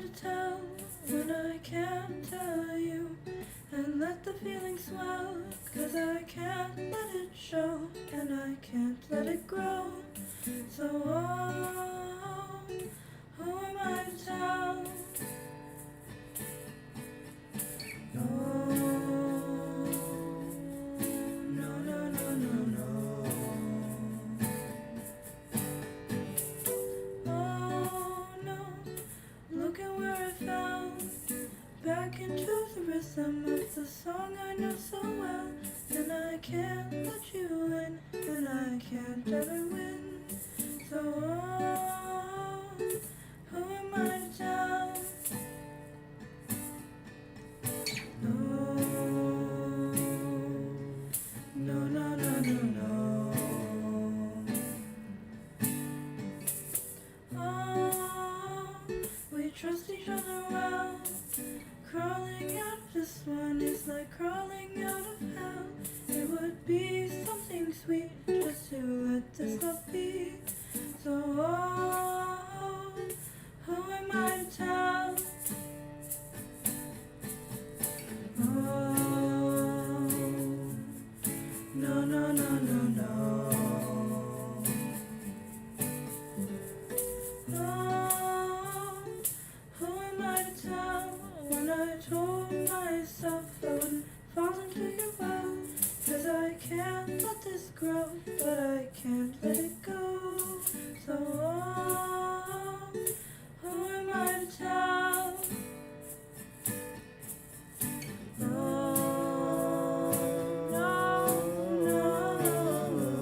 to tell when I can't tell you? And let the feeling swell, 'cause I can't let it show, and I can't let it grow. So who am I to tell? No, no, no, no, no, no. Oh no, look at where I fell, back into the rhythm of the song I know so well. And I can't let you in, and I can't ever win. So who am I to tell? No, no, no, no, no, no. Oh, we trust each other well. Crawling out of this one is like crawling out of hell. It would be something sweet just to let this love be. So who am I to tell? Oh, no, no, no, no, no. Oh, who am I to tell when I told myself I wouldn't fall into your well? 'Cause I can't let this grow, but I can't let it go. So who am I to tell? No, no, no, no, no.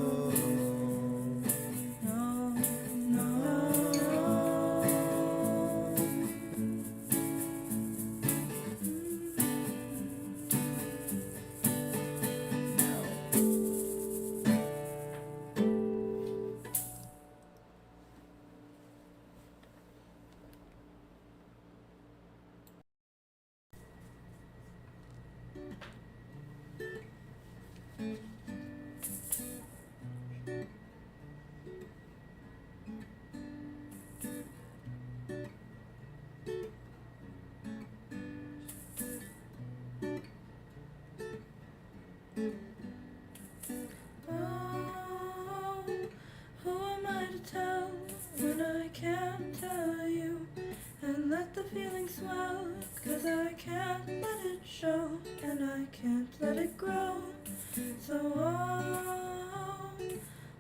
Oh, who am I to tell when I can't tell you? And let the feeling swell, 'cause I can't let it show, and I can't let it grow. So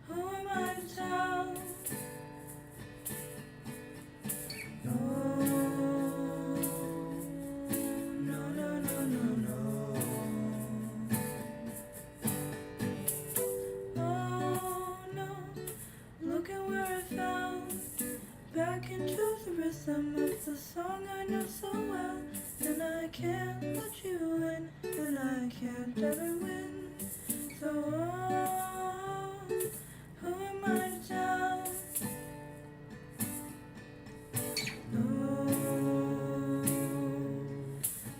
who am I to tell? No, no, no, no, no, no. Oh no, look at where I fell, back into the rhythm of the song I know so well. And I can't let you in, and I can't ever win. So who am I to tell? No,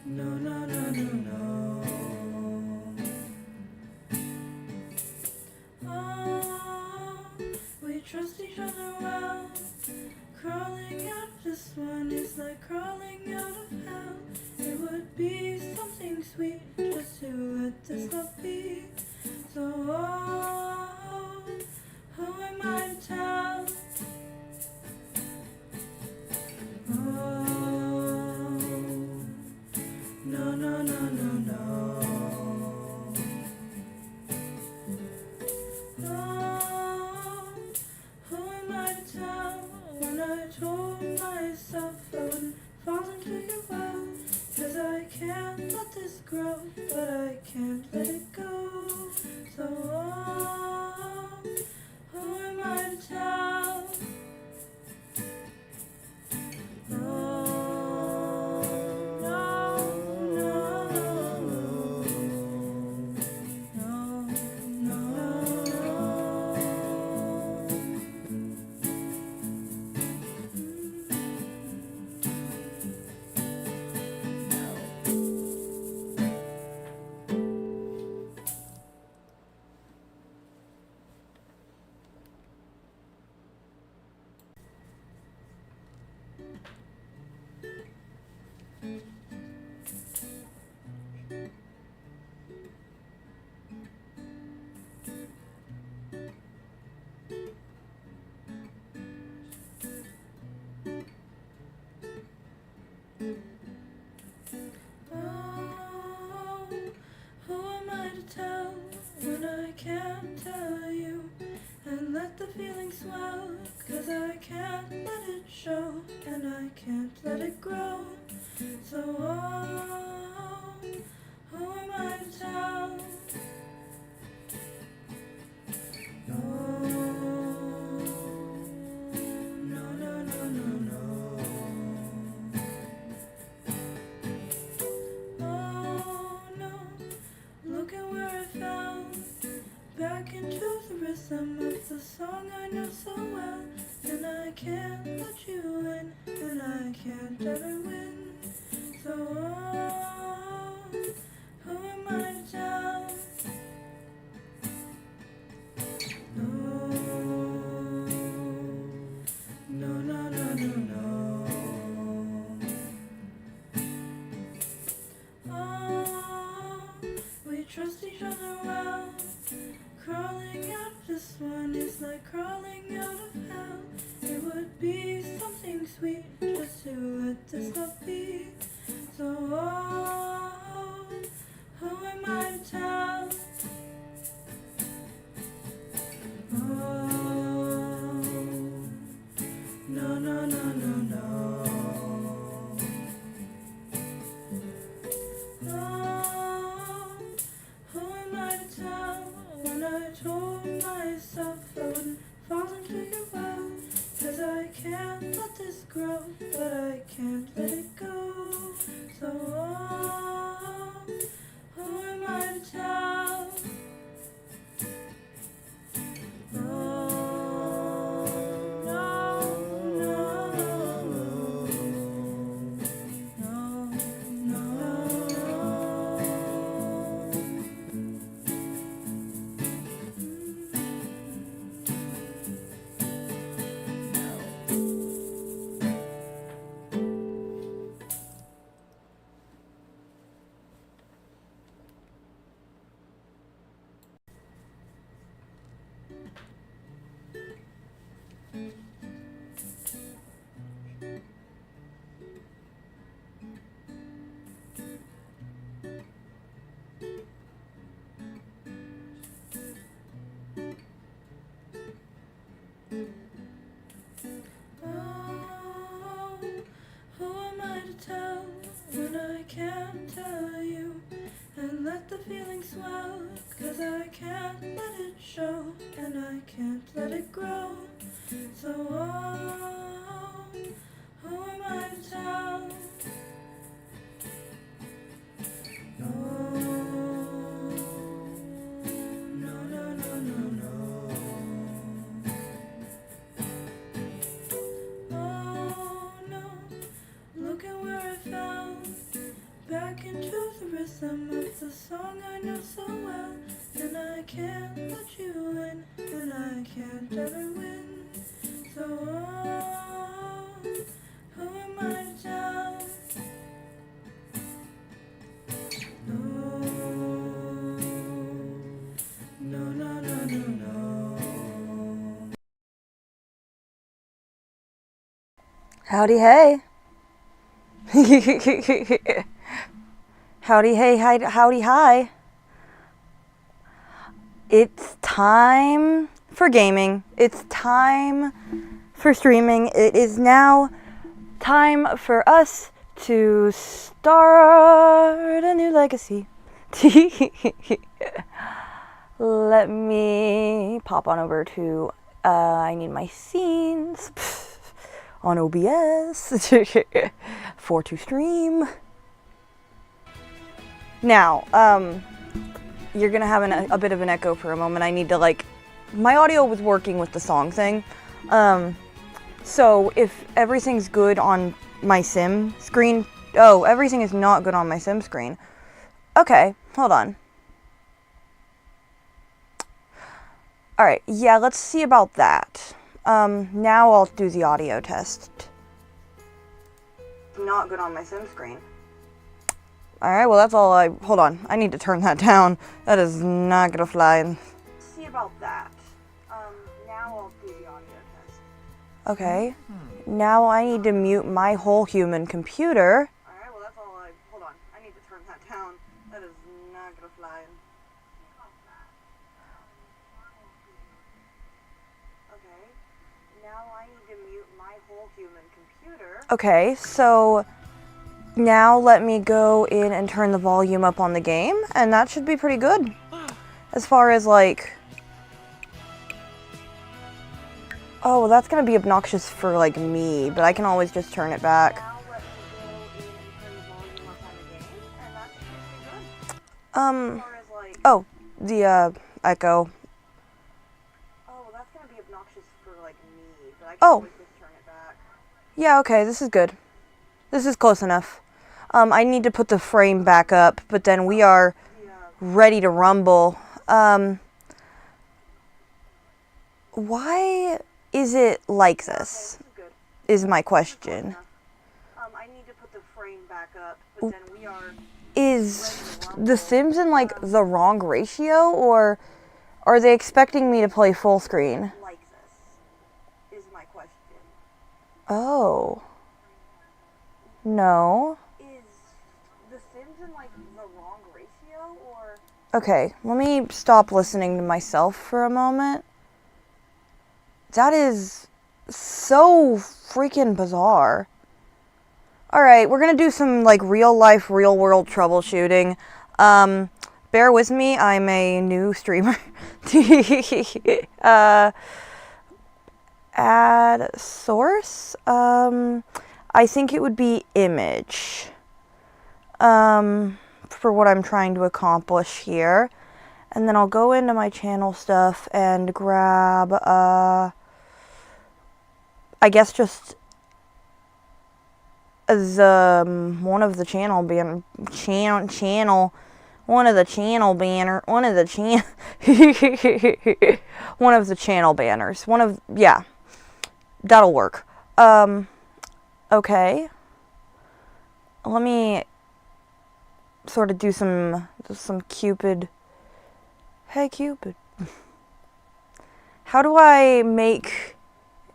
no, no, no, no, no. Oh, we trust each other well. Crawling out of this one is like crawling out of hell. It would be something sweet just to let this love be. So who am I to tell? Oh, no, no, no, no, no. Oh, who am I to tell when I told myself I wouldn't fall into your well? 'Cause I can't let this grow, but I can't let it go. So who am I to tell? Oh, who am I to tell when I can't tell you? And let the feeling swell, 'cause I can't let it show, and I can't let it grow. So oh, who am I to tell? No, no, no, no, no, no. Oh no, look at where I fell, back into the rhythm of the song I know so well. And I can't let you in, and I can't ever win. So oh, who am I to tell? No, no, no, no, no, no. Oh, we trust each other well. Crawling out of this one is like crawling out of hell. It would be something sweet just to let this love be. So oh, who am I to tell? Oh, no, no, no, no, no. Oh, who am I to tell when I told myself I wouldn't fall into your well? 'Cause I can't let this grow, but I can't let it go. So oh, who am I to tell? Oh, no, no, no, no, oh, who am I to tell when I can't tell you? And let the feeling swell, 'cause I can't let it show, and I can't let it grow. So oh, who am I to tell? No, no, no, no, no, no. Oh no, look at where I fell, back into the rhythm of the song I know so well. And I can't let you in, and I can't ever win. So oh, who am I to tell? No, no, no, no, no, no. Howdy hey. Howdy hey, howdy hi. It's time for gaming. It's time for streaming. It is now time for us to start a new legacy. Let me pop on over to, I need my scenes on OBS for to stream. Now, you're gonna have a bit of an echo for a moment. I need to my audio was working with the song thing. So if everything's good on my sim screen, oh, everything is not good on my sim screen. Okay, hold on. All right, yeah, let's see about that. Now I'll do the audio test. Not good on my sim screen. Alright, well that's all hold on, I need to turn that down. That is not gonna fly. Let's see about that. Now I'll do the audio test. Okay, now I need to mute my whole human computer. offline. Okay, now I need to mute my whole human computer. Okay, so now let me go in and turn the volume up on the game, and that should be pretty good. As far as like... Oh, well, that's gonna be obnoxious for like me, but I can always just turn it back. Now let me go in and turn the volume up on the game, and that should be pretty good. As far as like... Oh, the echo. Oh, well, that's gonna be obnoxious for like me, but I can always just turn it back. Yeah, okay, this is good. This is close enough. I need to put the frame back up, but then we are ready to rumble. Why is it like this? Is my question. I need to put the frame back up, but then we are... Is The Sims in like the wrong ratio, or are they expecting me to play full screen? Like this is my question. Oh. No. Is The Sims in like the wrong ratio, or... Okay, let me stop listening to myself for a moment. That is so freaking bizarre. Alright, we're gonna do some like real life, real world troubleshooting. Bear with me, I'm a new streamer. Add source? I think it would be image. For what I'm trying to accomplish here. And then I'll go into my channel stuff and grab, I guess just the one of the channel banner, one of the channel banners. Yeah, that'll work. Okay. Let me sort of do some Cupid. Hey, Cupid. How do I make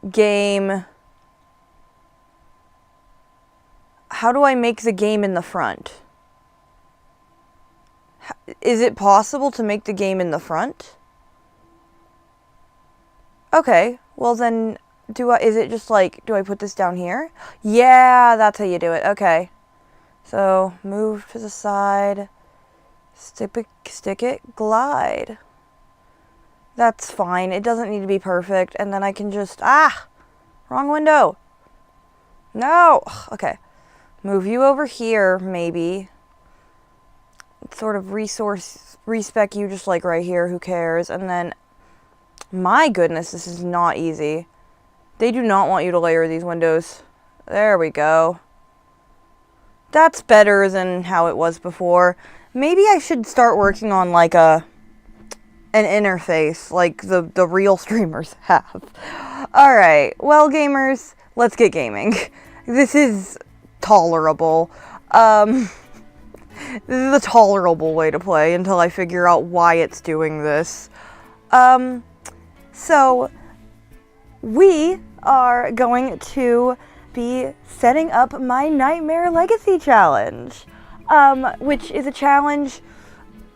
game... How do I make the game in the front? Is it possible to make the game in the front? Okay, well then, is it just like, do I put this down here? Yeah, that's how you do it, okay. So, move to the side, stick it, glide. That's fine, it doesn't need to be perfect, and then I can just, wrong window. No, okay. Move you over here, maybe. Sort of respec you just like right here, who cares? And then, my goodness, this is not easy. They do not want you to layer these windows. There we go. That's better than how it was before. Maybe I should start working on like an interface like the real streamers have. Alright, well gamers, let's get gaming. This is tolerable. This is a tolerable way to play until I figure out why it's doing this. So, we are going to be setting up my Nightmare Legacy Challenge, which is a challenge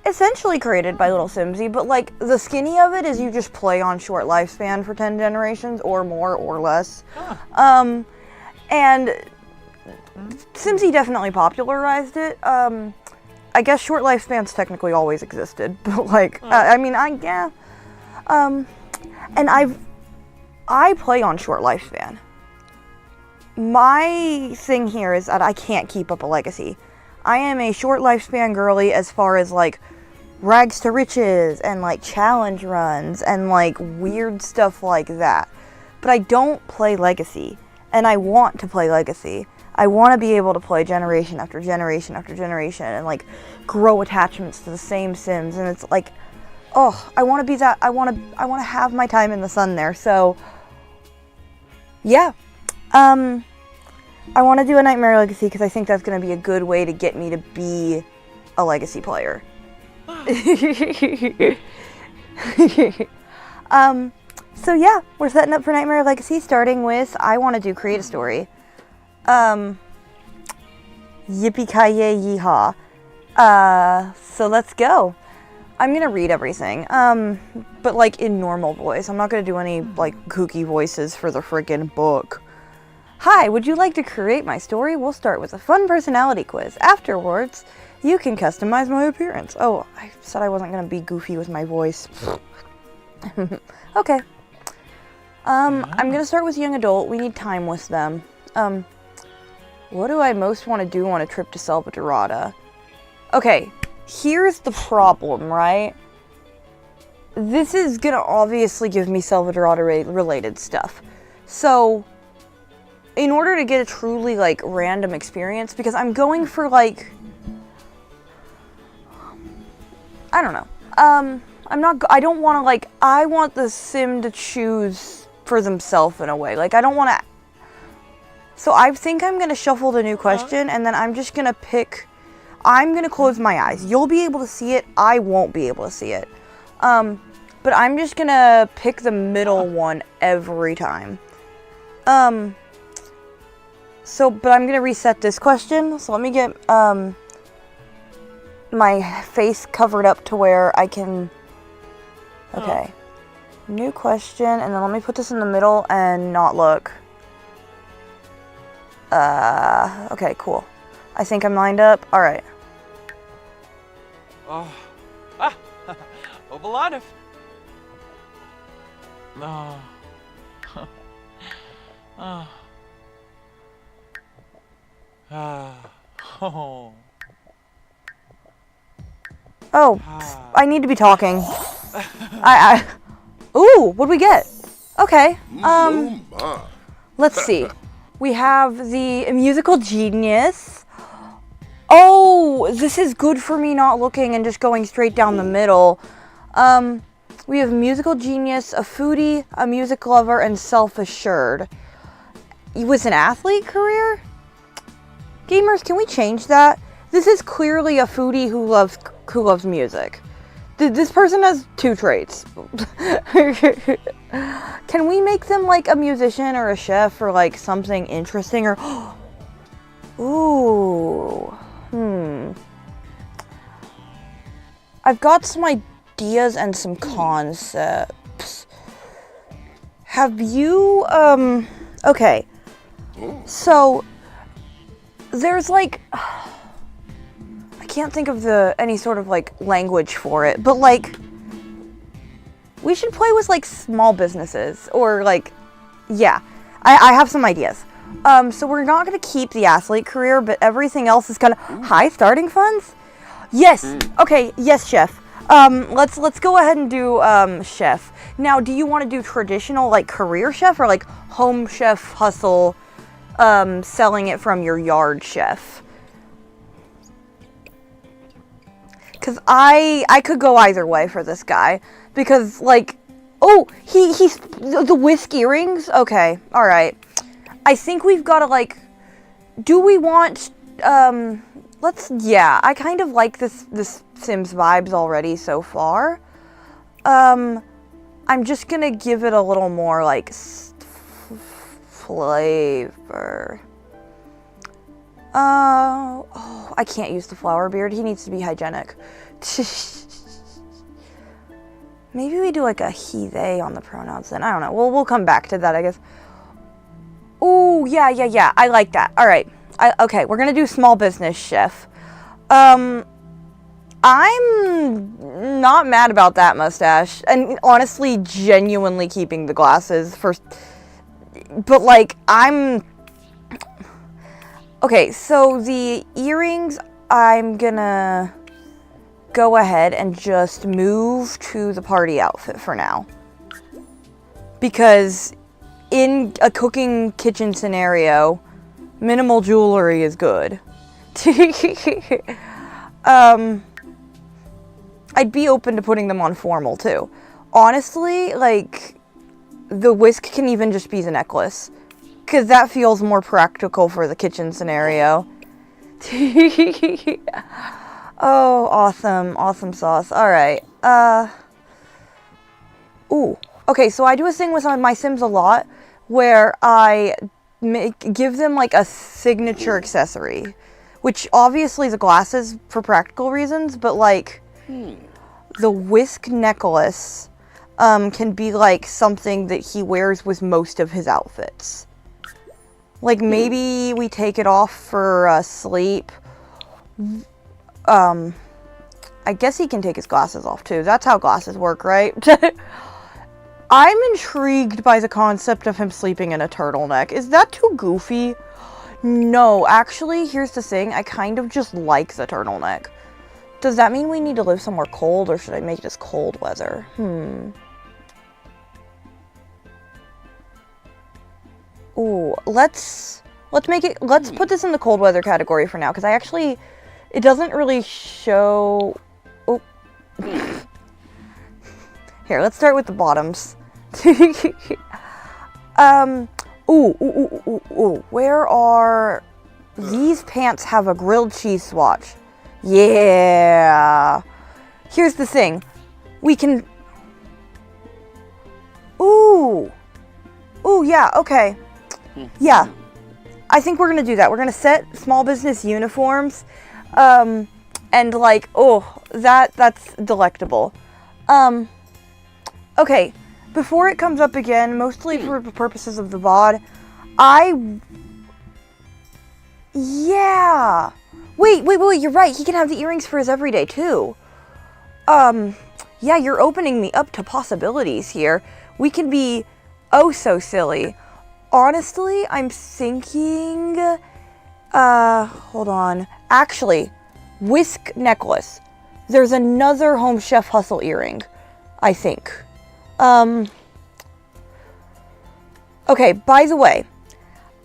essentially created by Little Simsy, but like the skinny of it is you just play on short lifespan for 10 generations or more or less. And Simsy definitely popularized it. I guess short lifespans technically always existed, but like, yeah. And I play on short lifespan. My thing here is that I can't keep up a legacy. I am a short lifespan girly as far as like rags to riches and like challenge runs and like weird stuff like that. But I don't play legacy, and I want to play legacy. I want to be able to play generation after generation after generation and like grow attachments to the same Sims, and it's like, oh, I want to be that. I want to have my time in the sun there. So yeah. I want to do a Nightmare Legacy because I think that's going to be a good way to get me to be a legacy player. So yeah, we're setting up for Nightmare Legacy, starting with, I want to do create a story. Yippee-ki-yay, yeehaw. So let's go. I'm gonna read everything, but like in normal voice. I'm not gonna do any like kooky voices for the friggin' book. Hi, would you like to create my story? We'll start with a fun personality quiz. Afterwards, you can customize my appearance. Oh, I said I wasn't gonna be goofy with my voice. Okay. I'm gonna start with young adult. We need time with them. What do I most want to do on a trip to Selva Dorada? Okay, here's the problem, right? This is gonna obviously give me Selva Dorada related stuff. So, in order to get a truly, like, random experience, because I'm going for, like, I don't know. I don't want to, like, I want the sim to choose for themselves in a way. Like, I don't want to. So I think I'm going to shuffle the new question, and then I'm just going to pick. I'm going to close my eyes. You'll be able to see it. I won't be able to see it. But I'm just going to pick the middle one every time. But I'm going to reset this question. So let me get, my face covered up to where I can. Okay. New question, and then let me put this in the middle and not look. Okay, cool. I think I'm lined up. Alright. Obalanov. No. Oh, I need to be talking. Ooh, what'd we get? Okay, let's see. We have the musical genius. Oh, this is good for me not looking and just going straight down the middle. We have musical genius, a foodie, a music lover, and self-assured. With an athlete career? Gamers, can we change that? This is clearly a foodie who loves music. This person has 2 traits. Can we make them like a musician or a chef or like something interesting or ooh. I've got some ideas and some concepts. Have you okay. So there's like I can't think of any sort of like language for it, but like we should play with like small businesses or like yeah. I have some ideas. So we're not gonna keep the athlete career, but everything else is kind of high starting funds. Yes. Okay. Yes, chef. Let's go ahead and do chef. Now, do you want to do traditional like career chef or like home chef hustle, selling it from your yard chef? Because I could go either way for this guy. Because, like, oh, he's the whisk earrings? Okay, alright. I think we've got to, like, do we want, yeah, I kind of like this Sims vibes already so far. I'm just gonna give it a little more, like, flavor. Oh, I can't use the flower beard. He needs to be hygienic. Maybe we do like a he, they on the pronouns then. I don't know. We'll come back to that, I guess. Oh, yeah. I like that. All right. Okay, we're going to do small business chef. I'm not mad about that mustache. And honestly, genuinely keeping the glasses first. But like, okay, so the earrings, I'm gonna go ahead and just move to the party outfit for now. Because in a cooking kitchen scenario, minimal jewelry is good. I'd be open to putting them on formal too. Honestly, like, the whisk can even just be the necklace. Because that feels more practical for the kitchen scenario. Oh, awesome. Awesome sauce. Alright. Ooh. Okay, so I do a thing with my Sims a lot where I give them like a signature accessory. Which obviously the glasses for practical reasons, but like the whisk necklace can be like something that he wears with most of his outfits. Like maybe we take it off for sleep. I guess he can take his glasses off too. That's how glasses work, right? I'm intrigued by the concept of him sleeping in a turtleneck. Is that too goofy? No, actually, here's the thing. I kind of just like the turtleneck. Does that mean we need to live somewhere cold, or should I make this cold weather? Ooh, let's put this in the cold weather category for now, because it doesn't really show. Oh. Here, let's start with the bottoms. Ooh. Where are these pants? Have a grilled cheese swatch. Yeah. Here's the thing. We can. Ooh, yeah, okay. Yeah. I think we're gonna do that. We're gonna set small business uniforms. And like, that's delectable. Okay. Before it comes up again, mostly for the purposes of the VOD, yeah. Wait, you're right. He can have the earrings for his everyday, too. Yeah, you're opening me up to possibilities here. We can be so silly. Honestly, I'm thinking, hold on. Actually, whisk necklace. There's another Home Chef Hustle earring, I think. Okay, by the way,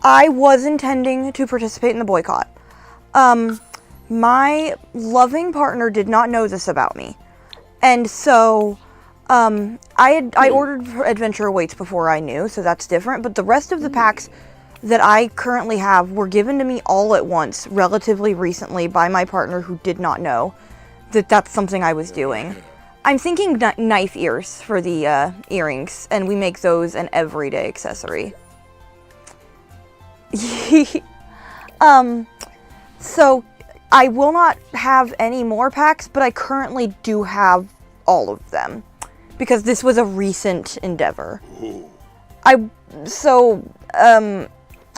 I was intending to participate in the boycott. My loving partner did not know this about me. And so, I ordered Adventure Awaits before I knew, so that's different. But the rest of the packs that I currently have were given to me all at once, relatively recently, by my partner who did not know that that's something I was doing. I'm thinking knife ears for the earrings, and we make those an everyday accessory. So I will not have any more packs, but I currently do have all of them because this was a recent endeavor.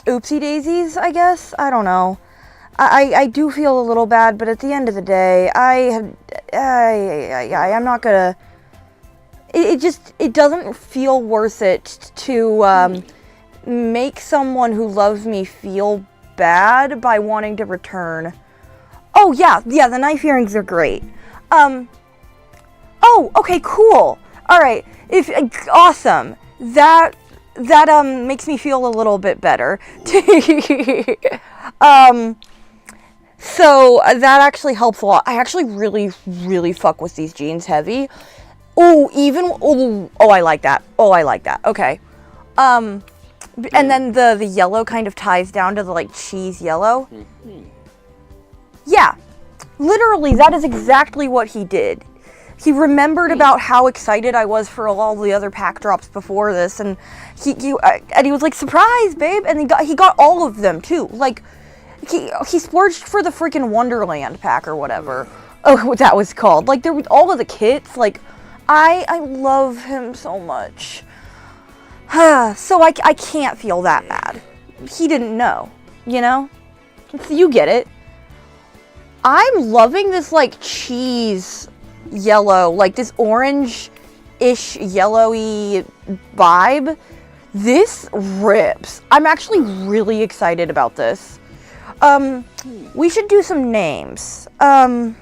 Oopsie daisies, I guess. I don't know. I do feel a little bad, but at the end of the day, I'm not gonna. It doesn't feel worth it to make someone who loves me feel bad by wanting to return. Oh yeah, the knife earrings are great. Oh, okay, cool. All right, awesome. That makes me feel a little bit better. So that actually helps a lot. I actually really, really fuck with these jeans heavy. I like that. Okay. And then the yellow kind of ties down to the like cheese yellow. Yeah. Literally, that is exactly what he did. He remembered about how excited I was for all the other pack drops before this, and he was like, "Surprise, babe!" And he got all of them too. Like, he splurged for the freaking Wonderland pack or whatever. Oh, what that was called. Like, there was all of the kits. Like, I love him so much. So I can't feel that bad. He didn't know, you know? You get it. I'm loving this like cheese yellow, like this orange-ish yellowy vibe. This rips. I'm actually really excited about this. We should do some names. Right?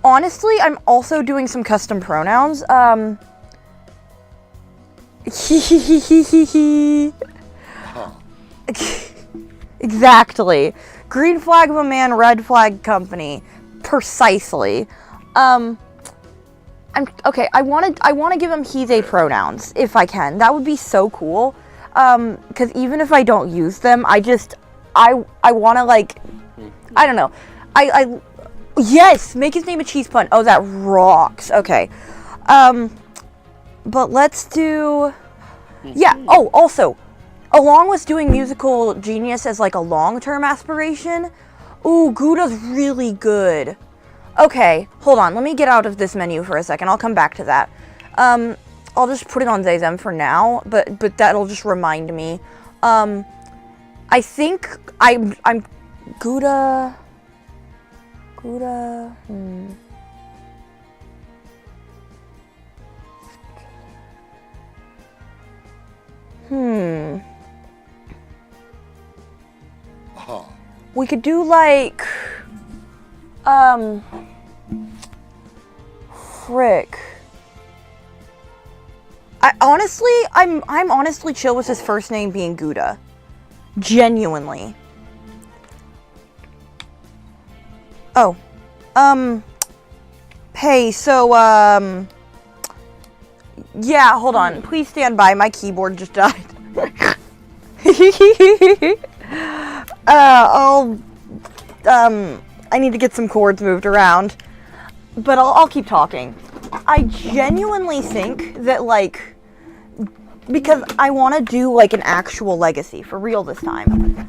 Honestly, I'm also doing some custom pronouns. Exactly. Green flag of a man, red flag company. Precisely. Okay. I want to give him he/they pronouns if I can. That would be so cool. Because even if I don't use them, I want to like, I don't know. Yes, make his name a cheese pun. Oh, that rocks. Okay. But let's do. Yeah. Oh, also, along with doing musical genius as like a long-term aspiration, Ooh, Gouda's really good. Okay, hold on. Let me get out of this menu for a second. I'll come back to that. I'll just put it on Zayzem for now, but that'll just remind me. I think I'm Gouda. We could do like, frick. I'm honestly chill with his first name being Gouda. Genuinely. Oh. Hey, so, yeah, hold on. Please stand by. My keyboard just died. I need to get some chords moved around. But I'll keep talking. I genuinely think that, like, because I want to do, like, an actual legacy, for real this time,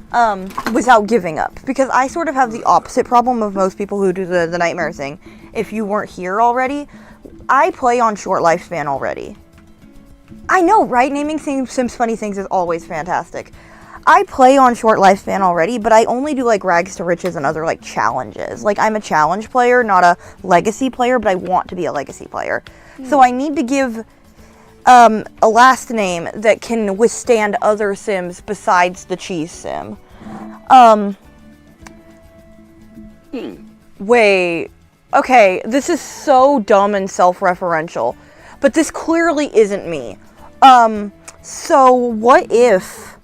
without giving up. Because I sort of have the opposite problem of most people who do the Nightmare thing. If you weren't here already, I play on short lifespan already. I know, right? Naming Sims Funny Things is always fantastic. I play on short lifespan already, but I only do, like, Rags to Riches and other, like, challenges. Like, I'm a challenge player, not a legacy player, but I want to be a legacy player. So I need to give a last name that can withstand other Sims besides the Cheese Sim. Wait. Okay, this is so dumb and self-referential, but this clearly isn't me. So what if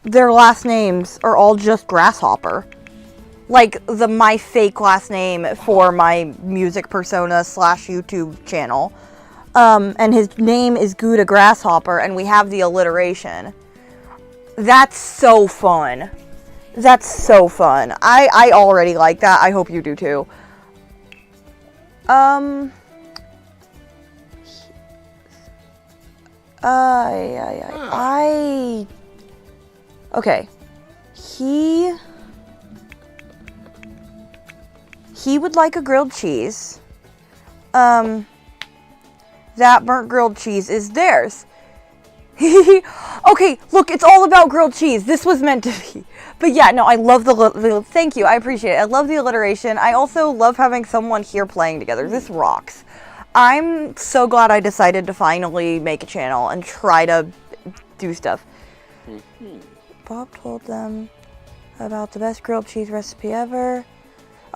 their last names are all just Grasshopper? Like, my fake last name for my music persona / YouTube channel. And his name is Gouda Grasshopper, and we have the alliteration. That's so fun. That's so fun. I already like that. I hope you do too. Okay. He would like a grilled cheese. That burnt grilled cheese is theirs. Okay, look, it's all about grilled cheese. This was meant to be. But yeah, no, I love the thank you, I appreciate it. I love the alliteration. I also love having someone here playing together. This rocks. I'm so glad I decided to finally make a channel and try to do stuff. Bob told them about the best grilled cheese recipe ever.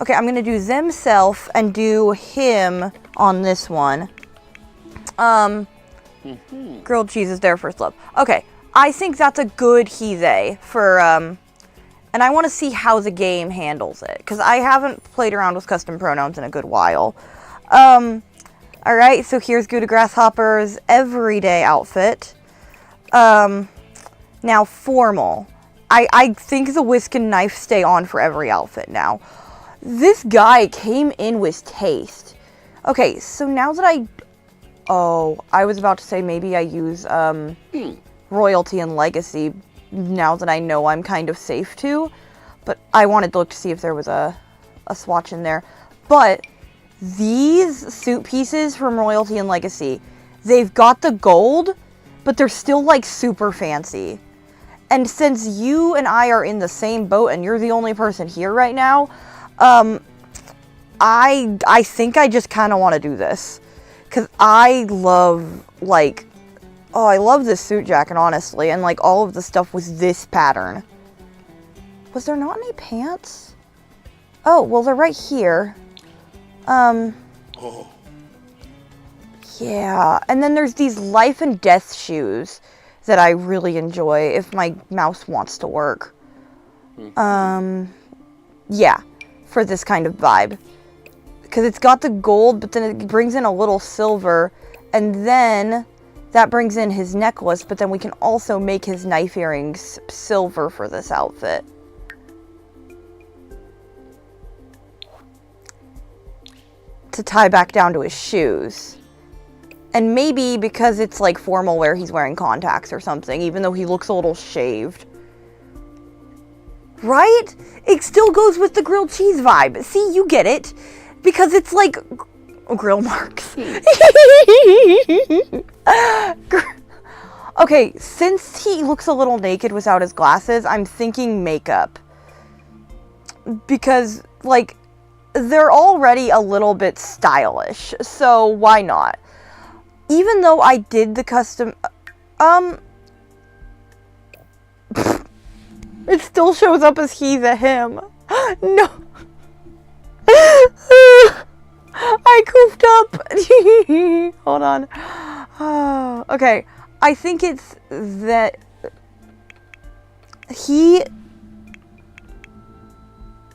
Okay, I'm gonna do themself and do him on this one. Grilled cheese is their first love. Okay, I think that's a good he/they for, and I want to see how the game handles it, because I haven't played around with custom pronouns in a good while. Alright, so here's Gouda Grasshopper's everyday outfit. Now, formal. I think the whisk and knife stay on for every outfit now. This guy came in with taste. Okay, so now that I was about to say maybe I use royalty and legacy now that I know I'm kind of safe to, but I wanted to look to see if there was a swatch in there. But these suit pieces from royalty and legacy, they've got the gold, but they're still like super fancy. And since you and I are in the same boat and you're the only person here right now, I think I just kind of want to do this. Because I love, like, I love this suit jacket, honestly, and, like, all of the stuff was this pattern. Was there not any pants? Oh, well, they're right here. Yeah, and then there's these life and death shoes that I really enjoy if my mouse wants to work. Yeah, for this kind of vibe. Because it's got the gold, but then it brings in a little silver, and then that brings in his necklace, but then we can also make his knife earrings silver for this outfit. To tie back down to his shoes. And maybe because it's like formal wear, he's wearing contacts or something, even though he looks a little shaved. Right? It still goes with the grilled cheese vibe. See, you get it. Because it's like grill marks. Okay, since he looks a little naked without his glasses, I'm thinking makeup. Because, like, they're already a little bit stylish, so why not? Even though I did the custom... It still shows up as he's a him. No. I goofed up. Hold on. Okay. I think it's that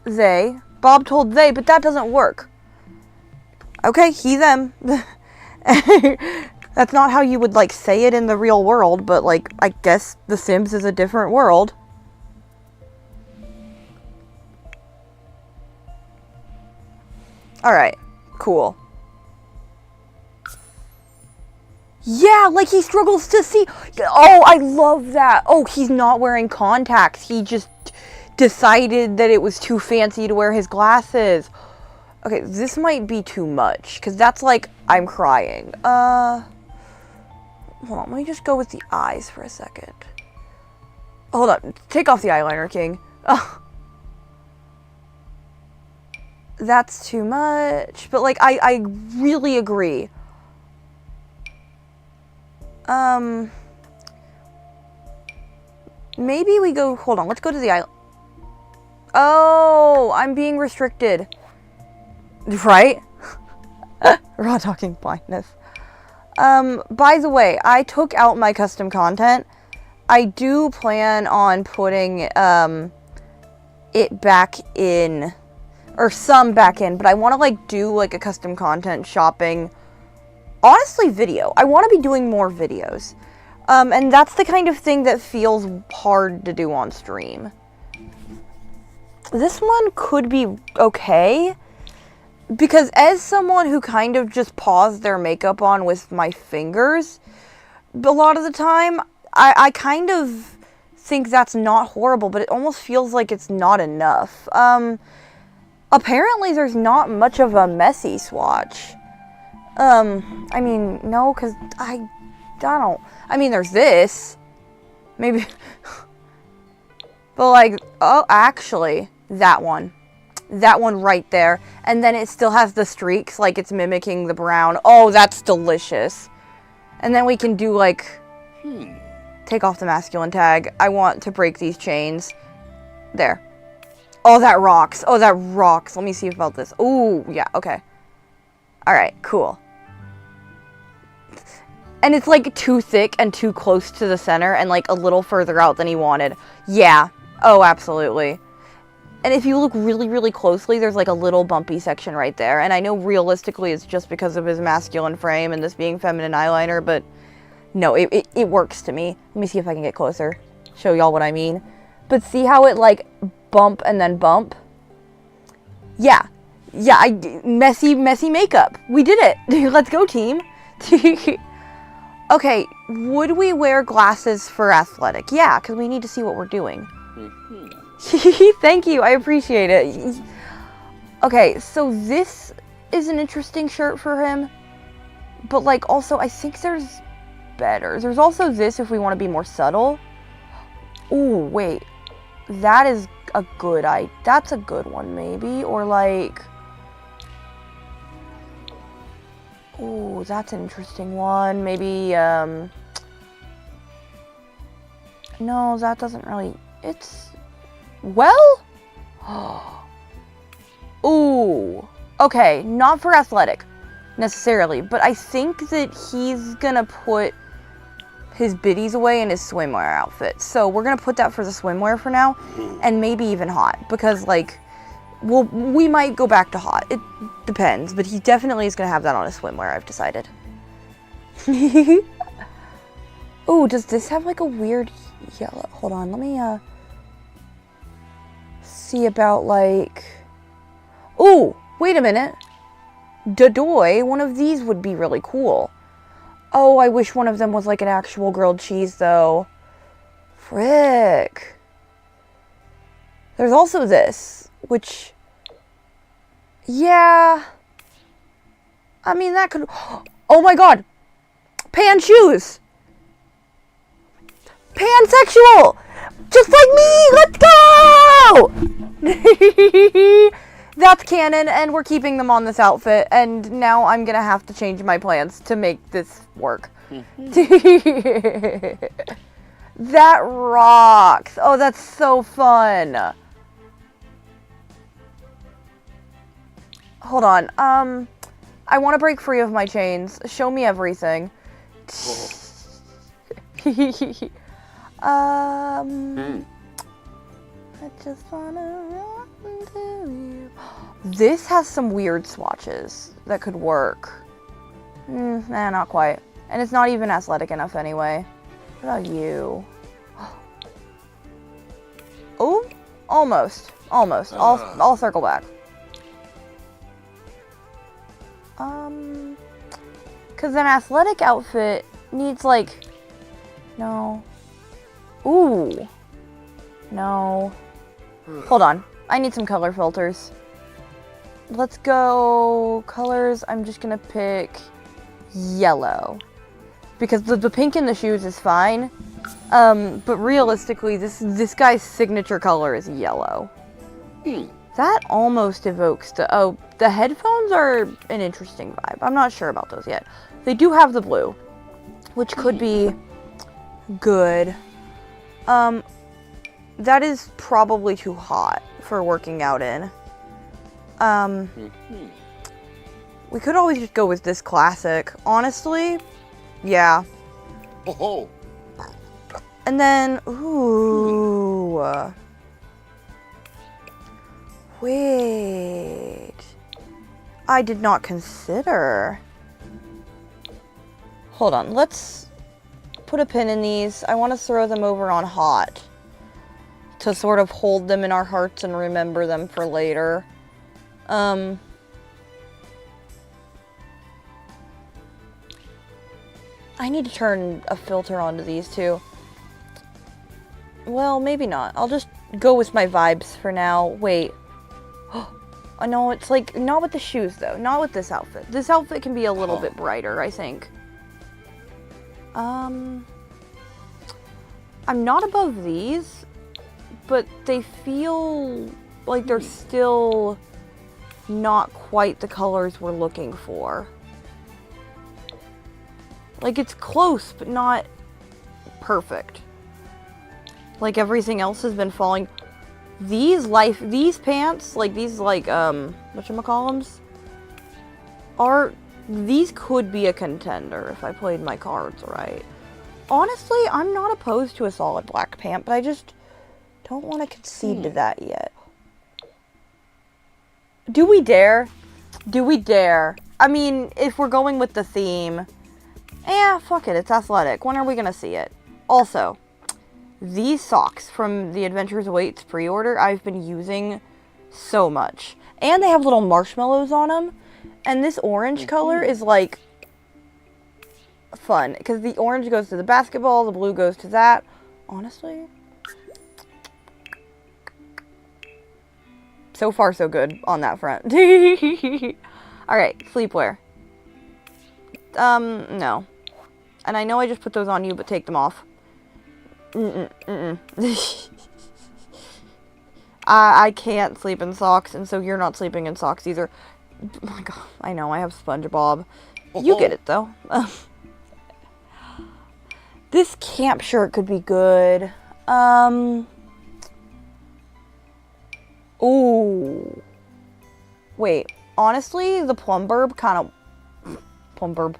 they. Bob told they, but that doesn't work. Okay, he, them. That's not how you would, like, say it in the real world, but, like, I guess The Sims is a different world. Alright, cool. Yeah, like he struggles to see. Oh, I love that. Oh, he's not wearing contacts. He just decided that it was too fancy to wear his glasses. Okay, this might be too much, because that's like, I'm crying. Hold on, let me just go with the eyes for a second. Hold on, take off the eyeliner, King. Oh. That's too much. But, like, I really agree. Maybe we go, hold on, let's go to the eye. Oh, I'm being restricted. Right? Raw talking blindness. By the way, I took out my custom content. I do plan on putting, it back in, or some back in, but I want to, like, do, like, a custom content shopping, honestly, video. I want to be doing more videos. And that's the kind of thing that feels hard to do on stream. This one could be okay, because as someone who kind of just paused their makeup on with my fingers a lot of the time, I kind of think that's not horrible, but it almost feels like it's not enough. Apparently there's not much of a messy swatch. I mean, no, because I don't... I mean, there's this. Maybe... But, like, oh, actually, that one. That one right there. And then it still has the streaks, like it's mimicking the brown. Oh, that's delicious. And then we can do, like... Take off the masculine tag. I want to break these chains. There. Oh, that rocks. Oh, that rocks. Let me see about this. Ooh, yeah, okay. Alright, cool. And it's, like, too thick and too close to the center and, like, a little further out than he wanted. Yeah. Oh, absolutely. And if you look really, really closely, there's, like, a little bumpy section right there. And I know realistically it's just because of his masculine frame and this being feminine eyeliner, but no, it works to me. Let me see if I can get closer. Show y'all what I mean. But see how it, like, bump and then bump? Yeah. Yeah, messy makeup. We did it. Let's go, team. Okay, would we wear glasses for athletic? Yeah, because we need to see what we're doing. Thank you, I appreciate it. Okay, so this is an interesting shirt for him. But, like, also, I think there's better. There's also this if we want to be more subtle. Ooh, wait. That is a good that's a good one, maybe. Or, like... Ooh, that's an interesting one. Maybe, no, that doesn't really... It's... Well? Ooh. Okay, not for athletic, necessarily. But I think that he's gonna put his biddies away in his swimwear outfit. So we're gonna put that for the swimwear for now. And maybe even hot. Because, like... Well, we might go back to hot. It depends, but he definitely is going to have that on his swimwear, I've decided. Ooh, does this have like a weird yellow? Hold on, let me see about like... Ooh, wait a minute. Dodoy, one of these would be really cool. Oh, I wish one of them was like an actual grilled cheese, though. Frick. There's also this, which, yeah, I mean, that could, oh my god, pan shoes, pansexual, just like me, let's go! That's canon, and we're keeping them on this outfit, and now I'm gonna have to change my plans to make this work. That rocks. Oh, that's so fun. Hold on. I want to break free of my chains. Show me everything. I just wanna run to you. This has some weird swatches that could work. Nah, not quite. And it's not even athletic enough anyway. What about you? Oh, almost. Almost. I'll circle back. Cause an athletic outfit needs like, no. Ooh. No. Hold on. I need some color filters. Let's go colors. I'm just gonna pick yellow. Because the pink in the shoes is fine. But realistically, this guy's signature color is yellow. That almost evokes the headphones are an interesting vibe. I'm not sure about those yet. They do have the blue, which could be good. That is probably too hot for working out in. We could always just go with this classic. Honestly, yeah. Oh. And then, ooh. Wait. I did not consider. Hold on, let's put a pin in these. I want to throw them over on hot to sort of hold them in our hearts and remember them for later. I need to turn a filter onto these too. Well, maybe not. I'll just go with my vibes for now. Wait. Oh no, it's like, not with the shoes though. Not with this outfit. This outfit can be a little bit brighter, I think. I'm not above these, but they feel like they're still not quite the colors we're looking for. Like, it's close, but not perfect. Like, everything else has been falling. These pants, like, these, like, whatchamacallums, these could be a contender if I played my cards right. Honestly, I'm not opposed to a solid black pant, but I just don't want to concede to that yet. Do we dare? Do we dare? I mean, if we're going with the theme, fuck it, it's athletic. When are we gonna see it? Also, these socks from the Adventures Awaits pre-order, I've been using so much. And they have little marshmallows on them. And this orange color is, like, fun. Because the orange goes to the basketball, the blue goes to that. Honestly. So far, so good on that front. Alright, sleepwear. No. And I know I just put those on you, but take them off. I can't sleep in socks, and so you're not sleeping in socks either. Oh my god, I know, I have SpongeBob. You get it, though. This camp shirt could be good. Ooh. Wait, honestly, the Plumberb kind of... Plumberb.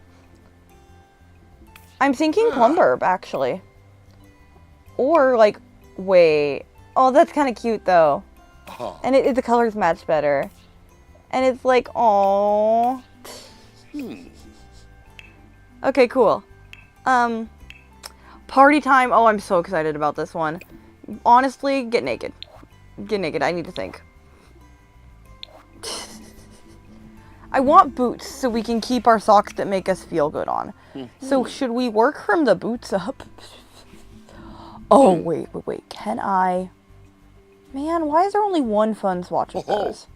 I'm thinking Plumberb, actually. Or, like, wait. Oh, that's kind of cute, though. And the colors match better. And it's like, aww. Okay, cool. Party time. Oh, I'm so excited about this one. Honestly, get naked. Get naked. I need to think. I want boots so we can keep our socks that make us feel good on. So should we work from the boots up? Oh, wait. Can I? Man, why is there only one fun swatch of those?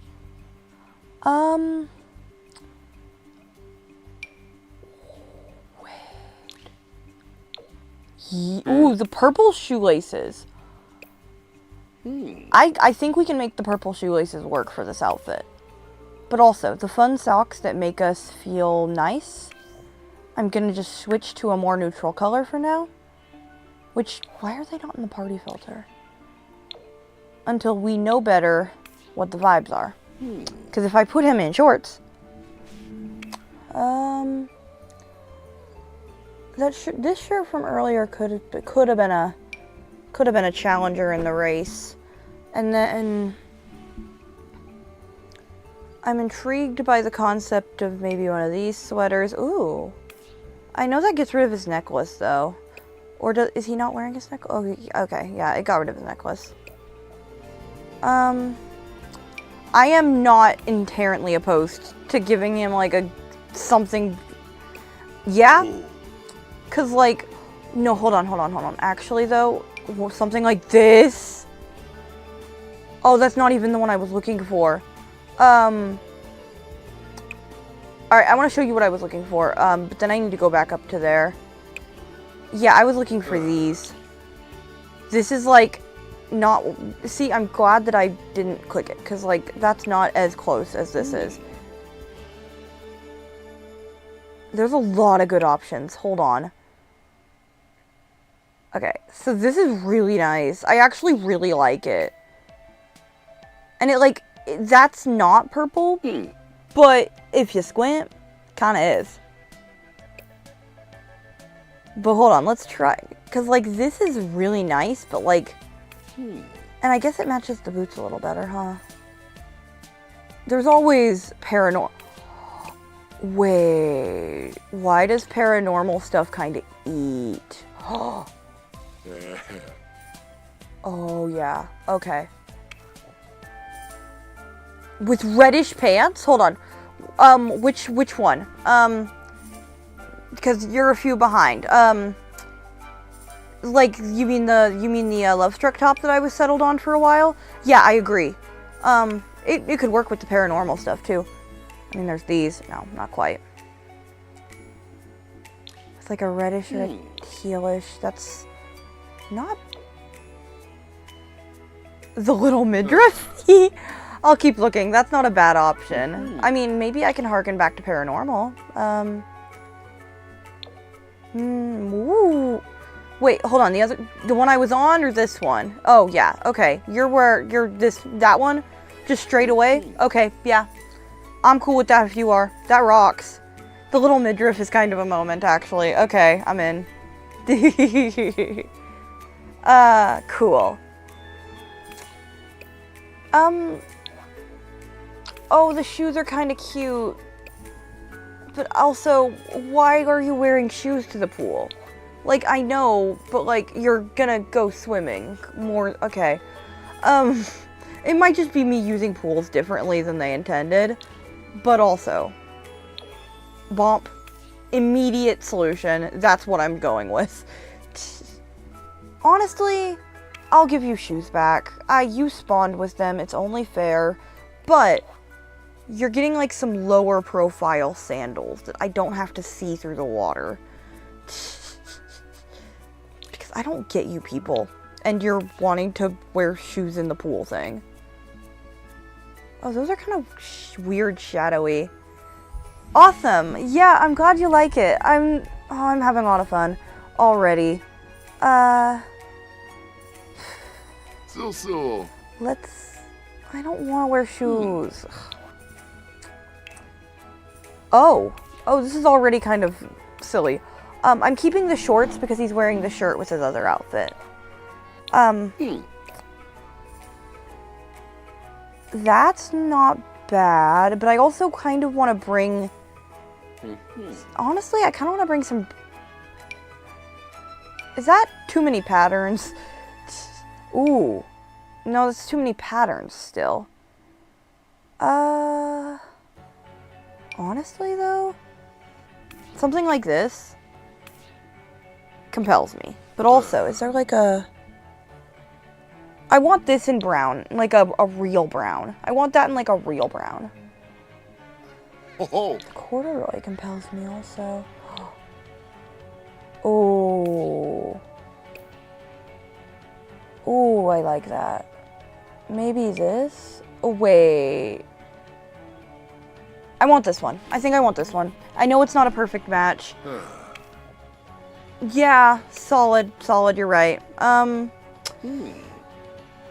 Ooh, the purple shoelaces. I think we can make the purple shoelaces work for this outfit. But also, the fun socks that make us feel nice. I'm gonna just switch to a more neutral color for now. Which, why are they not in the party filter? Until we know better what the vibes are. Because if I put him in shorts... this shirt from earlier could have been a challenger in the race. And then I'm intrigued by the concept of maybe one of these sweaters. Ooh. I know that gets rid of his necklace though. Or is he not wearing his necklace? Oh, okay, yeah, it got rid of his necklace. I am not inherently opposed to giving him like something. Yeah? Cause like, no, hold on. Actually though, something like this. Oh, that's not even the one I was looking for. Alright, I want to show you what I was looking for, but then I need to go back up to there. Yeah, I was looking for these. This is like, not, see, I'm glad that I didn't click it, because like, that's not as close as this is. There's a lot of good options, hold on. Okay, so this is really nice. I actually really like it. And it like, that's not purple, but if you squint, kind of is. But hold on, let's try. Because like, this is really nice, but like, and I guess it matches the boots a little better, huh? There's always paranormal. Wait, why does paranormal stuff kind of eat? Oh yeah, okay. With reddish pants? Hold on. Which one? Because you're a few behind. Like, you mean the Love Struck top that I was settled on for a while? Yeah, I agree. It could work with the paranormal stuff too. I mean, there's these. No, not quite. It's like a reddish or a tealish. That's not the little midriff. I'll keep looking. That's not a bad option. I mean, maybe I can harken back to paranormal. Ooh. Wait, hold on. The one I was on or this one? Oh yeah. Okay. That one? Just straight away? Okay. Yeah. I'm cool with that if you are. That rocks. The little midriff is kind of a moment, actually. Okay, I'm in. Cool. Oh, the shoes are kind of cute. But also, why are you wearing shoes to the pool? Like, I know, but like, you're gonna go swimming more. Okay. It might just be me using pools differently than they intended. But also, bump, immediate solution. That's what I'm going with. Honestly, I'll give you shoes back. You spawned with them. It's only fair. But you're getting like some lower profile sandals that I don't have to see through the water. Because I don't get you people. And you're wanting to wear shoes in the pool thing. Oh, those are kind of weird, shadowy. Awesome. Yeah, I'm glad you like it. I'm having a lot of fun already. So. I don't want to wear shoes. Oh, this is already kind of silly. I'm keeping the shorts because he's wearing the shirt with his other outfit. That's not bad, but I also kind of want to bring... Honestly, I kind of want to bring some... Is that too many patterns? Ooh. No, that's too many patterns still. Honestly, though, something like this compels me. But also, is there like a... I want this in brown, like a real brown. I want that in like a real brown. Oh. Corduroy compels me also. Oh. Oh, I like that. Maybe this? Oh, wait. I want this one. I think I want this one. I know it's not a perfect match. Yeah, solid, you're right.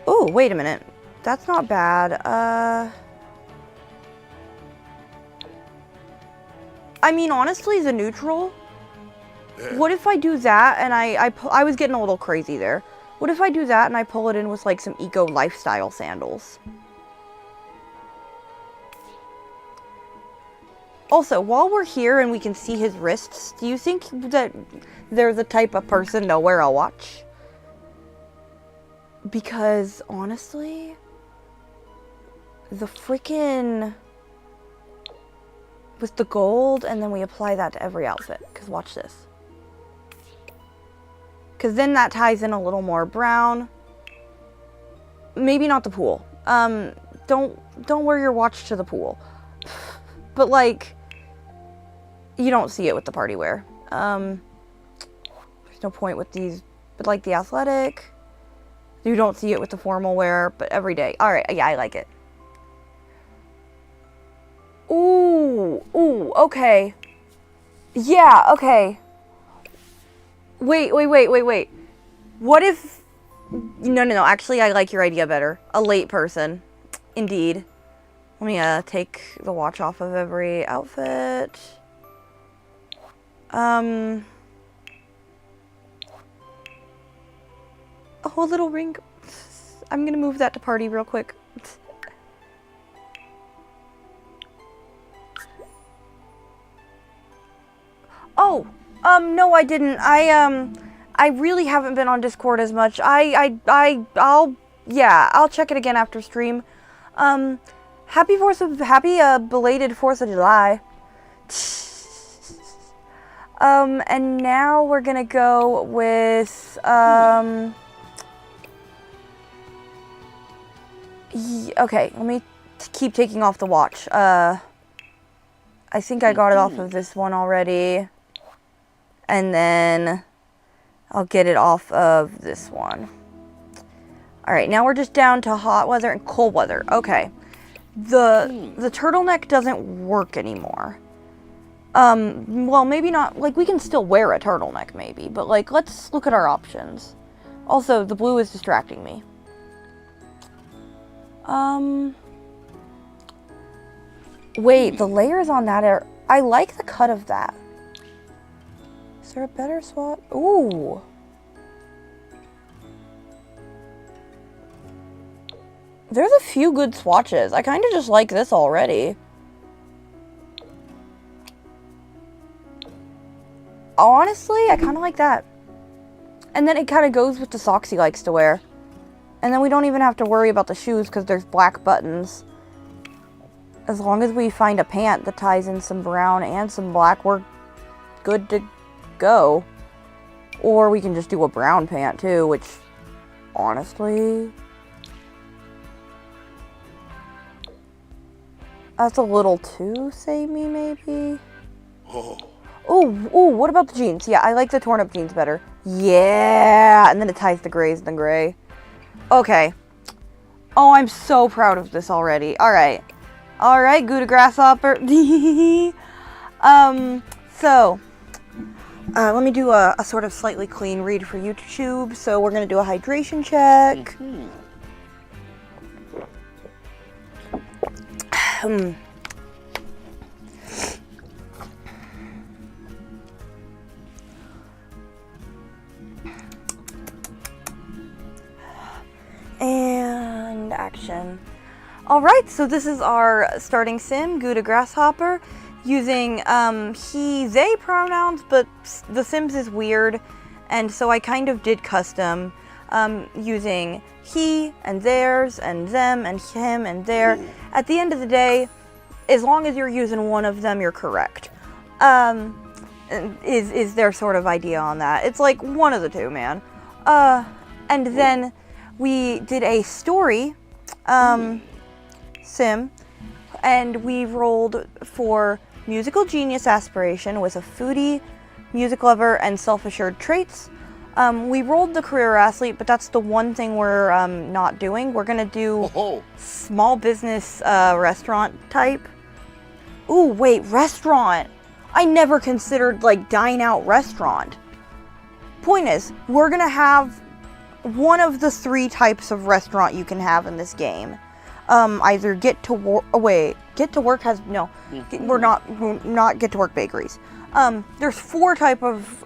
Oh, wait a minute. That's not bad. I mean, honestly, the neutral. What if I do that and I was getting a little crazy there. What if I do that and I pull it in with like some eco lifestyle sandals? Also, while we're here and we can see his wrists, do you think that they're the type of person to wear a watch? Because, honestly, the freaking... with the gold, and then we apply that to every outfit. Because watch this. Because then that ties in a little more brown. Maybe not the pool. Don't wear your watch to the pool. But, like... you don't see it with the party wear. There's no point with these, but like the athletic, you don't see it with the formal wear, but every day. All right, yeah, I like it. Ooh, okay. Yeah, okay. Wait. What if, no, actually I like your idea better. A late person, indeed. Let me take the watch off of every outfit. Oh, a little ring. I'm gonna move that to party real quick. Oh, no, I didn't. I really haven't been on Discord as much. I'll check it again after stream. Happy belated 4th of July. And now we're gonna go with, okay, let me keep taking off the watch. I think I got it off of this one already. And then I'll get it off of this one. Alright, now we're just down to hot weather and cold weather. Okay. The turtleneck doesn't work anymore. Well, maybe not, like, we can still wear a turtleneck, maybe, but, like, let's look at our options. Also, the blue is distracting me. Wait, the layers on that are, I like the cut of that. Is there a better swatch? Ooh. There's a few good swatches. I kind of just like this already. Honestly, I kind of like that. And then it kind of goes with the socks he likes to wear. And then we don't even have to worry about the shoes because there's black buttons. As long as we find a pant that ties in some brown and some black, we're good to go. Or we can just do a brown pant too, which, honestly... that's a little too samey, maybe? Ooh, what about the jeans? Yeah, I like the torn up jeans better. Yeah, and then it ties the grays and the gray. Okay. Oh, I'm so proud of this already. Alright, Gouda Grasshopper. So, let me do a sort of slightly clean read for YouTube. So we're going to do a hydration check. And action. Alright, so this is our starting sim, Gouda Grasshopper, using he, they pronouns, but the Sims is weird, and so I kind of did custom using he and theirs and them and him and their. At the end of the day, as long as you're using one of them, you're correct. Is their sort of idea on that. It's like one of the two, man. And then we did a story sim, and we rolled for musical genius aspiration with a foodie, music lover, and self-assured traits. We rolled the career athlete, but that's the one thing we're not doing. We're gonna do small business restaurant type. Ooh, wait, restaurant. I never considered like dine out restaurant. Point is, we're gonna have one of the 3 types of restaurant you can have in this game. Either get to work. Oh, wait, get to work has no. We're not get to work bakeries. There's 4 type of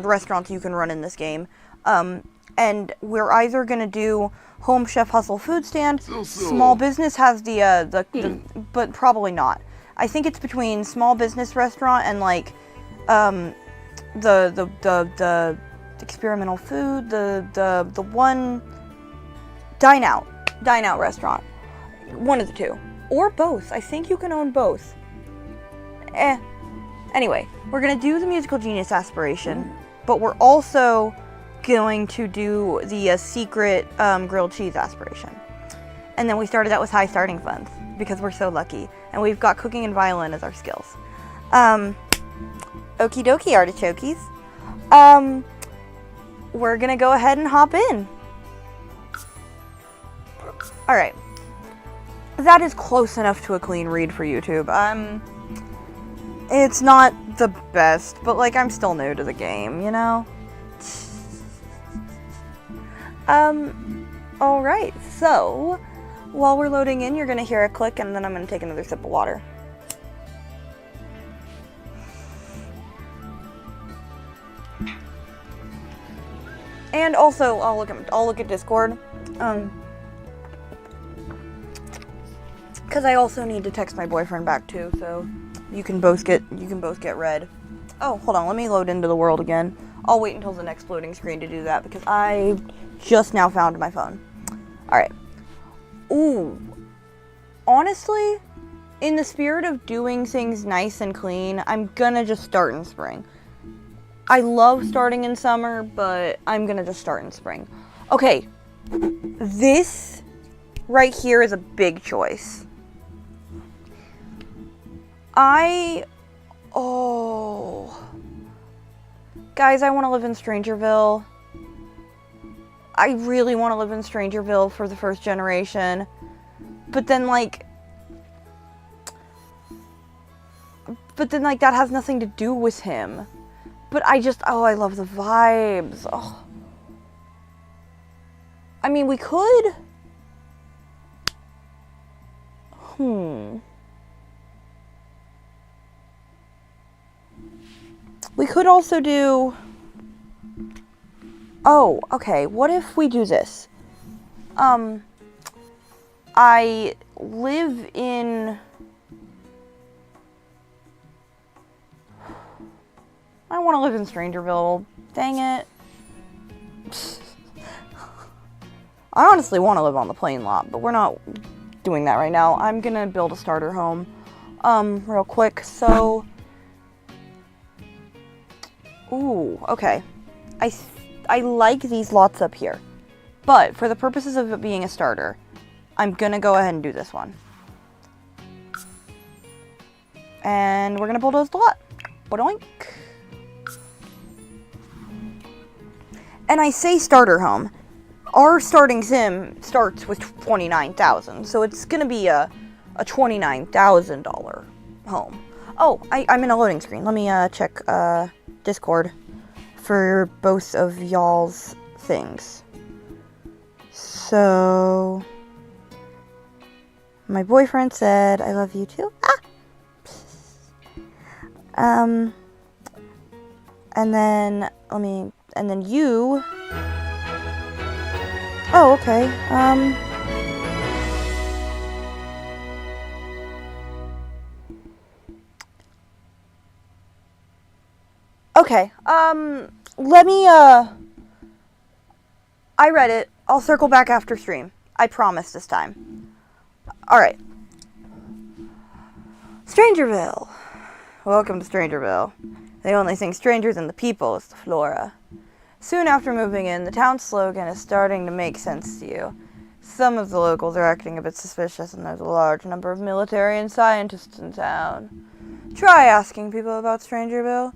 restaurants you can run in this game, and we're either gonna do home chef hustle food stand. Small business has the but probably not. I think it's between small business restaurant and like the experimental food, the one dine out restaurant. One of the 2. Or both. I think you can own both. Anyway, we're going to do the musical genius aspiration, but we're also going to do the secret grilled cheese aspiration. And then we started out with high starting funds because we're so lucky. And we've got cooking and violin as our skills. Okie dokie, artichokes. We're going to go ahead and hop in. Alright. That is close enough to a clean read for YouTube. It's not the best, but like I'm still new to the game, you know? Alright, so while we're loading in, you're gonna hear a click and then I'm gonna take another sip of water. And also, I'll look at Discord. Because I also need to text my boyfriend back too, so you can both get read. Oh, hold on, let me load into the world again. I'll wait until the next loading screen to do that because I just now found my phone. Alright. Ooh. Honestly, in the spirit of doing things nice and clean, I'm gonna just start in spring. I love starting in summer, but I'm gonna just start in spring. Okay. This right here is a big choice. Guys, I want to live in Strangerville. I really want to live in Strangerville for the first generation. But then, like, that has nothing to do with him. But I love the vibes. Oh. I mean, we could... We could also do... Oh, okay. What if we do this? I live in... I want to live in Strangerville. Dang it. I honestly want to live on the plain lot, but we're not doing that right now. I'm gonna build a starter home, real quick, so... Ooh, okay. I like these lots up here, but for the purposes of it being a starter, I'm gonna go ahead and do this one. And we're gonna bulldoze the lot. Bodoink. And I say starter home. Our starting sim starts with $29,000, so it's gonna be a $29,000 home. Oh, I'm in a loading screen. Let me check Discord for both of y'all's things. So, my boyfriend said, "I love you too." And then you. Oh, okay. Okay. Let me, I read it. I'll circle back after stream. I promise this time. Alright. Strangerville. Welcome to Strangerville. The only thing stranger than the people is the flora. Soon after moving in, the town's slogan is starting to make sense to you. Some of the locals are acting a bit suspicious, and there's a large number of military and scientists in town. Try asking people about Strangerville.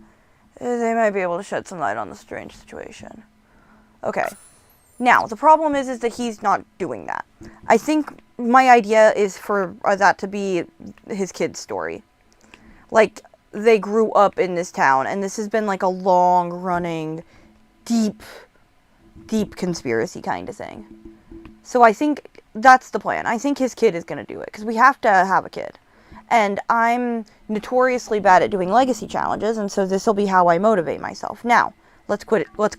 They might be able to shed some light on the strange situation. Okay. Now, the problem is that he's not doing that. I think my idea is for that to be his kid's story. Like, they grew up in this town, and this has been like a long-running, deep conspiracy kind of thing. So I think that's the plan. I think his kid is going to do it, because we have to have a kid. And I'm notoriously bad at doing legacy challenges, and so this will be how I motivate myself. Now, let's quit. Quit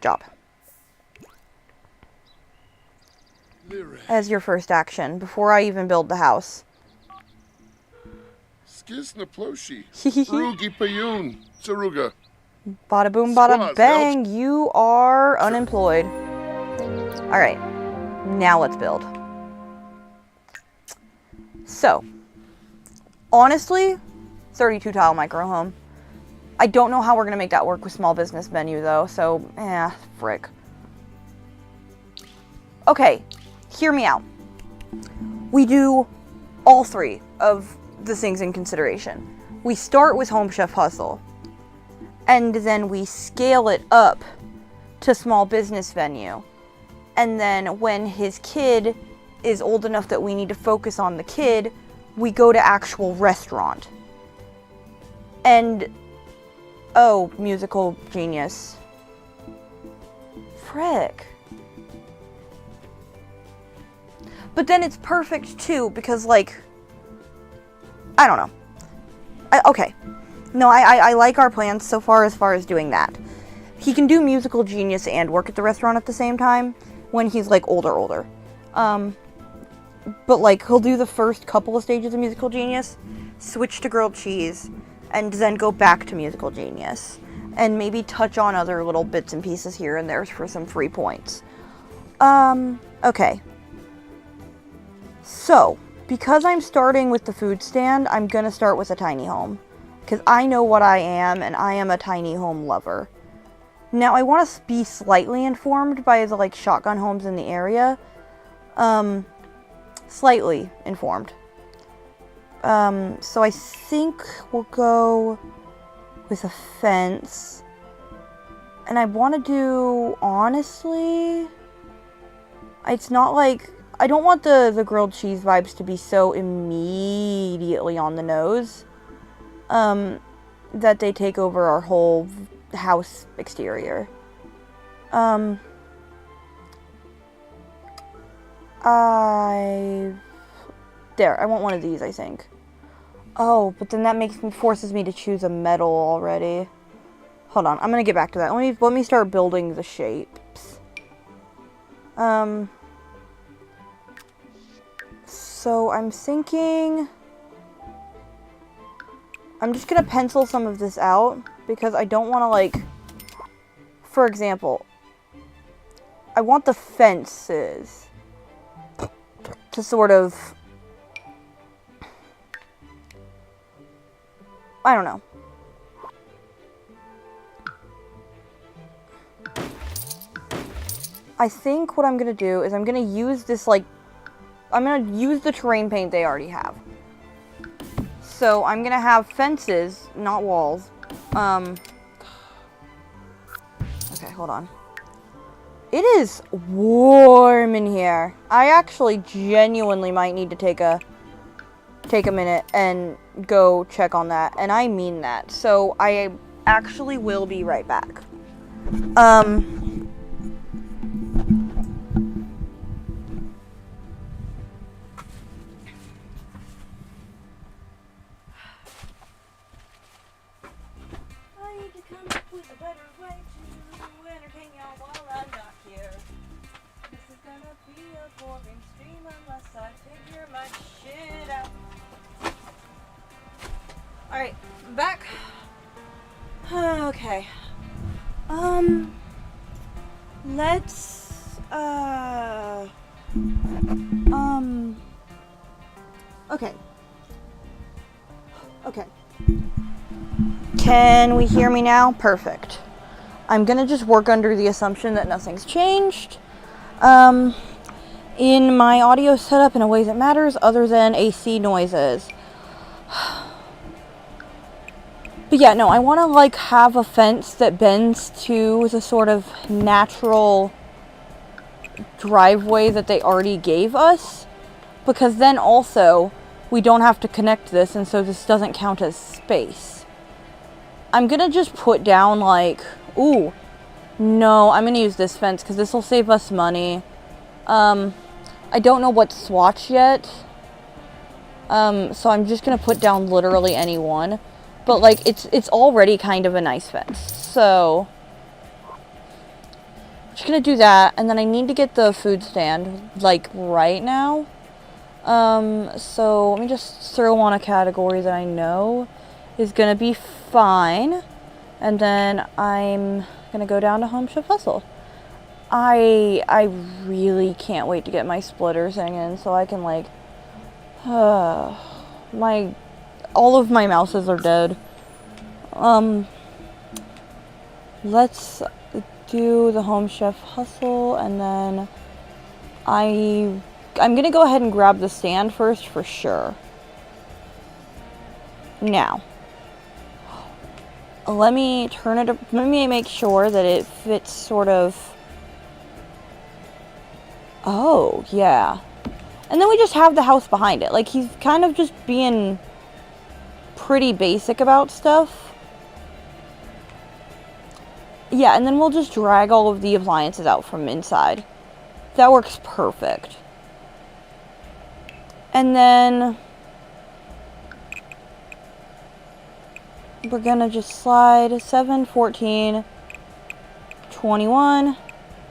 job. As your first action, before I even build the house. Skisnaploshi. Rugi Payun. Saruga. Bada boom, bada bang, you are unemployed. Alright, now let's build. So, honestly, 32 tile micro home. I don't know how we're going to make that work with small business menu though, so, frick. Okay, hear me out. We do all three of the things in consideration. We start with Home Chef Hustle, and then we scale it up to small business venue. And then when his kid is old enough that we need to focus on the kid, we go to actual restaurant. And, oh, musical genius. Frick. But then it's perfect too, because like, I don't know. Okay. No, I like our plans so far as doing that. He can do musical genius and work at the restaurant at the same time when he's like older. But like he'll do the first couple of stages of musical genius, switch to grilled cheese, and then go back to musical genius. And maybe touch on other little bits and pieces here and there for some free points. Okay. So, because I'm starting with the food stand, I'm gonna start with a tiny home. Because I know what I am, and I am a tiny home lover. Now, I want to be slightly informed by the, like, shotgun homes in the area. Slightly informed. So I think we'll go with a fence. And I want to do, honestly, it's not like, I don't want the grilled cheese vibes to be so immediately on the nose. That they take over our whole house exterior. I want one of these, I think. Oh, but then that forces me to choose a metal already. Hold on, I'm gonna get back to that. Let me start building the shapes. So I'm thinking, I'm just gonna pencil some of this out because I don't want to, like, for example, I want the fences to sort of, I don't know. I think what I'm gonna do is I'm gonna use this, like, I'm gonna use the terrain paint they already have. So I'm gonna have fences, not walls. Okay, hold on. It is warm in here. I actually genuinely might need to take a minute and go check on that, and I mean that. So I actually will be right back. Alright, back. Okay. Let's, okay. Okay. Can we hear me now? Perfect. I'm gonna just work under the assumption that nothing's changed in my audio setup in a way that matters other than AC noises. But yeah, no, I want to like have a fence that bends to the sort of natural driveway that they already gave us, because then also we don't have to connect this, and so this doesn't count as space. I'm gonna just put down like, ooh, no, I'm gonna use this fence because this will save us money. I don't know what swatch yet, so I'm just gonna put down literally any one. But like it's already kind of a nice fence, so I'm just gonna do that, and then I need to get the food stand like right now. So let me just throw on a category that I know is gonna be fine, and then I'm gonna go down to Home Chef Hustle. I really can't wait to get my splitter thing in so I can like all of my mouses are dead. Let's do the Home Chef Hustle, and then I'm gonna go ahead and grab the stand first for sure. Now, let me turn it up. Let me make sure that it fits sort of. Oh, yeah. And then we just have the house behind it. Like, he's kind of just being pretty basic about stuff. Yeah, and then we'll just drag all of the appliances out from inside. That works perfect. And then we're gonna just slide 7, 14, 21,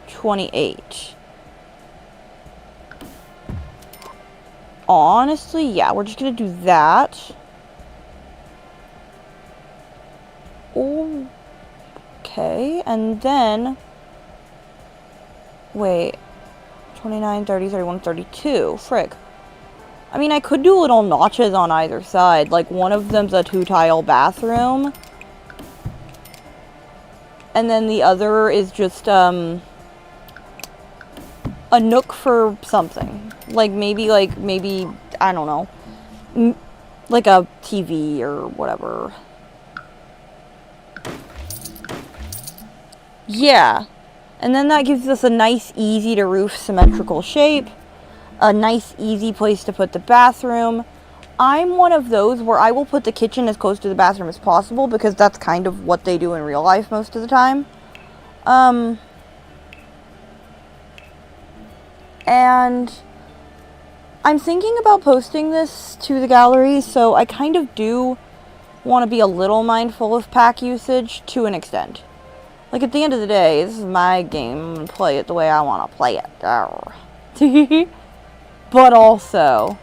28. Honestly, yeah, we're just gonna do that. Okay, and then wait, 29, 30, 31, 32. Frick. I mean, I could do little notches on either side. Like, one of them's a 2-tile bathroom. And then the other is just, a nook for something. Maybe, I don't know. Like a TV or whatever. Yeah. And then that gives us a nice, easy to roof symmetrical shape. A nice, easy place to put the bathroom. I'm one of those where I will put the kitchen as close to the bathroom as possible because that's kind of what they do in real life most of the time. And I'm thinking about posting this to the gallery, so I kind of do want to be a little mindful of pack usage to an extent. Like, at the end of the day, this is my game. I'm going to play it the way I want to play it. But also,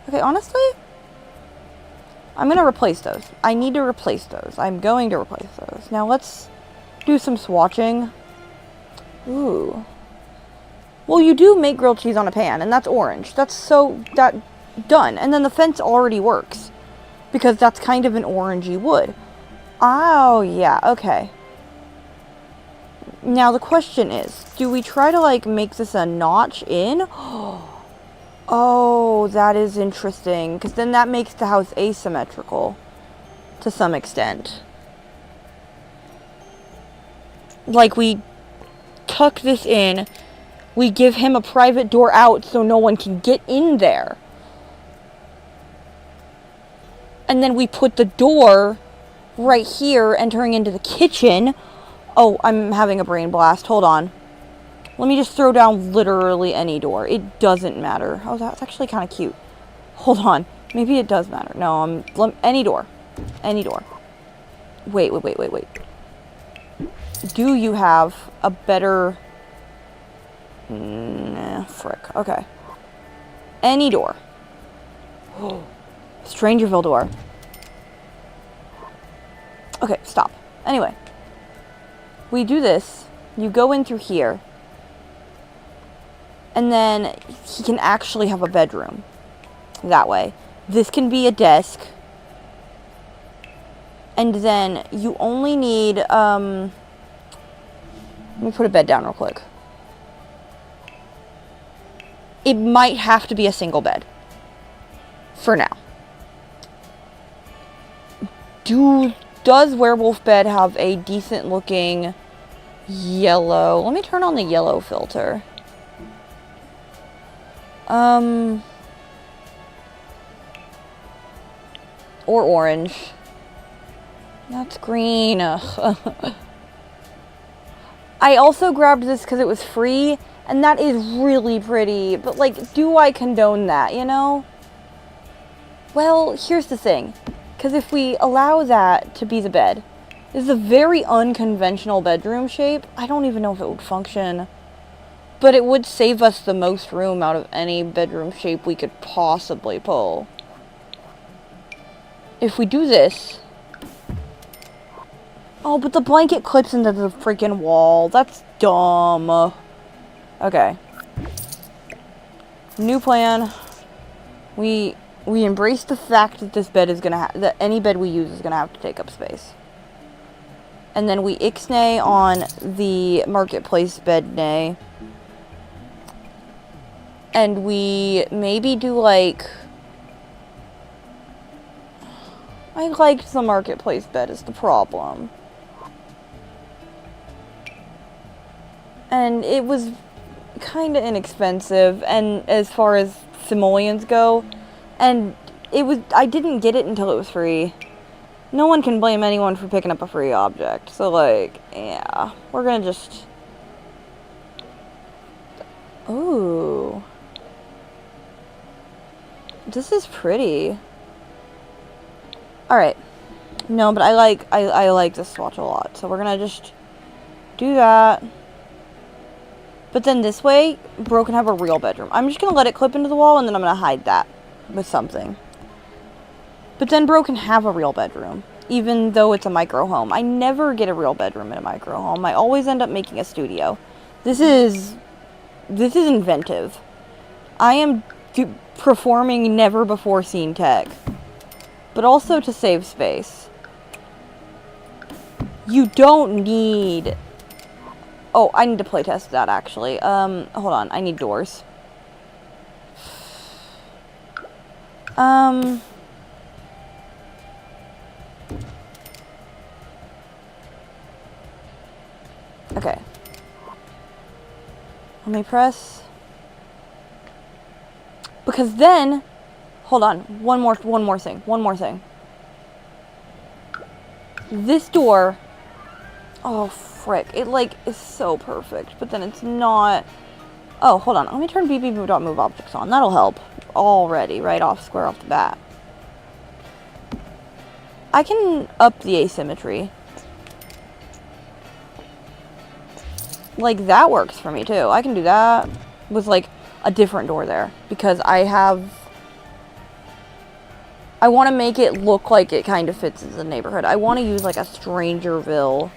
okay, honestly, I'm going to replace those. I need to replace those. I'm going to replace those. Now, let's do some swatching. Ooh. Well, you do make grilled cheese on a pan, and that's orange. That's done. And then the fence already works, because that's kind of an orangey wood. Oh, yeah, okay. Now, the question is, do we try to, like, make this a notch in? Oh, that is interesting, because then that makes the house asymmetrical to some extent. Like, we tuck this in, we give him a private door out so no one can get in there. And then we put the door right here entering into the kitchen. Oh, I'm having a brain blast. Hold on. Let me just throw down literally any door. It doesn't matter. Oh, that's actually kind of cute. Hold on. Maybe it does matter. No, any door. Any door. Wait. Do you have a better... Nah, frick. Okay. Any door. Oh, Strangerville door. Okay, stop. Anyway. We do this. You go in through here. And then he can actually have a bedroom. That way. This can be a desk. And then you only need, let me put a bed down real quick. It might have to be a single bed. For now. Does Werewolf Bed have a decent looking yellow? Let me turn on the yellow filter. Or orange. That's green. Ugh. I also grabbed this because it was free, and that is really pretty. But, like, do I condone that, you know? Well, here's the thing. Because if we allow that to be the bed, this is a very unconventional bedroom shape. I don't even know if it would function. But it would save us the most room out of any bedroom shape we could possibly pull. If we do this... Oh, but the blanket clips into the freaking wall. That's dumb. Okay. New plan. We embrace the fact that this bed is gonna that any bed we use is gonna have to take up space. And then we ixnay on the marketplace bed nay. And we maybe do like... I liked the marketplace bed is the problem. And it was kind of inexpensive, and as far as simoleons go, and I didn't get it until it was free. No one can blame anyone for picking up a free object, so like, yeah, we're gonna just... Ooh. This is pretty. Alright. No, but I like this swatch a lot, so we're gonna just do that. But then this way, Bro can have a real bedroom. I'm just going to let it clip into the wall, and then I'm going to hide that with something. But then Bro can have a real bedroom, even though it's a micro home. I never get a real bedroom in a micro home. I always end up making a studio. This is inventive. I am performing never-before-seen tech. But also to save space. You don't need... Oh, I need to playtest that, actually. Hold on. I need doors. Okay. Let me press. Because then... Hold on. One more thing. This door... Oh, frick. It, like, is so perfect. But then it's not... Oh, hold on. Let me turn BB.move objects on. That'll help. Already. Square off the bat. I can up the asymmetry. Like, that works for me, too. I can do that with, like, a different door there. Because I want to make it look like it kind of fits in the neighborhood. I want to use, like, a Strangerville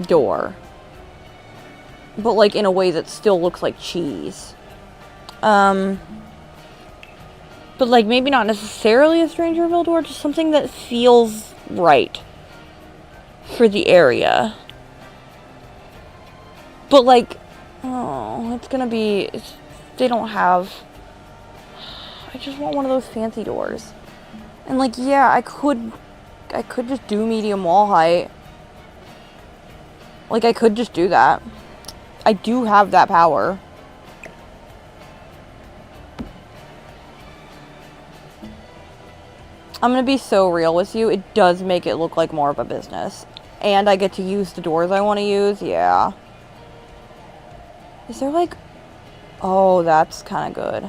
door, but like in a way that still looks like cheese. But like maybe not necessarily a Strangerville door, just something that feels right for the area. But like, oh, it's gonna be, they don't have, I just want one of those fancy doors. And like, yeah, I could just do medium wall height. Like, I could just do that. I do have that power. I'm gonna be so real with you. It does make it look like more of a business. And I get to use the doors I want to use. Yeah. Is there like... Oh, that's kind of good.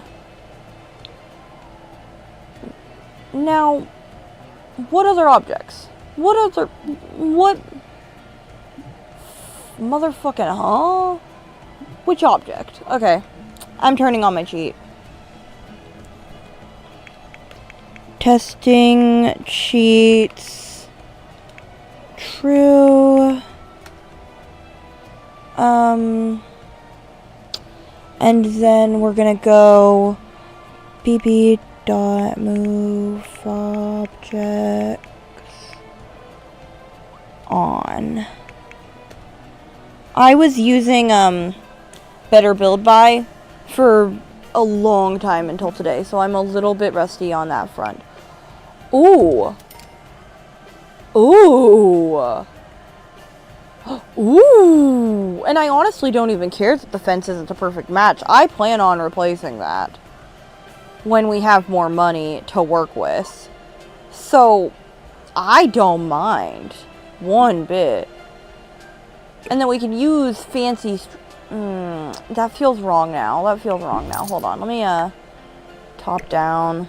Now, what other objects? What motherfucking, huh? Which object? Okay. I'm turning on my cheat. Testing cheats. True. And then we're gonna go bb.move objects. on. I was using Better Build Buy for a long time until today, so I'm a little bit rusty on that front. Ooh. Ooh. Ooh. And I honestly don't even care that the fence isn't a perfect match. I plan on replacing that when we have more money to work with. So, I don't mind one bit. And then we can use fancy... that feels wrong now. That feels wrong now. Hold on. Let me, top down.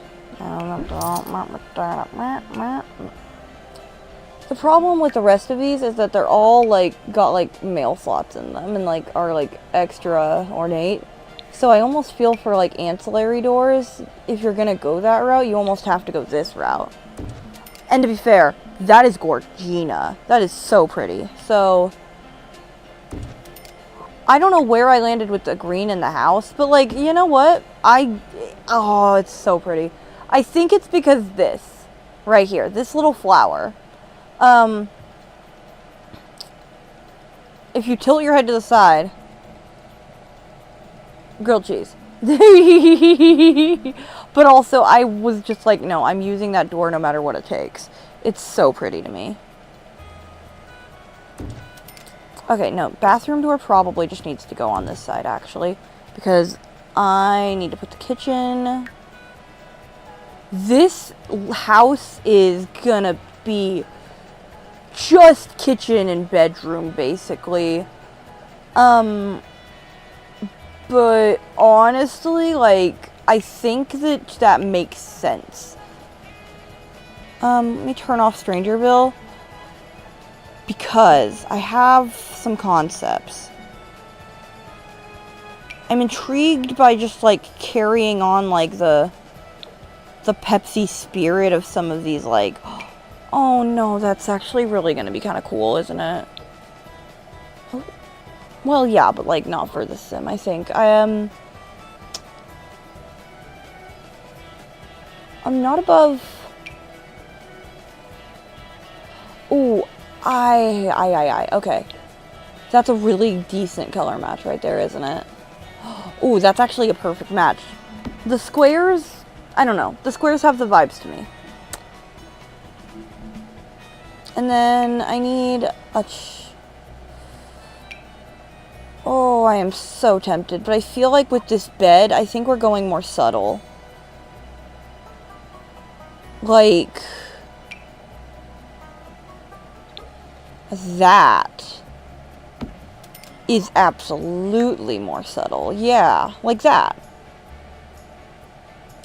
The problem with the rest of these is that they're all, like, got, like, mail slots in them and, like, are, like, extra ornate. So I almost feel for, like, ancillary doors, if you're gonna go that route, you almost have to go this route. And to be fair, that is Gorgina. That is so pretty. So... I don't know where I landed with the green in the house, but, like, you know what? Oh, it's so pretty. I think it's because this, right here, this little flower. If you tilt your head to the side, grilled cheese. But also, I was just like, no, I'm using that door no matter what it takes. It's so pretty to me. Okay, no, bathroom door probably just needs to go on this side, actually, because I need to put the kitchen. This house is gonna be just kitchen and bedroom, basically. But honestly, like, I think that makes sense. Let me turn off Strangerville, because I have some concepts. I'm intrigued by just, like, carrying on, like, the Pepsi spirit of some of these, like... Oh, no, that's actually really gonna be kind of cool, isn't it? Well, yeah, but, like, not for the sim, I think. I'm not above... Ooh, okay. That's a really decent color match right there, isn't it? Ooh, that's actually a perfect match. The squares, I don't know. The squares have the vibes to me. And then I need a... Oh, I am so tempted. But I feel like with this bed, I think we're going more subtle. Like... That is absolutely more subtle. Yeah, like that.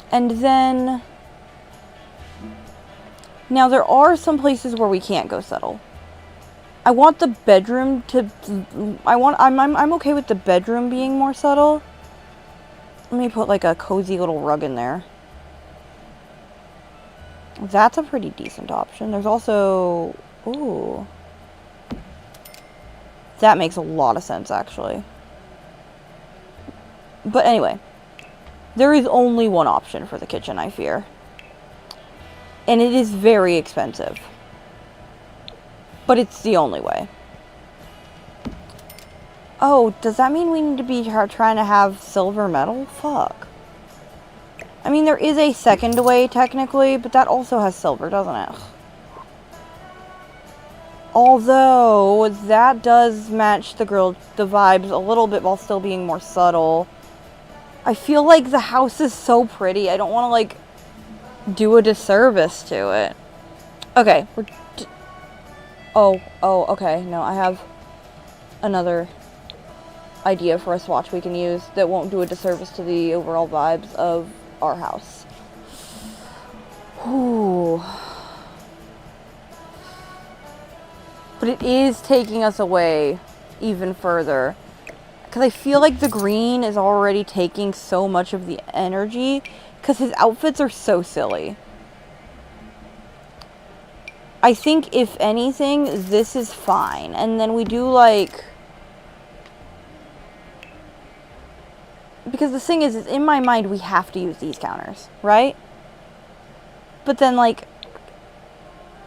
And then... Now, there are some places where we can't go subtle. I want the bedroom to... I'm okay with the bedroom being more subtle. Let me put, like, a cozy little rug in there. That's a pretty decent option. There's also... Ooh... That makes a lot of sense, actually. But anyway, there is only one option for the kitchen, I fear. And it is very expensive. But it's the only way. Oh, does that mean we need to be trying to have silver metal? Fuck. I mean, there is a second way, technically, but that also has silver, doesn't it? Although, that does match the vibes a little bit while still being more subtle. I feel like the house is so pretty. I don't want to, like, do a disservice to it. Okay. Oh, okay. No, I have another idea for a swatch we can use that won't do a disservice to the overall vibes of our house. Ooh. But it is taking us away even further. Because I feel like the green is already taking so much of the energy. Because his outfits are so silly. I think, if anything, this is fine. And then we do, like... Because the thing is in my mind, we have to use these counters, right? But then, like...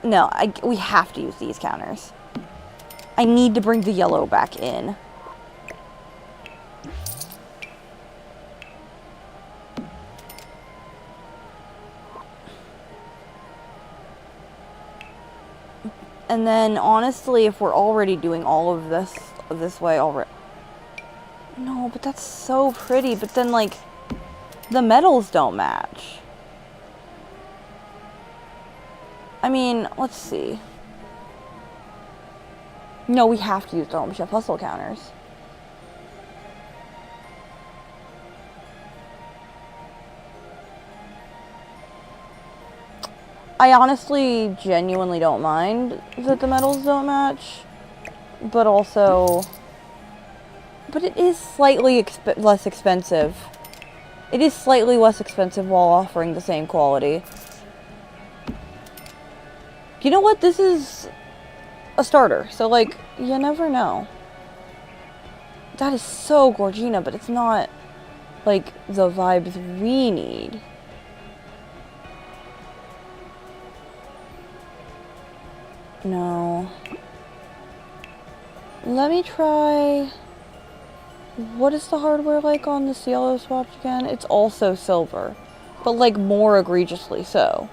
No, we have to use these counters. I need to bring the yellow back in. And then, honestly, if we're already doing all of this way already... No, but that's so pretty. But then, like, the metals don't match. I mean, let's see. No, we have to use the Home Chef hustle counters. I honestly, genuinely don't mind that the metals don't match, but also, but it is slightly less expensive. It is slightly less expensive while offering the same quality. You know what? This is a starter, so like, you never know. That is so Gorgina, but it's not like the vibes we need. No. Let me try... What is the hardware like on this yellow swatch again? It's also silver, but like more egregiously so.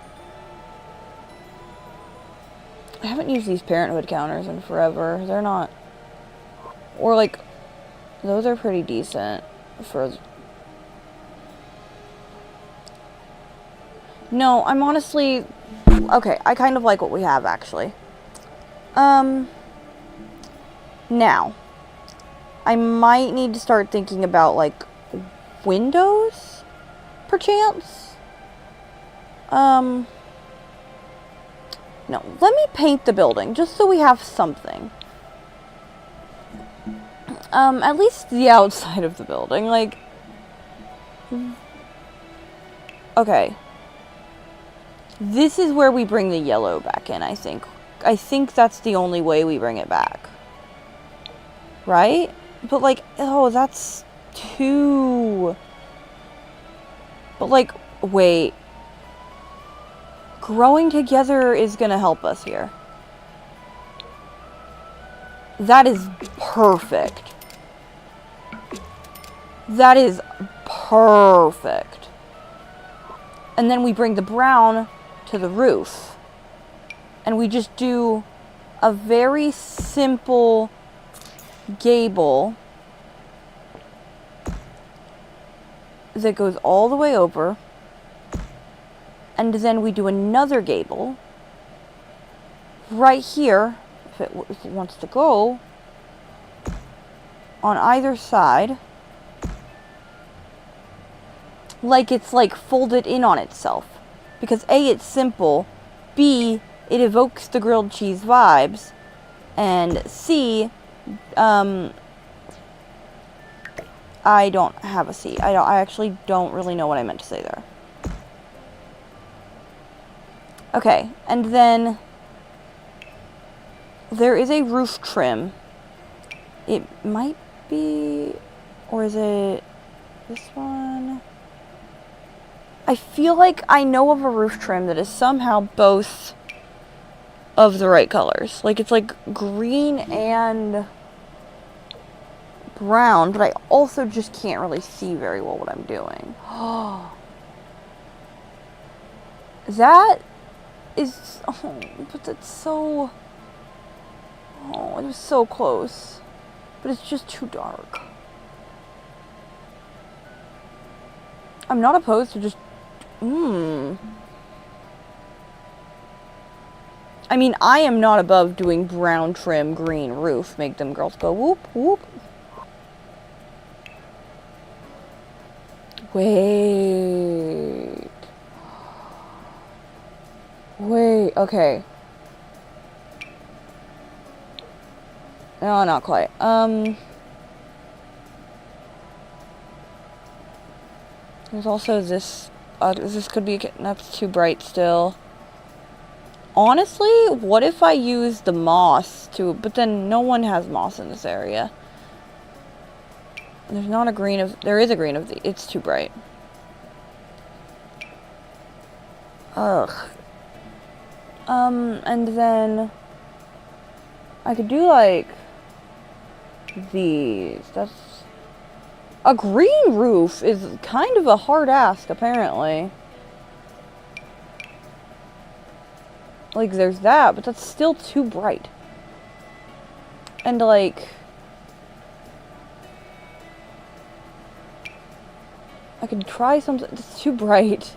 I haven't used these Parenthood counters in forever. They're not... Or like... Those are pretty decent for... No, I'm honestly... Okay, I kind of like what we have, actually. Now, I might need to start thinking about, like, windows, perchance? No, let me paint the building, just so we have something. At least the outside of the building, like... Okay. This is where we bring the yellow back in, I think. I think that's the only way we bring it back. Right? But like, oh, that's too... But like, wait. Growing together is gonna help us here. That is perfect. That is perfect. And then we bring the brown to the roof. And we just do a very simple gable that goes all the way over. And then we do another gable right here, if it wants to go, on either side. Like it's like folded in on itself. Because A, it's simple. B, it evokes the grilled cheese vibes. And C, I don't have a C. I actually don't really know what I meant to say there. Okay, and then there is a roof trim. It might be, or is it this one? I feel like I know of a roof trim that is somehow both of the right colors. Like it's like green and brown, but I also just can't really see very well what I'm doing. That is, oh, but that's so, oh, it was so close, but it's just too dark. I'm not opposed to just, I mean, I am not above doing brown trim, green roof. Make them girls go whoop, whoop. Wait. Wait, okay. No, not quite. There's also this, this could be, that's too bright still. Honestly, what if I use the moss to, but then no one has moss in this area. There's not a green of, there is a green of the, it's too bright. Ugh. And then I could do, like, these. That's... A green roof is kind of a hard ask, apparently. Like, there's that, but that's still too bright. And, like... I could try something. It's too bright.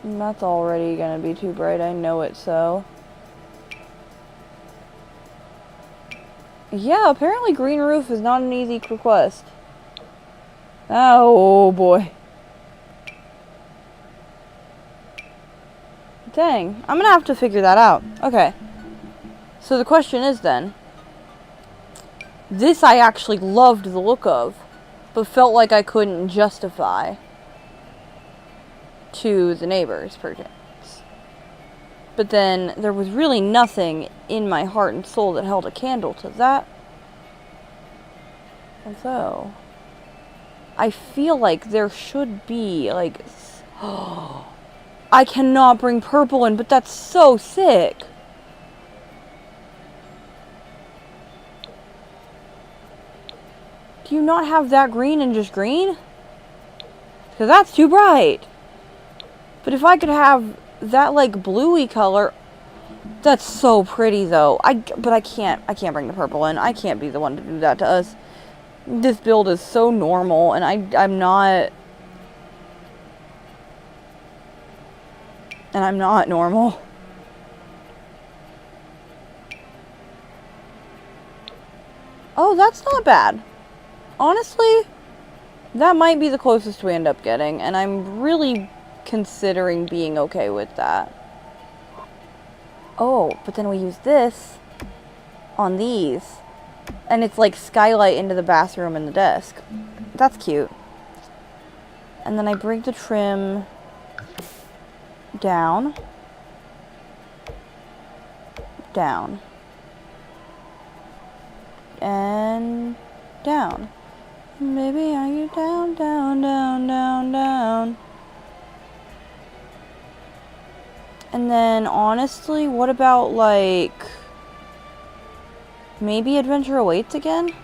That's already gonna be too bright. I know it so. Yeah, apparently green roof is not an easy request. Oh boy. Dang. I'm gonna have to figure that out. Okay. So the question is then, this I actually loved the look of, but felt like I couldn't justify to the neighbors, perchance. But then there was really nothing in my heart and soul that held a candle to that. And so, I feel like there should be, like, I cannot bring purple in, but that's so sick. Do you not have that green and just green? Because that's too bright. But if I could have that, like, bluey color, that's so pretty, though. But I can't bring the purple in. I can't be the one to do that to us. This build is so normal, and I'm not... And I'm not normal. Oh, that's not bad. Honestly, that might be the closest we end up getting, and I'm really considering being okay with that. Oh, but then we use this on these, and it's like skylight into the bathroom and the desk. That's cute. And then I bring the trim down, down, and down. Baby, are you down, down, down, down, down? And then, honestly, what about, like, maybe Adventure Awaits again?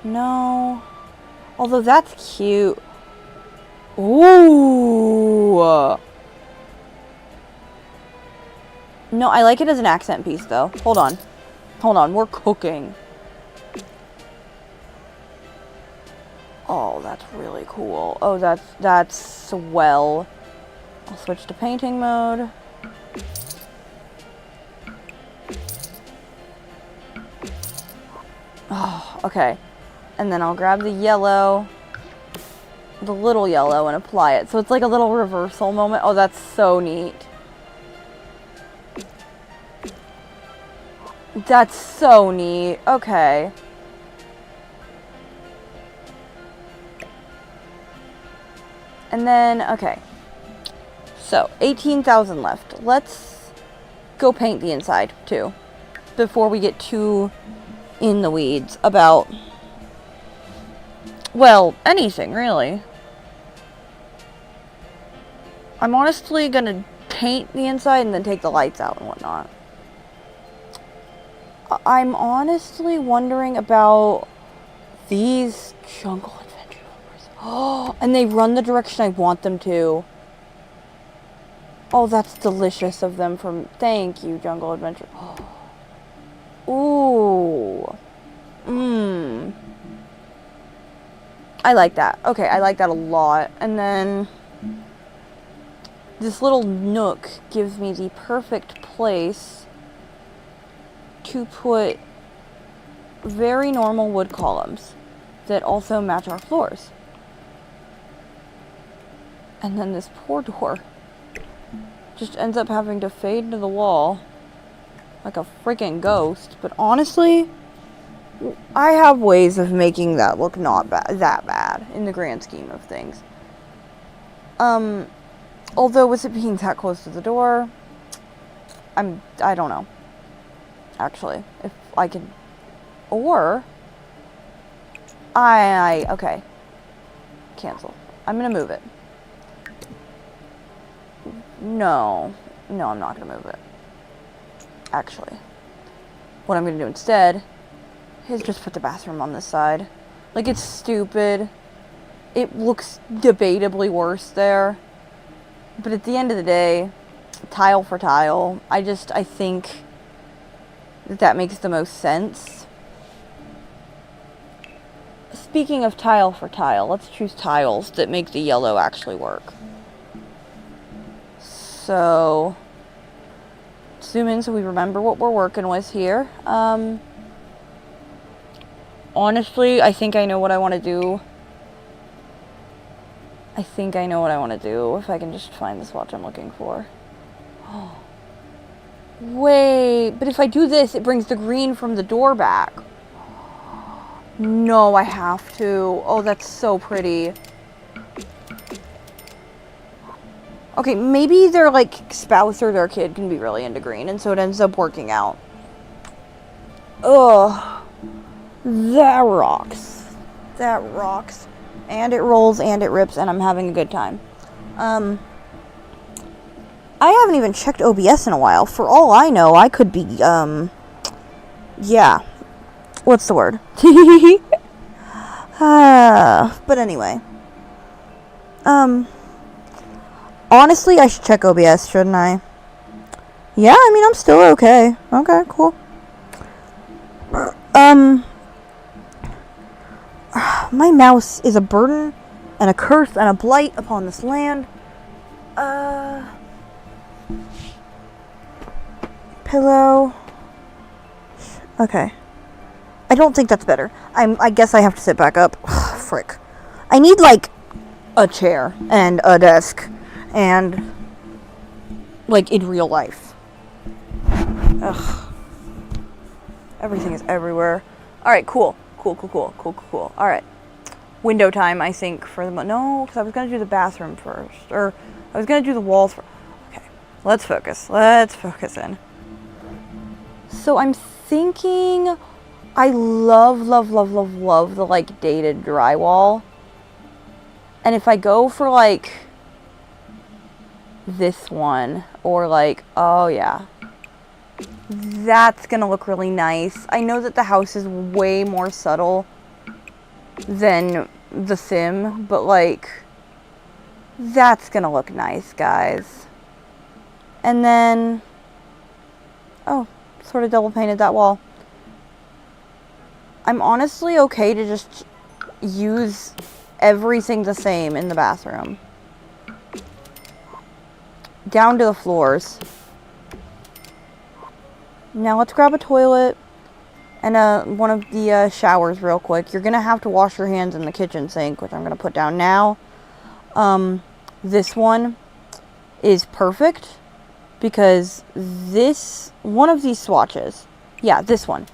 No. Although that's cute. Ooh. No, I like it as an accent piece, though. Hold on. Hold on, we're cooking. Oh, that's really cool. Oh, that's swell. I'll switch to painting mode. Oh, okay. And then I'll grab the yellow, the little yellow, and apply it. So it's like a little reversal moment. Oh, that's so neat. That's so neat. Okay. And then, okay. So, 18,000 left. Let's go paint the inside, too. Before we get too in the weeds about, well, anything, really. I'm honestly gonna paint the inside and then take the lights out and whatnot. I'm honestly wondering about these jungle adventure lovers. Oh, and they run the direction I want them to. Oh, that's delicious of them from... Thank you, Jungle Adventure. Ooh. Mmm. I like that. Okay, I like that a lot. And then... this little nook gives me the perfect place to put very normal wood columns that also match our floors. And then this poor door just ends up having to fade to the wall like a freaking ghost. But honestly, I have ways of making that look not that bad in the grand scheme of things. Although with it being that close to the door, I don't know. Actually, if I can, or okay, cancel. I'm gonna move it. No, No, I'm not gonna move it. Actually. What I'm gonna do instead is just put the bathroom on this side. Like, it's stupid. It looks debatably worse there. But at the end of the day, tile for tile, I think that makes the most sense. Speaking of tile for tile, let's choose tiles that make the yellow actually work. So, zoom in so we remember what we're working with here. Honestly, I think I know what I want to do. If I can just find the swatch I'm looking for. Oh. Wait, but if I do this, it brings the green from the door back. No, I have to. Oh, that's so pretty. Okay, maybe their, like, spouse or their kid can be really into green, and so it ends up working out. Ugh. That rocks. That rocks. And it rolls and it rips, and I'm having a good time. I haven't even checked OBS in a while. For all I know, I could be, yeah. What's the word? But anyway. Honestly, I should check OBS, shouldn't I? Yeah, I mean, I'm still okay. Okay, cool. My mouse is a burden and a curse and a blight upon this land. Pillow. Okay. I don't think that's better. I guess I have to sit back up. Frick. I need, like, a chair and a desk and, like, in real life. Ugh. Everything is everywhere. Alright, cool. Cool. Alright. Window time, I think, for the... No, because I was going to do the bathroom first. Or, I was going to do the walls first. Okay. Let's focus. Let's focus in. So, I'm thinking... I love the, like, dated drywall. And if I go for, like... this one. Or, like... Oh, yeah. That's gonna look really nice. I know that the house is way more subtle than the sim, but like, that's gonna look nice, guys. And then, oh, sort of double painted that wall. I'm honestly okay to just use everything the same in the bathroom. Down to the floors. Now let's grab a toilet and one of the showers real quick. You're going to have to wash your hands in the kitchen sink, which I'm going to put down now. This one is perfect because one of these swatches, yeah, this one,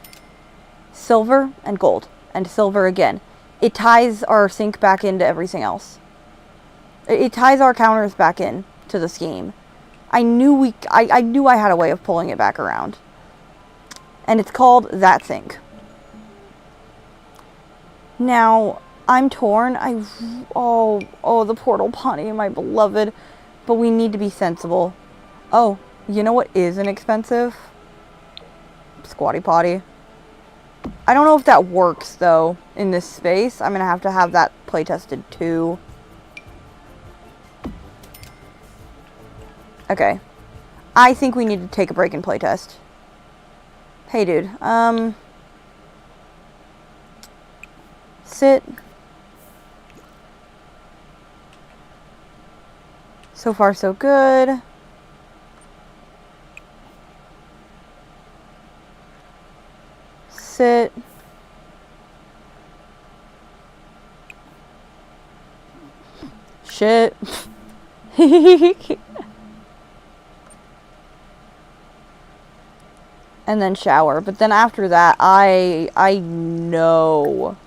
silver and gold, and silver again. It ties our sink back into everything else. It ties our counters back in to the scheme. I knew I had a way of pulling it back around. And it's called That Sink. Now, I'm torn. Oh, the portal potty, my beloved. But we need to be sensible. Oh, you know what is inexpensive? Squatty potty. I don't know if that works, though, in this space. I'm going to have that play tested, too. Okay. I think we need to take a break and play test. Hey, dude. Sit. So far, so good. Sit. Shit. And then shower. But then after that, I know.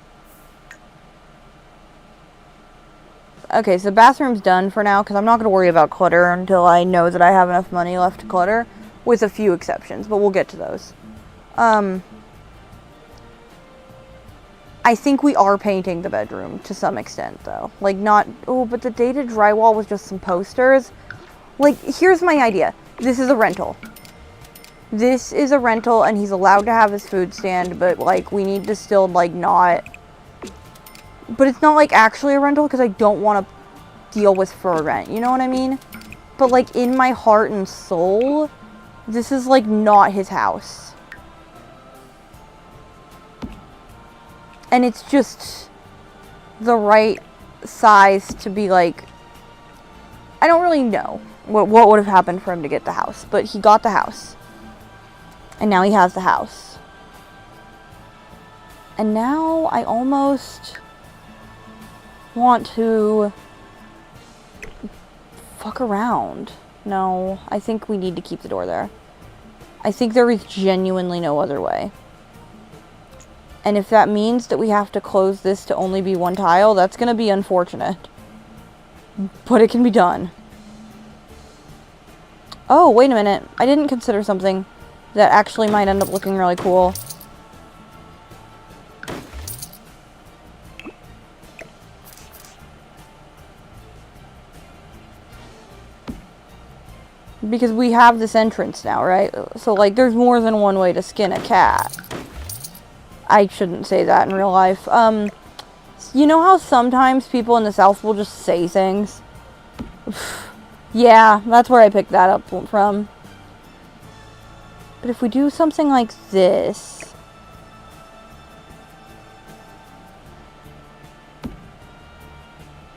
Okay, so bathroom's done for now, because I'm not going to worry about clutter until I know that I have enough money left to clutter, with a few exceptions, but we'll get to those. I think we are painting the bedroom to some extent, though. Like, not... Oh, but the dated drywall was just some posters. Like, here's my idea. This is a rental. This is a rental, and he's allowed to have his food stand, but, like, we need to still, like, not... But it's not, like, actually a rental, because I don't want to deal with fur rent, you know what I mean? But, like, in my heart and soul, this is, like, not his house. And it's just the right size to be, like... I don't really know what would have happened for him to get the house, but he got the house. And now he has the house. And now I almost want to fuck around. No, I think we need to keep the door there. I think there is genuinely no other way. And if that means that we have to close this to only be one tile, that's going to be unfortunate. But it can be done. Oh, wait a minute. I didn't consider something that actually might end up looking really cool. Because we have this entrance now, right? So, like, there's more than one way to skin a cat. I shouldn't say that in real life. You know how sometimes people in the South will just say things? Yeah, that's where I picked that up from. But if we do something like this...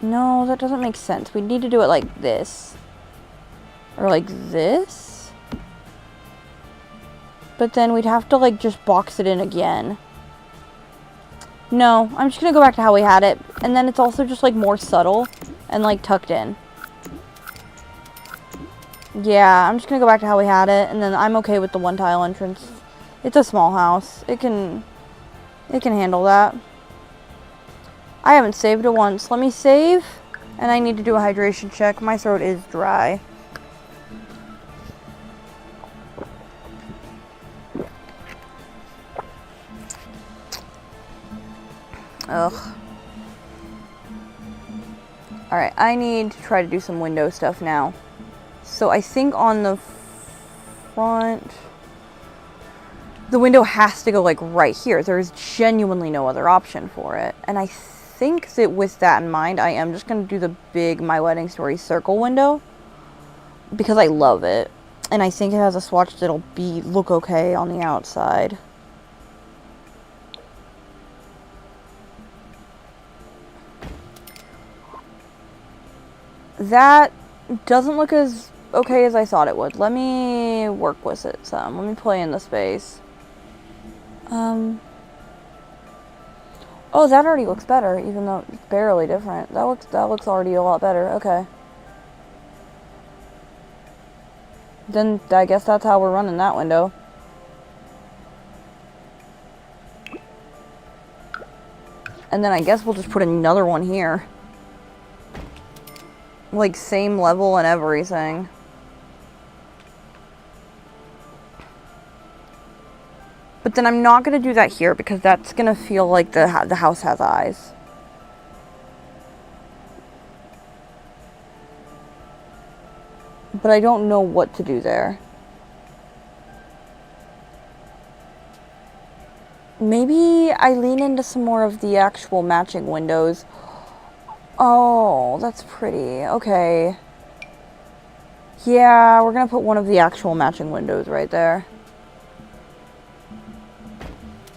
No, that doesn't make sense. We need to do it like this. Or like this. But then we'd have to, like, just box it in again. No, I'm just gonna go back to how we had it. And then it's also just, like, more subtle and, like, tucked in. Yeah, I'm just gonna go back to how we had it, and then I'm okay with the one tile entrance. It's a small house. It can handle that. I haven't saved it once. Let me save, and I need to do a hydration check. My throat is dry. Ugh. Alright, I need to try to do some window stuff now. So I think on the front, the window has to go, like, right here. There's genuinely no other option for it. And I think that with that in mind, I am just going to do the big My Wedding Story circle window. Because I love it. And I think it has a swatch that'll look okay on the outside. That doesn't look as okay as I thought it would. Let me work with it some. Let me play in the space. Oh, that already looks better, even though it's barely different. That looks already a lot better. Okay. Then I guess that's how we're running that window. And then I guess we'll just put another one here. Like, same level and everything. But then I'm not going to do that here because that's going to feel like the house has eyes. But I don't know what to do there. Maybe I lean into some more of the actual matching windows. Oh, that's pretty. Okay. Yeah, we're going to put one of the actual matching windows right there.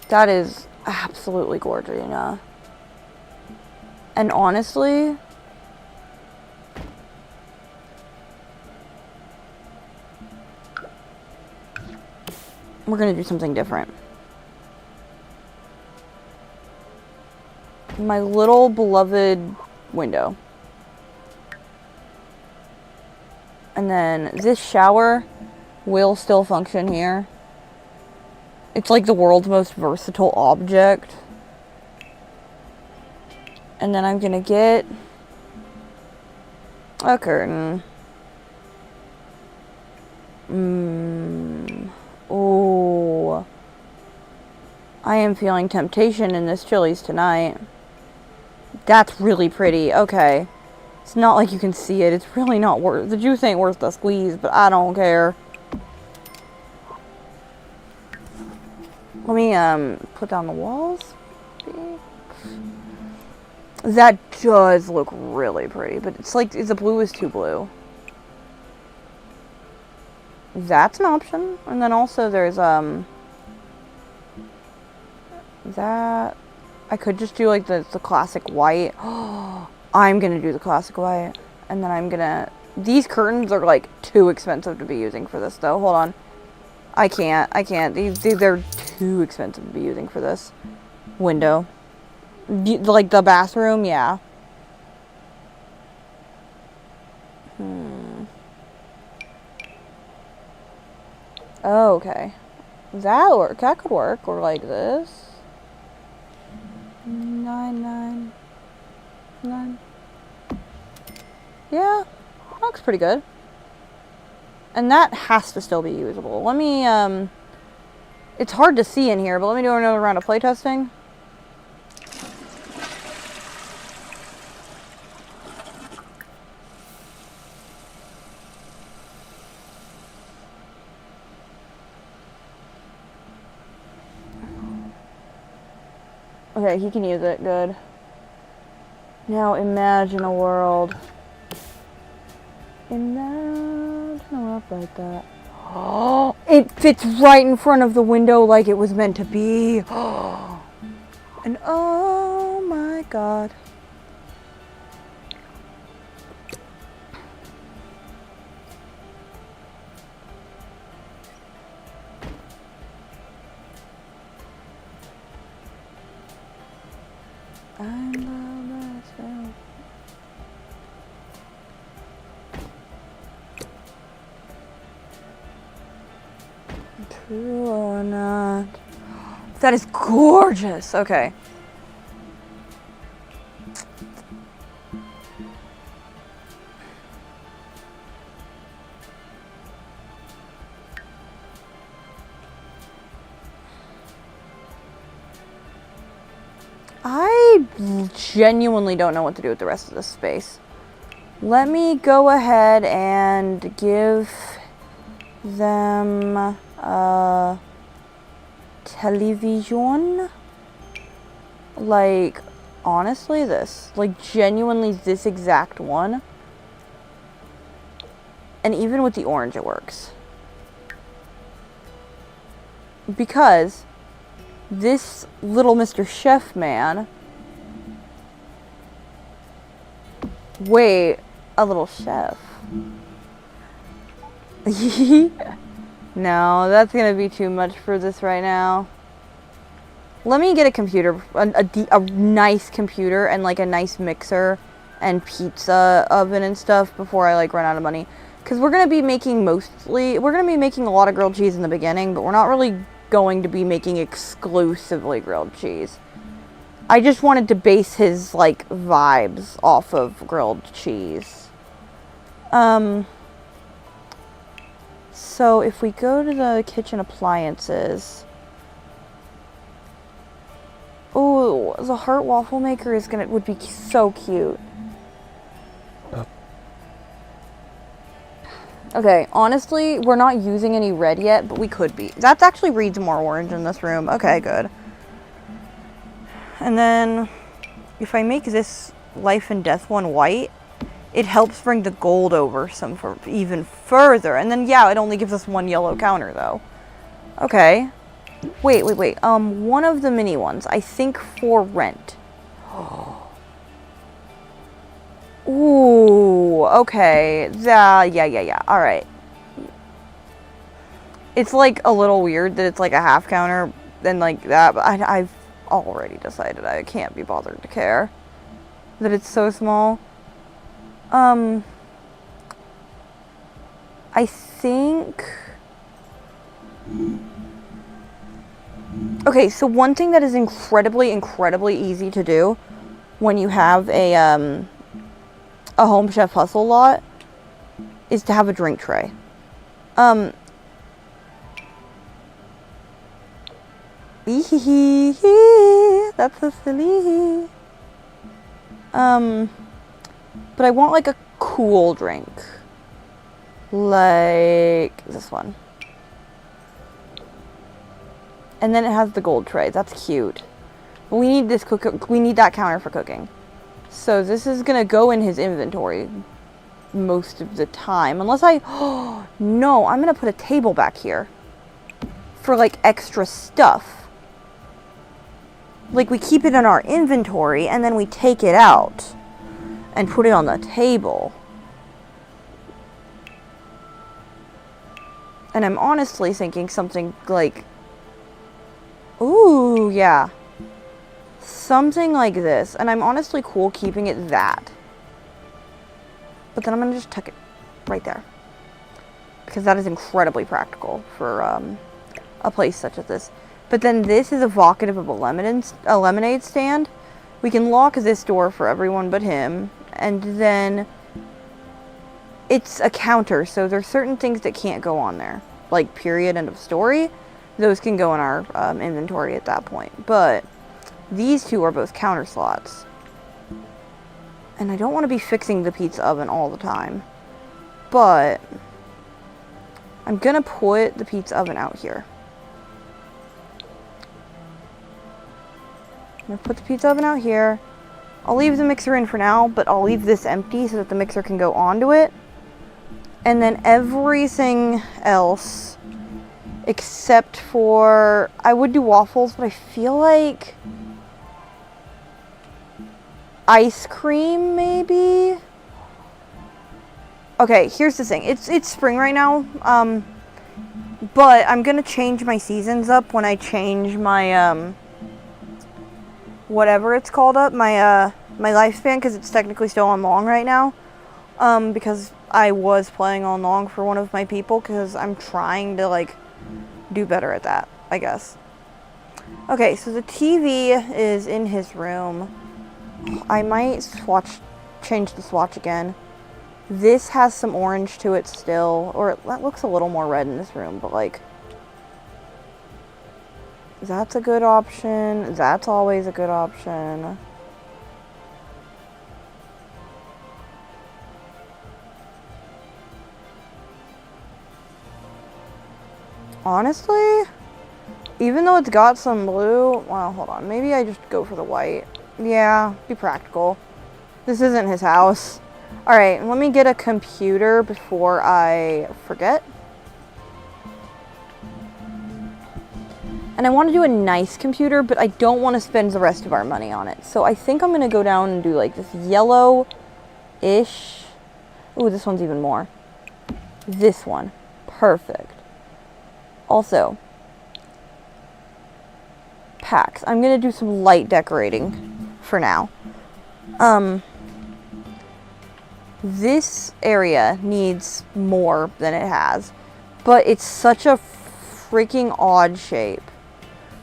That is absolutely gorgeous, Gina. And honestly, we're gonna do something different. My little beloved window. And then this shower will still function here. It's like the world's most versatile object. And then I'm gonna get a curtain. Ooh. I am feeling temptation in this Chili's tonight. That's really pretty. Okay. It's not like you can see it. It's really not worth, the juice ain't worth the squeeze, but I don't care. Let me, put down the walls. That does look really pretty, but it's like, the blue is too blue. That's an option. And then also there's, that, I could just do like the classic white. I'm gonna do the classic white. And then I'm gonna, these curtains are like too expensive to be using for this though. Hold on. I can't. They're too expensive to be using for this window. Like the bathroom, yeah. Oh, okay. That could work. Or like this. 9, 9. Yeah, looks pretty good. And that has to still be usable. Let me, it's hard to see in here, but let me do another round of playtesting. Okay, he can use it. Good. Now imagine a world. Imagine a world like that. Oh, it fits right in front of the window like it was meant to be. Oh, and oh my god. I'm the myself. True or not? That is gorgeous. Okay. I genuinely don't know what to do with the rest of this space. Let me go ahead and give them a television. Like, honestly, this. Like, genuinely this exact one. And even with the orange, it works. Because this little Mr. Chef man. Wait, a little chef. No, that's gonna be too much for this right now. Let me get a computer, a nice computer and like a nice mixer and pizza oven and stuff before I like run out of money. Because we're gonna be making a lot of grilled cheese in the beginning, but we're not really going to be making exclusively grilled cheese. I just wanted to base his like vibes off of grilled cheese. So if we go to the kitchen appliances, oh, the heart waffle maker would be so cute. Okay, honestly, we're not using any red yet, but we could be. That actually reads more orange in this room. Okay, good. And then, if I make this life and death one white, it helps bring the gold over even further. And then, yeah, it only gives us one yellow counter, though. Okay. Wait. One of the mini ones, I think for rent. Ooh, okay. Yeah. All right. It's like a little weird that it's like a half counter and like that, but I've already decided I can't be bothered to care that it's so small. I think. Okay, so one thing that is incredibly easy to do when you have a Home Chef Hustle lot is to have a drink tray. That's so silly. But I want like a cool drink. Like this one. And then it has the gold tray. That's cute. But we need this we need that counter for cooking. So this is gonna go in his inventory most of the time. Unless oh no, I'm gonna put a table back here. For like extra stuff. Like we keep it in our inventory and then we take it out. And put it on the table. And I'm honestly thinking something like, ooh, yeah. Something like this. And I'm honestly cool keeping it that. But then I'm going to just tuck it right there. Because that is incredibly practical for a place such as this. But then this is evocative of a lemonade stand. We can lock this door for everyone but him. And then it's a counter, so there's certain things that can't go on there. Like, period, end of story. Those can go in our inventory at that point. But these two are both counter slots. And I don't want to be fixing the pizza oven all the time. But I'm going to put the pizza oven out here. I'm going to put the pizza oven out here. I'll leave the mixer in for now, but I'll leave this empty so that the mixer can go onto it. And then everything else, except for, I would do waffles, but I feel like ice cream, maybe? Okay, here's the thing. It's spring right now, but I'm gonna change my seasons up when I change my, whatever it's called up, my lifespan, because it's technically still on long right now, because I was playing on long for one of my people, because I'm trying to, like, do better at that, I guess. Okay, so the TV is in his room. I might change the swatch again. This has some orange to it still, or it looks a little more red in this room, but, like, that's a good option. That's always a good option. Honestly, even though it's got some blue, well, hold on. Maybe I just go for the white. Yeah, be practical. This isn't his house. Alright, let me get a computer before I forget. And I want to do a nice computer, but I don't want to spend the rest of our money on it. So I think I'm going to go down and do like this yellow-ish. Ooh, this one's even more. This one. Perfect. Also, packs. I'm going to do some light decorating for now. This area needs more than it has, but it's such a freaking odd shape.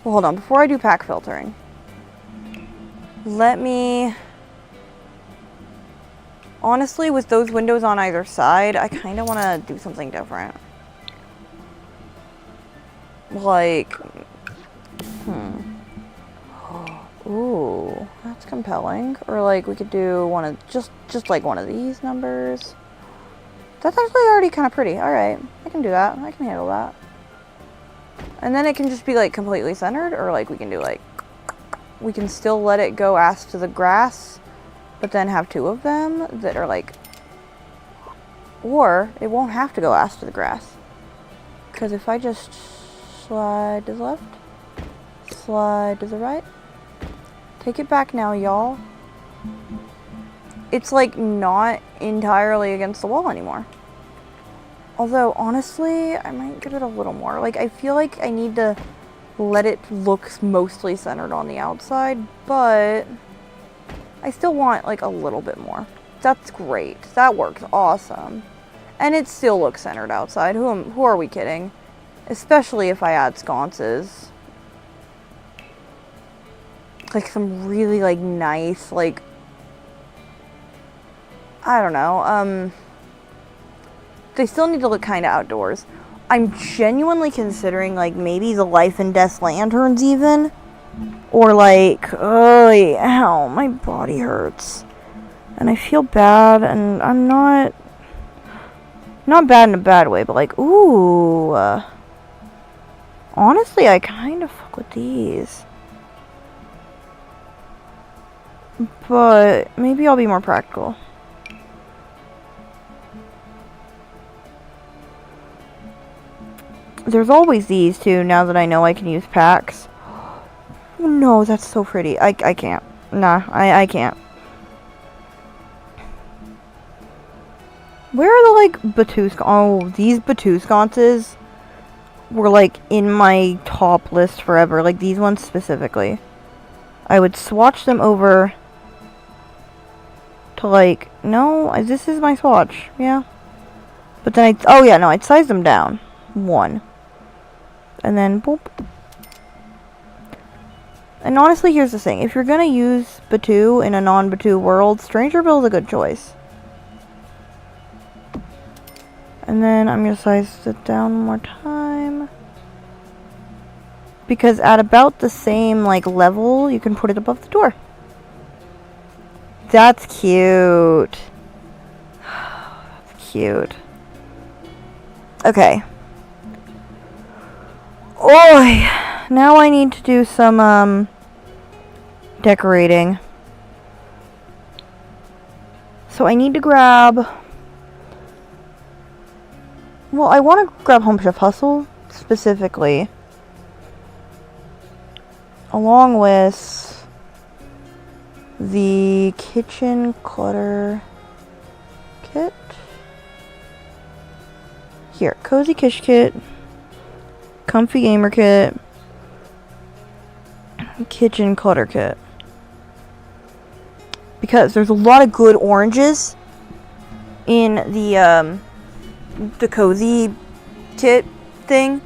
Well, hold on, before I do pack filtering, let me, honestly, with those windows on either side, I kind of want to do something different. Like, ooh, that's compelling. Or like we could do one of, just like one of these numbers. That's actually already kind of pretty. All right, I can do that. I can handle that. And then it can just be like completely centered, or like we can do like, we can still let it go ass to the grass, but then have two of them that are like, or it won't have to go ass to the grass. Because if I just slide to the left, slide to the right, take it back now, y'all. It's like not entirely against the wall anymore. Although, honestly, I might give it a little more. Like, I feel like I need to let it look mostly centered on the outside, but I still want, like, a little bit more. That's great. That works awesome. And it still looks centered outside. Who are we kidding? Especially if I add sconces. Like, some really, like, nice, like, I don't know, they still need to look kind of outdoors. I'm genuinely considering, like, maybe the Life and Death lanterns even. Or, like, oh, ow, my body hurts. And I feel bad, and I'm not bad in a bad way, but like, ooh. Honestly, I kind of fuck with these. But maybe I'll be more practical. There's always these too, now that I know I can use packs. Oh, no, that's so pretty. I can't. Nah, I can't. Where are the, like, Batu... Oh, these Batu sconces were, like, in my top list forever. Like, these ones specifically. I would swatch them over to, like... No, this is my swatch. Yeah. But then oh, yeah, no, I'd size them down. 1. And then, boop. And honestly, here's the thing. If you're gonna use Batu in a non-Batu world, Strangerville is a good choice. And then I'm gonna size it down one more time. Because at about the same, like, level, you can put it above the door. That's cute. That's cute. Okay. Oi! Now I need to do some, decorating. So I need to grab... Well, I want to grab Home Chef Hustle, specifically. Along with the Kitchen Clutter Kit. Here, Cozy Kish Kit. Comfy Gamer Kit. Kitchen Clutter Kit. Because there's a lot of good oranges in the Cozy Kit thing.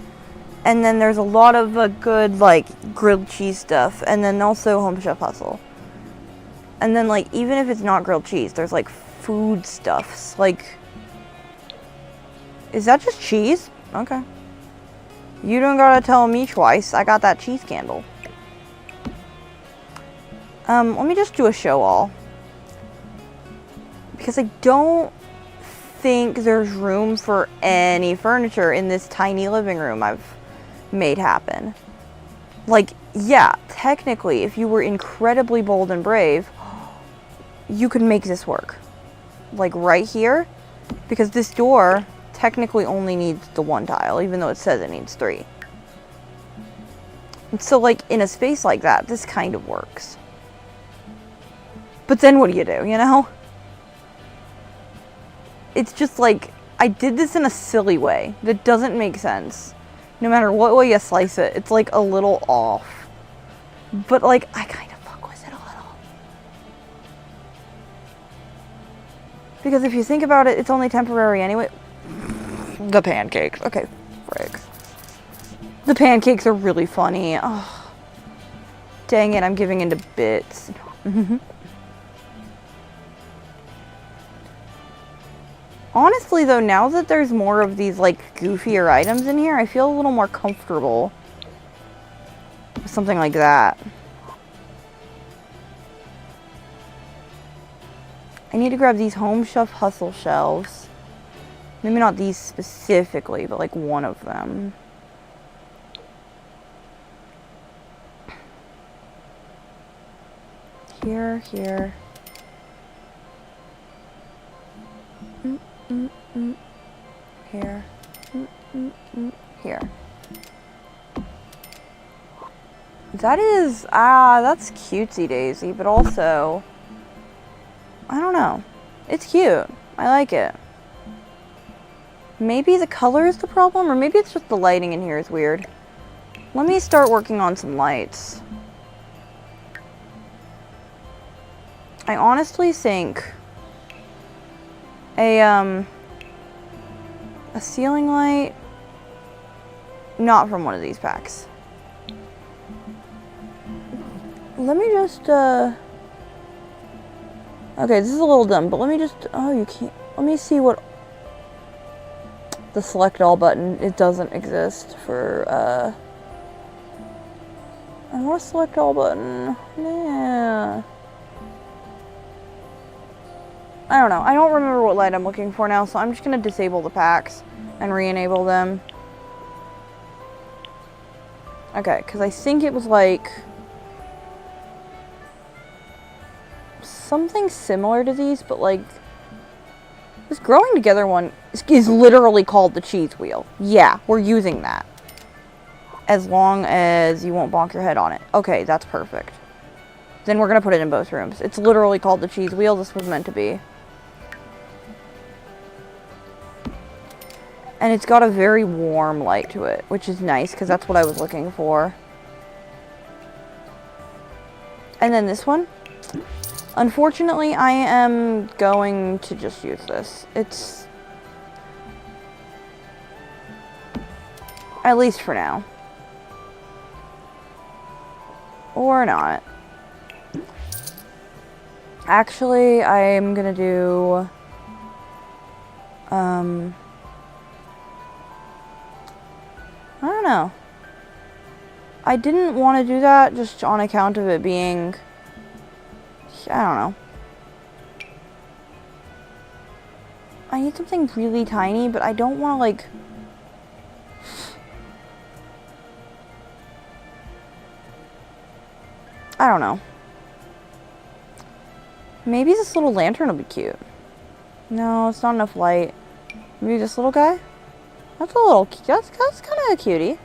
And then there's a lot of good, like, grilled cheese stuff. And then also Home Chef Hustle. And then, like, even if it's not grilled cheese, there's, like, food stuffs. Like, is that just cheese? Okay. You don't gotta tell me twice. I got that cheese candle. Let me just do a show all. Because I don't think there's room for any furniture in this tiny living room I've made happen. Like, yeah, technically, if you were incredibly bold and brave, you could make this work. Like, right here. Because this door technically only needs the 1 tile, even though it says it needs 3. And so, like, in a space like that, this kind of works. But then what do, you know? It's just like, I did this in a silly way that doesn't make sense. No matter what way you slice it, it's like a little off. But like, I kind of fuck with it a little. Because if you think about it, it's only temporary anyway. The pancakes. Okay, frick. The pancakes are really funny. Oh, dang it, I'm giving into bits. Honestly, though, now that there's more of these, like, goofier items in here, I feel a little more comfortable with something like that. I need to grab these Home Chef Hustle shelves. Maybe not these specifically, but, like, one of them. Here. Here. Here. That's cutesy daisy, but also, I don't know. It's cute. I like it. Maybe the color is the problem, or maybe it's just the lighting in here is weird. Let me start working on some lights. I honestly think a ceiling light, not from one of these packs. Let me just, okay, this is a little dumb, but let me just, oh, you can't, let me see what, the select all button, it doesn't exist for, I want to select all button, yeah. I don't know. I don't remember what light I'm looking for now, so I'm just going to disable the packs and re-enable them. Okay, because I think it was like something similar to these, but like this growing together one is literally called the cheese wheel. Yeah, we're using that. As long as you won't bonk your head on it. Okay, that's perfect. Then we're going to put it in both rooms. It's literally called the cheese wheel. This was meant to be. And it's got a very warm light to it, which is nice because that's what I was looking for. And then this one. Unfortunately, I am going to just use this. It's... at least for now. Or not. Actually, I'm gonna do... I don't know. I didn't want to do that just on account of it being... I don't know. I need something really tiny, but I don't want to, like... I don't know. Maybe this little lantern will be cute. No, it's not enough light. Maybe this little guy? That's a little... That's kind of a cutie.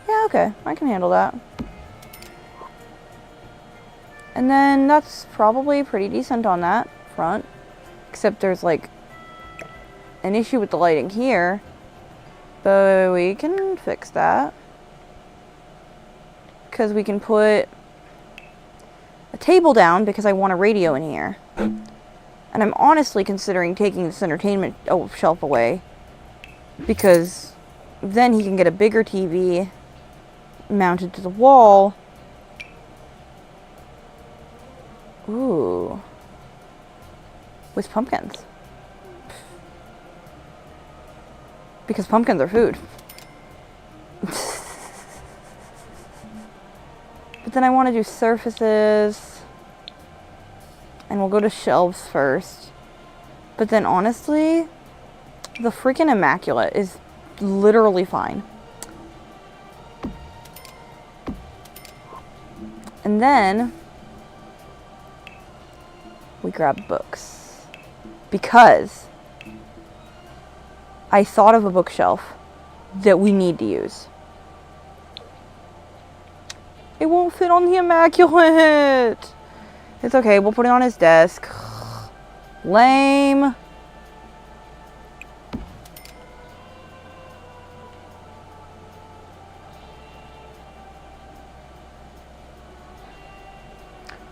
Yeah, okay. I can handle that. And then that's probably pretty decent on that front. Except there's like an issue with the lighting here. But we can fix that. Because we can put a table down because I want a radio in here. And I'm honestly considering taking this entertainment shelf away. Because then he can get a bigger TV mounted to the wall. Ooh. With pumpkins. Because pumpkins are food. But then I want to do surfaces. And we'll go to shelves first. But then honestly, the freaking Immaculate is literally fine. And then we grab books. Because I thought of a bookshelf that we need to use. It won't fit on the Immaculate. It's okay, we'll put it on his desk. Lame.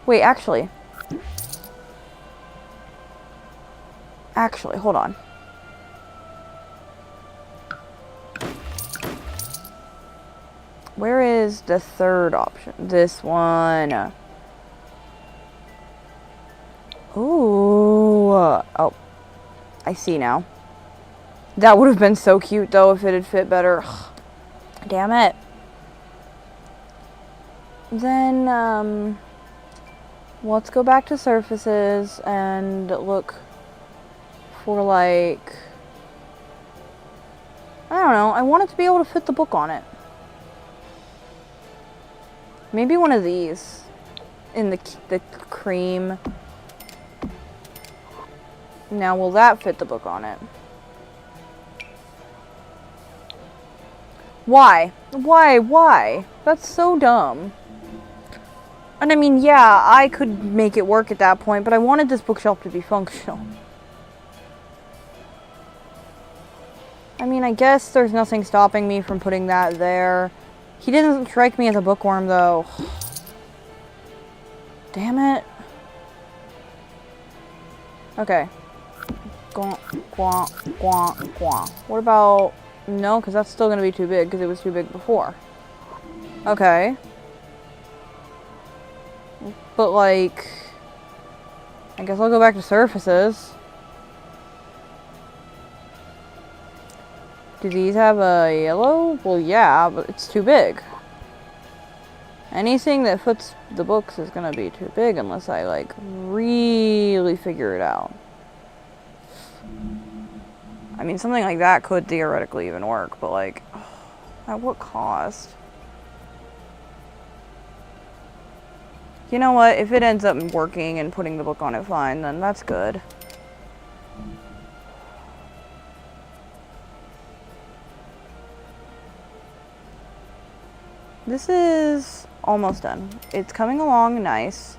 Wait, actually, hold on. Where is the third option? This one. Ooh. Oh, I see now. That would have been so cute, though, if it had fit better. Damn it. Then, let's go back to surfaces and look for, like, I don't know. I want it to be able to fit the book on it. Maybe one of these in the cream. Now, will that fit the book on it? Why? Why? That's so dumb. And I mean, yeah, I could make it work at that point, but I wanted this bookshelf to be functional. I mean, I guess there's nothing stopping me from putting that there. He didn't strike me as a bookworm, though. Damn it. Okay. Gwonk, gwonk, gwonk, gwonk. What about... No, because that's still going to be too big, because it was too big before. Okay. But, like... I guess I'll go back to surfaces. Do these have a yellow? Well, yeah, but it's too big. Anything that fits the books is gonna be too big unless I, like, really figure it out. I mean, something like that could theoretically even work, but, like, at what cost? You know what? If it ends up working and putting the book on it fine, then that's good. This is almost done. It's coming along nice.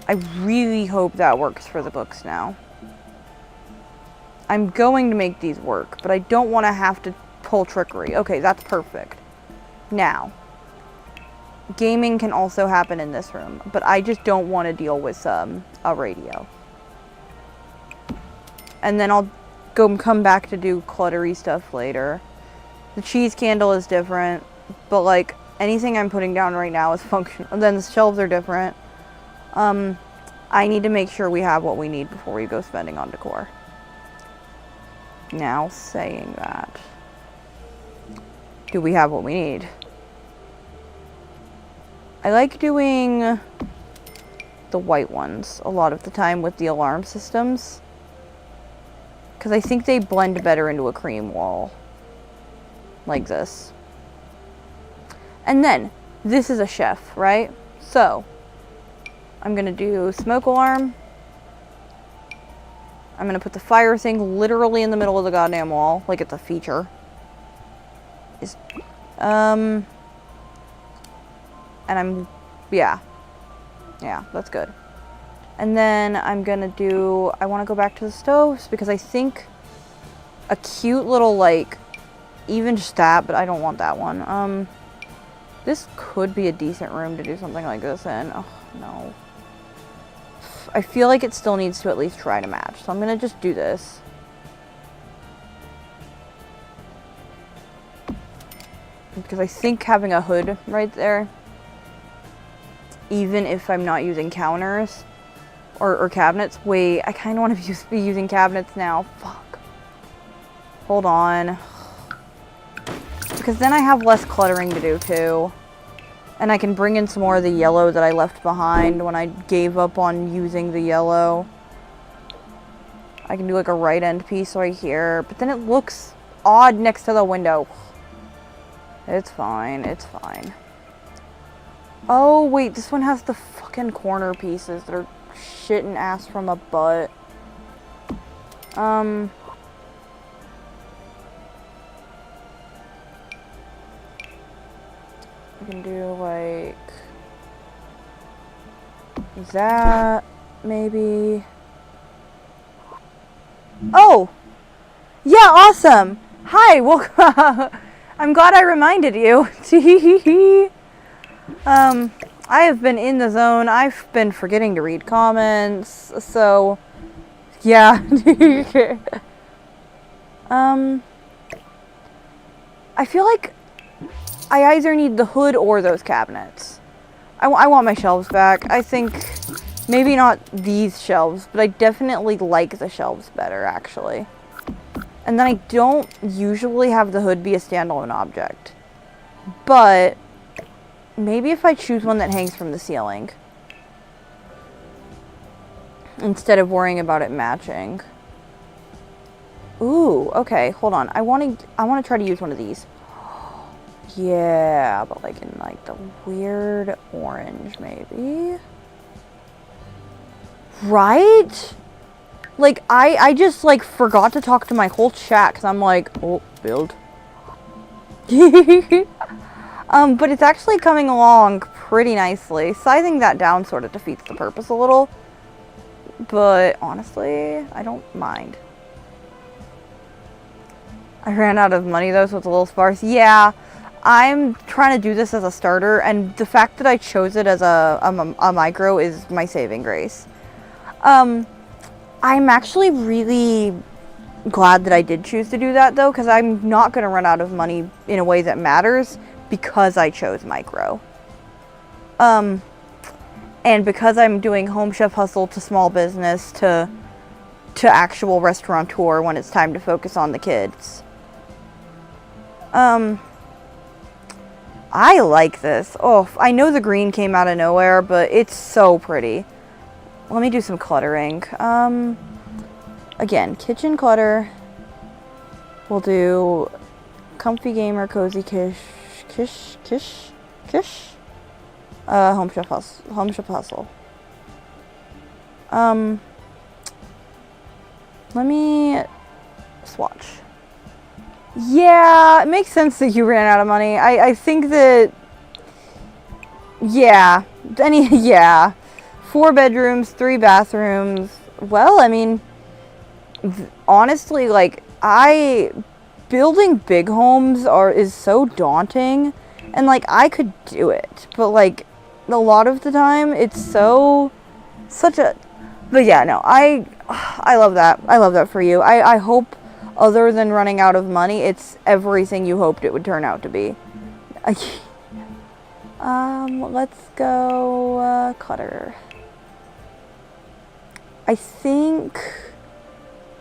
I really hope that works for the books now. I'm going to make these work, but I don't want to have to pull trickery. Okay, that's perfect. Now, gaming can also happen in this room, but I just don't want to deal with a radio. And then I'll come back to do cluttery stuff later. The cheese candle is different, but like anything I'm putting down right now is functional. And then the shelves are different. I need to make sure we have what we need before we go spending on decor. Now, saying that, do we have what we need? I like doing the white ones a lot of the time with the alarm systems, because I think they blend better into a cream wall, like this. And then, this is a chef, right? So, I'm gonna do smoke alarm. I'm gonna put the fire thing literally in the middle of the goddamn wall, like it's a feature. And yeah, that's good. And then I'm gonna do, I wanna go back to the stoves because I think a cute little, like, even just that, but I don't want that one. This could be a decent room to do something like this in. Oh, no. I feel like it still needs to at least try to match, so I'm gonna just do this. Because I think having a hood right there, even if I'm not using counters or cabinets. Wait, I kind of want to be using cabinets now. Fuck. Hold on. Because then I have less cluttering to do too. And I can bring in some more of the yellow that I left behind when I gave up on using the yellow. I can do like a right end piece right here, but then it looks odd next to the window. It's fine, it's fine. Oh wait, this one has the fucking corner pieces that are shitting ass from a butt. I can do like that, maybe. Oh! Yeah, awesome! Hi, welcome! I'm glad I reminded you. I have been in the zone. I've been forgetting to read comments, so yeah. I feel like I either need the hood or those cabinets. I want my shelves back. I think maybe not these shelves, but I definitely like the shelves better, actually. And then I don't usually have the hood be a standalone object. But maybe if I choose one that hangs from the ceiling, instead of worrying about it matching. Ooh, okay, hold on. I want to try to use one of these. Yeah, but like in like the weird orange, maybe. Right? Like, I just, like, forgot to talk to my whole chat, because I'm like, oh, build. But it's actually coming along pretty nicely. Sizing that down sort of defeats the purpose a little. But, honestly, I don't mind. I ran out of money, though, so it's a little sparse. Yeah, I'm trying to do this as a starter, and the fact that I chose it as a micro is my saving grace. I'm actually really glad that I did choose to do that, though, because I'm not going to run out of money in a way that matters because I chose micro. And because I'm doing home chef hustle to small business to actual restaurateur when it's time to focus on the kids. I like this. Oh, I know the green came out of nowhere, but it's so pretty. Let me do some cluttering. Again, kitchen clutter. We'll do comfy gamer, cozy kish. Home chef hustle. Let me swatch. Yeah, it makes sense that you ran out of money. I think that, yeah, yeah. 4 bedrooms, 3 bathrooms. Well, I mean, honestly, like, building big homes is so daunting, and like, I could do it, but like, a lot of the time, it's but yeah, no, I love that. I love that for you. I hope, other than running out of money, it's everything you hoped it would turn out to be. Let's go, clutter. I think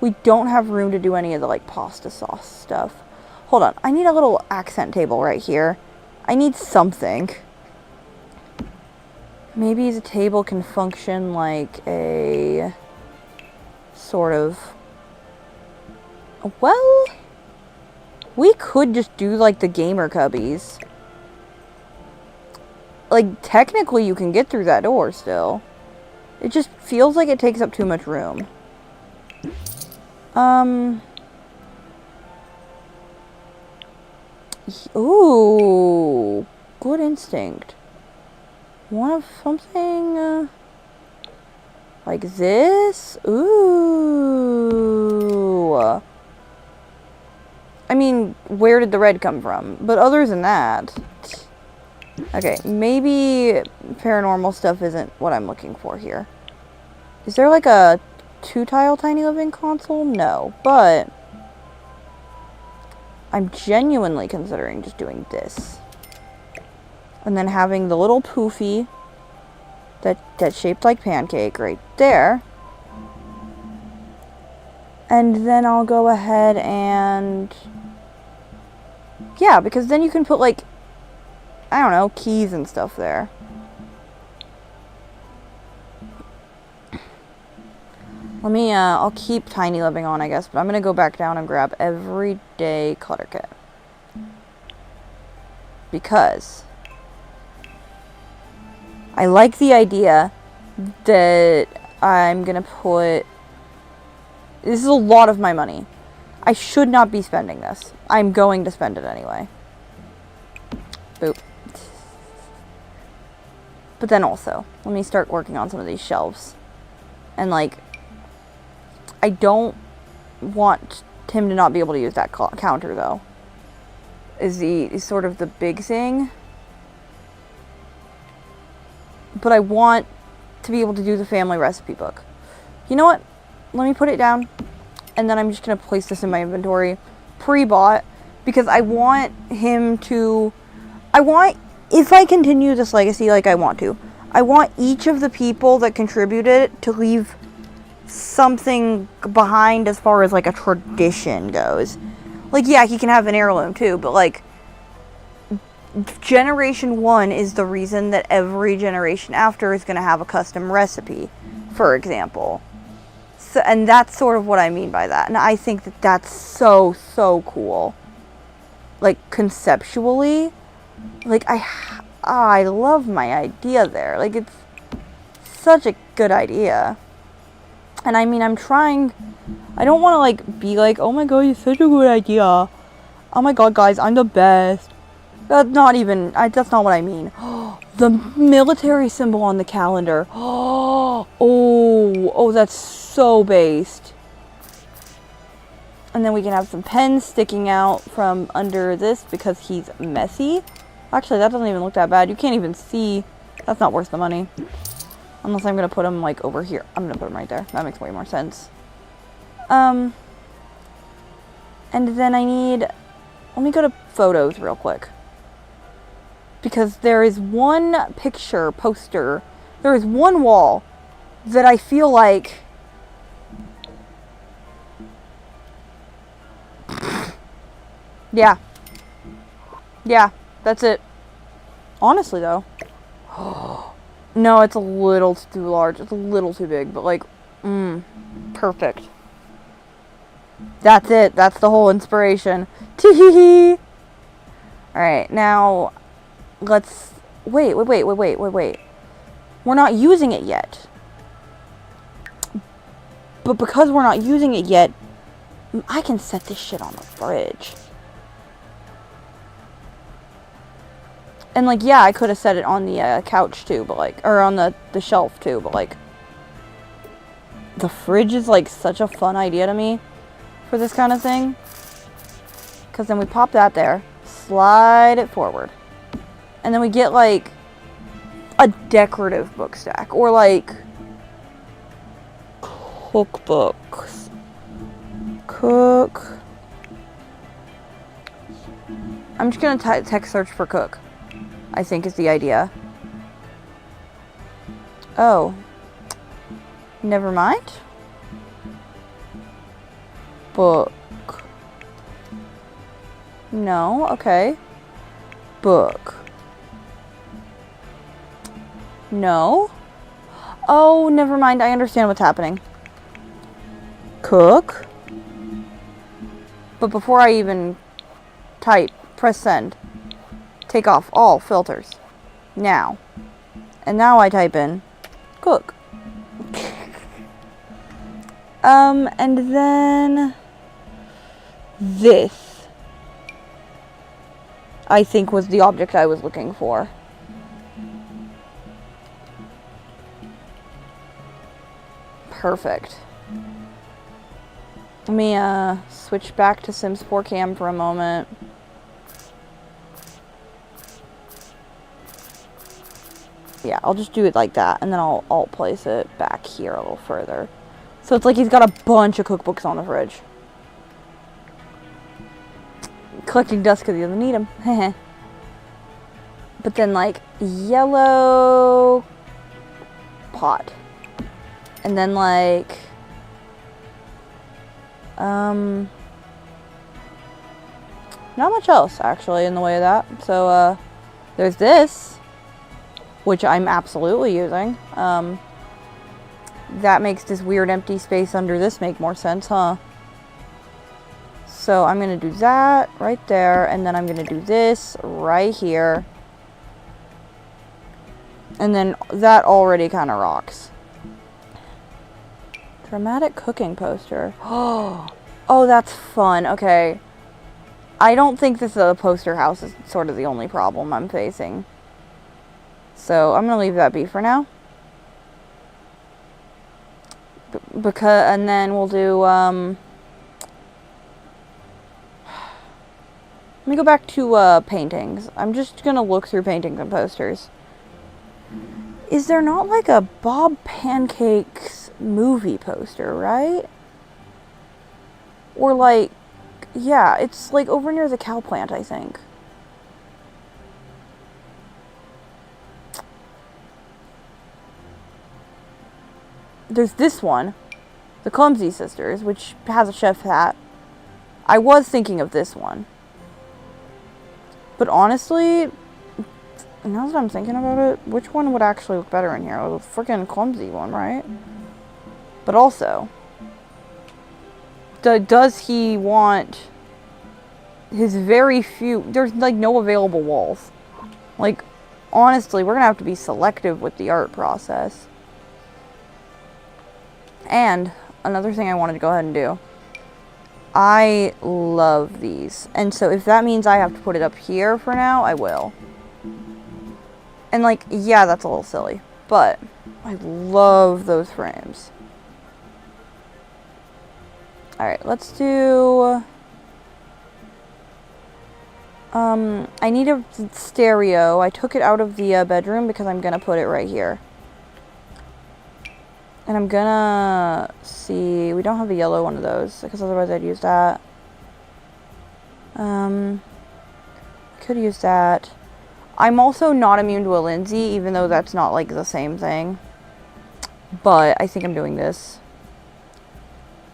we don't have room to do any of the, like, pasta sauce stuff. Hold on. I need a little accent table right here. I need something. Maybe the table can function like a sort of... Well, we could just do, like, the gamer cubbies. Like, technically you can get through that door still. It just feels like it takes up too much room. Ooh, good instinct. Want something like this? Ooh. I mean, where did the red come from? But other than that... Okay, maybe paranormal stuff isn't what I'm looking for here. Is there like a 2-tile tiny living console? No, but I'm genuinely considering just doing this. And then having the little poofy that's shaped like pancake right there. And then I'll go ahead and... Yeah, because then you can put, like, I don't know, keys and stuff there. Let me, I'll keep tiny living on, I guess, but I'm gonna go back down and grab everyday clutter kit. Because I like the idea that I'm gonna put... This is a lot of my money. I should not be spending this. I'm going to spend it anyway. Boop. But then also, let me start working on some of these shelves. And, like, I don't want him to not be able to use that counter, though. Is sort of the big thing. But I want to be able to do the family recipe book. You know what? Let me put it down. And then I'm just going to place this in my inventory. Pre-bought. Because I want him to... If I continue this legacy like I want to, I want each of the people that contributed to leave something behind as far as, like, a tradition goes. Like, yeah, he can have an heirloom too, but, like, generation 1 is the reason that every generation after is going to have a custom recipe, for example. So, and that's sort of what I mean by that. And I think that that's so, so cool. Like, conceptually, like, I love my idea there. Like, it's such a good idea. And I mean, I'm trying, I don't want to, like, be like, oh my god, it's such a good idea. Oh my god, guys, I'm the best. That's not even, that's not what I mean. The military symbol on the calendar. Oh, that's so based. And then we can have some pens sticking out from under this because he's messy. Actually, that doesn't even look that bad. You can't even see. That's not worth the money. Unless I'm going to put him, like, over here. I'm going to put him right there. That makes way more sense. And then I need... Let me go to photos real quick. Because there is one picture, poster. There is one wall that I feel like... Yeah. Yeah, that's it. Honestly, though. No, it's a little too large. It's a little too big, but like, perfect. That's it. That's the whole inspiration. Tee-hee-hee. Alright, now, let's... Wait. We're not using it yet. But because we're not using it yet, I can set this shit on the fridge. And, like, yeah, I could have set it on the couch, too, but, like, or on the shelf, too, but, like, the fridge is, like, such a fun idea to me for this kind of thing. Because then we pop that there, slide it forward, and then we get, like, a decorative book stack, or, like, cookbooks. Cook. I'm just gonna text search for cook, I think is the idea. Oh. Never mind. Book. No, okay. Book. No. Oh, never mind. I understand what's happening. Cook. But before I even type, press send. Take off all filters. Now. And now I type in cook. And then this, I think, was the object I was looking for. Perfect. Let me switch back to Sims 4 Cam for a moment. Yeah, I'll just do it like that, and then I'll alt place it back here a little further. So it's like he's got a bunch of cookbooks on the fridge. Collecting dust because he doesn't need them. But then, like, yellow pot. And then, like, not much else, actually, in the way of that. So, there's this, which I'm absolutely using. That makes this weird empty space under this make more sense, huh? So I'm going to do that right there, and then I'm going to do this right here. And then that already kind of rocks. Dramatic cooking poster. Oh, that's fun. Okay. I don't think this poster house is sort of the only problem I'm facing. So I'm going to leave that be for now. And then we'll do, let me go back to, paintings. I'm just gonna look through paintings and posters. Is there not, like, a Bob Pancakes movie poster, right? Or, like, yeah, it's, like, over near the cow plant, I think. There's this one, the Clumsy Sisters, which has a chef hat. I was thinking of this one. But honestly, now that I'm thinking about it, which one would actually look better in here? Oh, the freaking Clumsy one, right? But also, does he want his very few... There's, like, no available walls. Like, honestly, we're gonna have to be selective with the art process. And another thing I wanted to go ahead and do. I love these. And so if that means I have to put it up here for now, I will. And, like, yeah, that's a little silly. But I love those frames. Alright, let's do... I need a stereo. I took it out of the bedroom because I'm gonna put it right here. And I'm gonna see, we don't have a yellow one of those, because otherwise I'd use that. Could use that. I'm also not immune to a Lindsay, even though that's not, like, the same thing. But I think I'm doing this.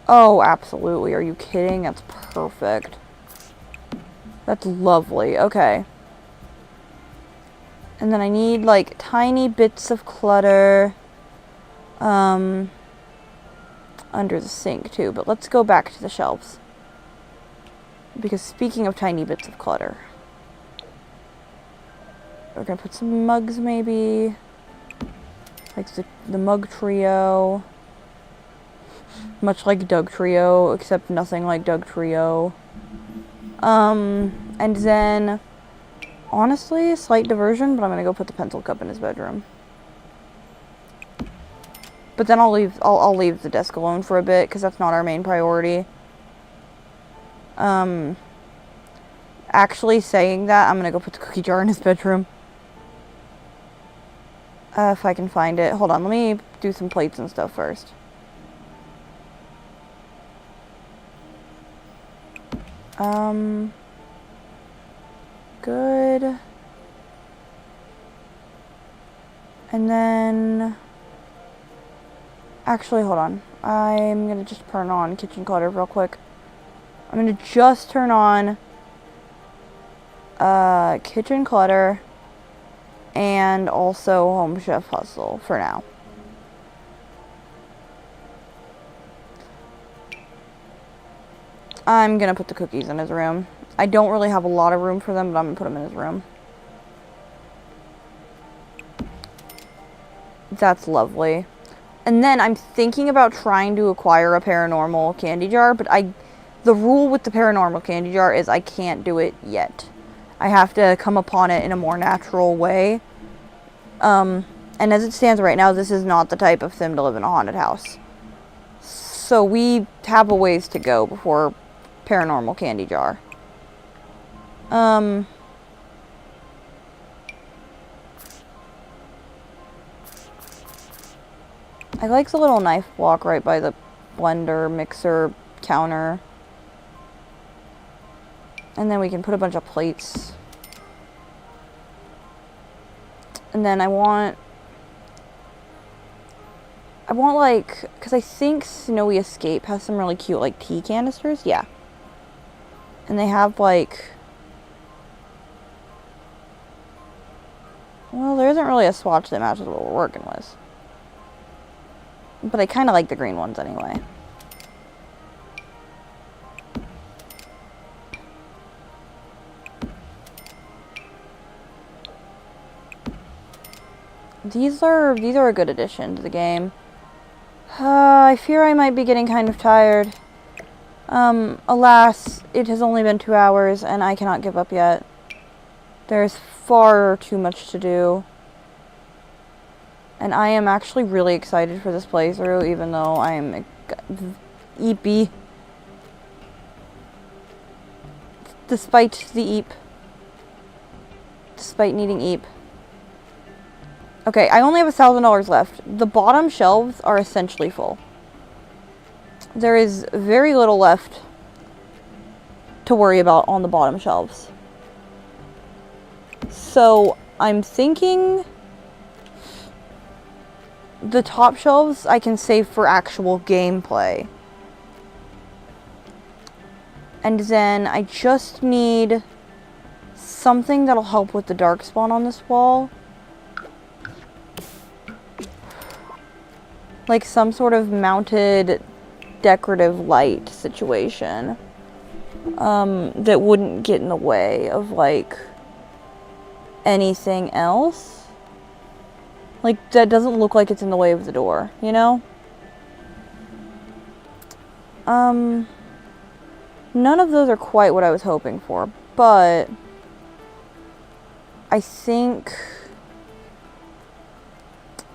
Oh, absolutely. Are you kidding? That's perfect. That's lovely. Okay. And then I need like tiny bits of clutter under the sink too. But let's go back to the shelves. Because speaking of tiny bits of clutter, we're gonna put some mugs maybe. Like the mug trio. Much like Doug Trio, except nothing like Doug Trio. And then, honestly, a slight diversion, but I'm gonna go put the pencil cup in his bedroom. But then I'll leave the desk alone for a bit, because that's not our main priority. Actually saying that, I'm gonna go put the cookie jar in his bedroom. If I can find it. Hold on, let me do some plates and stuff first. Good. And then, actually, hold on. I'm gonna just turn on kitchen clutter real quick. I'm gonna just turn on kitchen clutter and also Home Chef Hustle for now. I'm gonna put the cookies in his room. I don't really have a lot of room for them, but I'm gonna put them in his room. That's lovely. And then I'm thinking about trying to acquire a paranormal candy jar, but the rule with the paranormal candy jar is I can't do it yet. I have to come upon it in a more natural way. And as it stands right now, this is not the type of sim to live in a haunted house. So we have a ways to go before paranormal candy jar. I like the little knife block right by the blender, mixer, counter. And then we can put a bunch of plates. And then I want like, because I think Snowy Escape has some really cute like tea canisters. Yeah. And they have like, well, there isn't really a swatch that matches what we're working with. But I kind of like the green ones anyway. These are a good addition to the game. I fear I might be getting kind of tired. Alas, it has only been 2 hours and I cannot give up yet. There's far too much to do. And I am actually really excited for this playthrough, even though I am eepy. Despite the eep. Despite needing eep. Okay, I only have $1,000 left. The bottom shelves are essentially full. There is very little left to worry about on the bottom shelves. So, I'm thinking the top shelves I can save for actual gameplay. And then I just need something that'll help with the dark spawn on this wall. Like some sort of mounted decorative light situation that wouldn't get in the way of like anything else. Like that doesn't look like it's in the way of the door, you know? None of those are quite what I was hoping for, but I think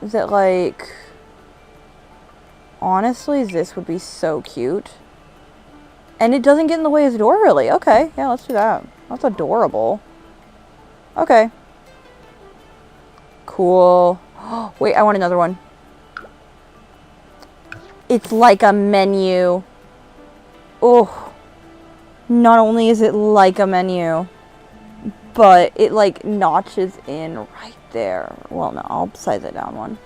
that like honestly, this would be so cute. And it doesn't get in the way of the door, really. Okay, yeah, let's do that. That's adorable. Okay. Cool. Wait, I want another one. It's like a menu. Oh. Not only is it like a menu, but it, like, notches in right there. Well, no, I'll size it down one.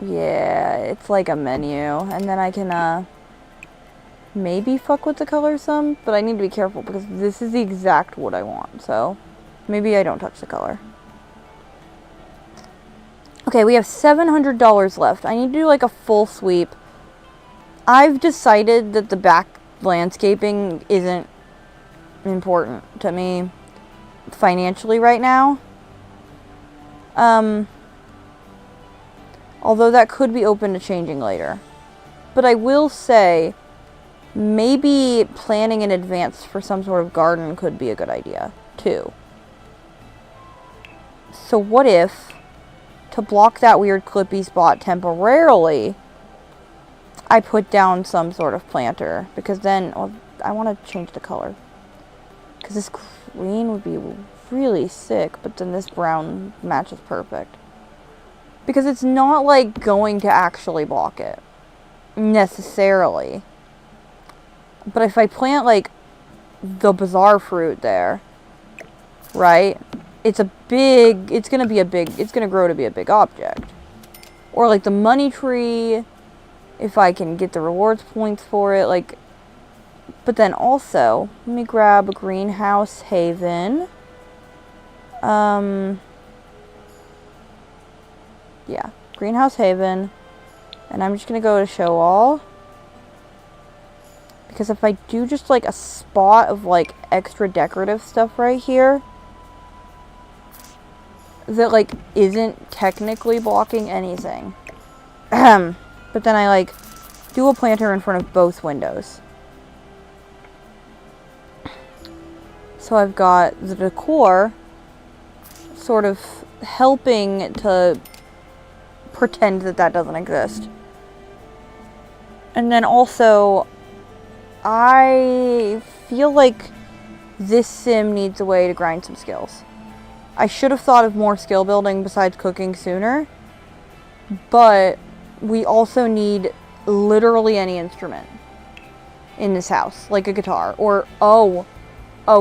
Yeah, it's like a menu, and then I can, maybe fuck with the color some, but I need to be careful because this is the exact wood I want, so. Maybe I don't touch the color. Okay, we have $700 left. I need to do like a full sweep. I've decided that the back landscaping isn't important to me financially right now. Although that could be open to changing later. But I will say, maybe planning in advance for some sort of garden could be a good idea, too. So what if, to block that weird clippy spot temporarily, I put down some sort of planter? Because then, well, I want to change the color. Because this green would be really sick, but then this brown matches perfect. Because it's not, like, going to actually block it. Necessarily. But if I plant, like, the bizarre fruit there, right? It's gonna grow to be a big object. Or, like, the money tree, if I can get the rewards points for it, like... But then also, let me grab a greenhouse haven. Yeah, greenhouse haven. And I'm just gonna go to show all. Because if I do just like a spot of like extra decorative stuff right here, that like isn't technically blocking anything. But then I like do a planter in front of both windows. So I've got the decor sort of helping to pretend that that doesn't exist. And then also, I feel like this sim needs a way to grind some skills. I should have thought of more skill building besides cooking sooner, but we also need literally any instrument in this house, like a guitar, or, oh,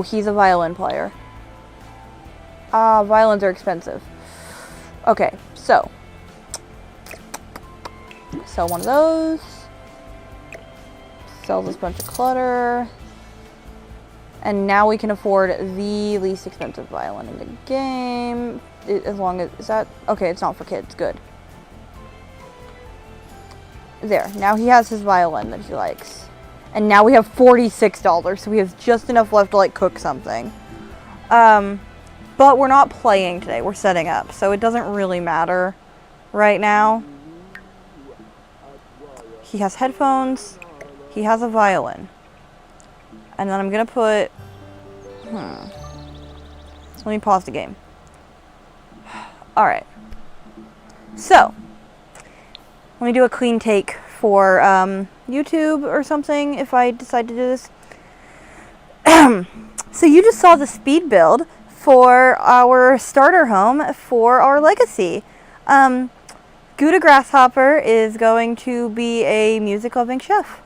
he's a violin player. Violins are expensive. Okay, so sell one of those. Sell this bunch of clutter. And now we can afford the least expensive violin in the game. As long as, is that, okay, it's not for kids, good. There, now he has his violin that he likes. And now we have $46, so we have just enough left to like cook something. But we're not playing today, we're setting up, so it doesn't really matter right now. He has headphones, he has a violin. And then I'm gonna put, let me pause the game. Alright. So, let me do a clean take for YouTube or something if I decide to do this. So you just saw the speed build for our starter home for our legacy. Gouda Grasshopper is going to be a music-loving chef.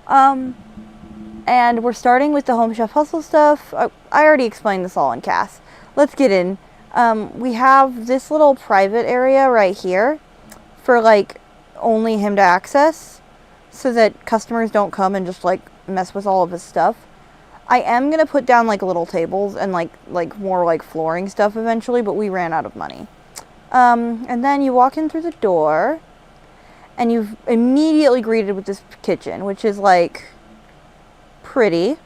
And we're starting with the Home Chef Hustle stuff. I already explained this all in CAS. Let's get in. We have this little private area right here for like only him to access so that customers don't come and just like mess with all of his stuff. I am going to put down like little tables and like more like flooring stuff eventually, but we ran out of money. And then you walk in through the door and you've immediately greeted with this kitchen, which is like pretty.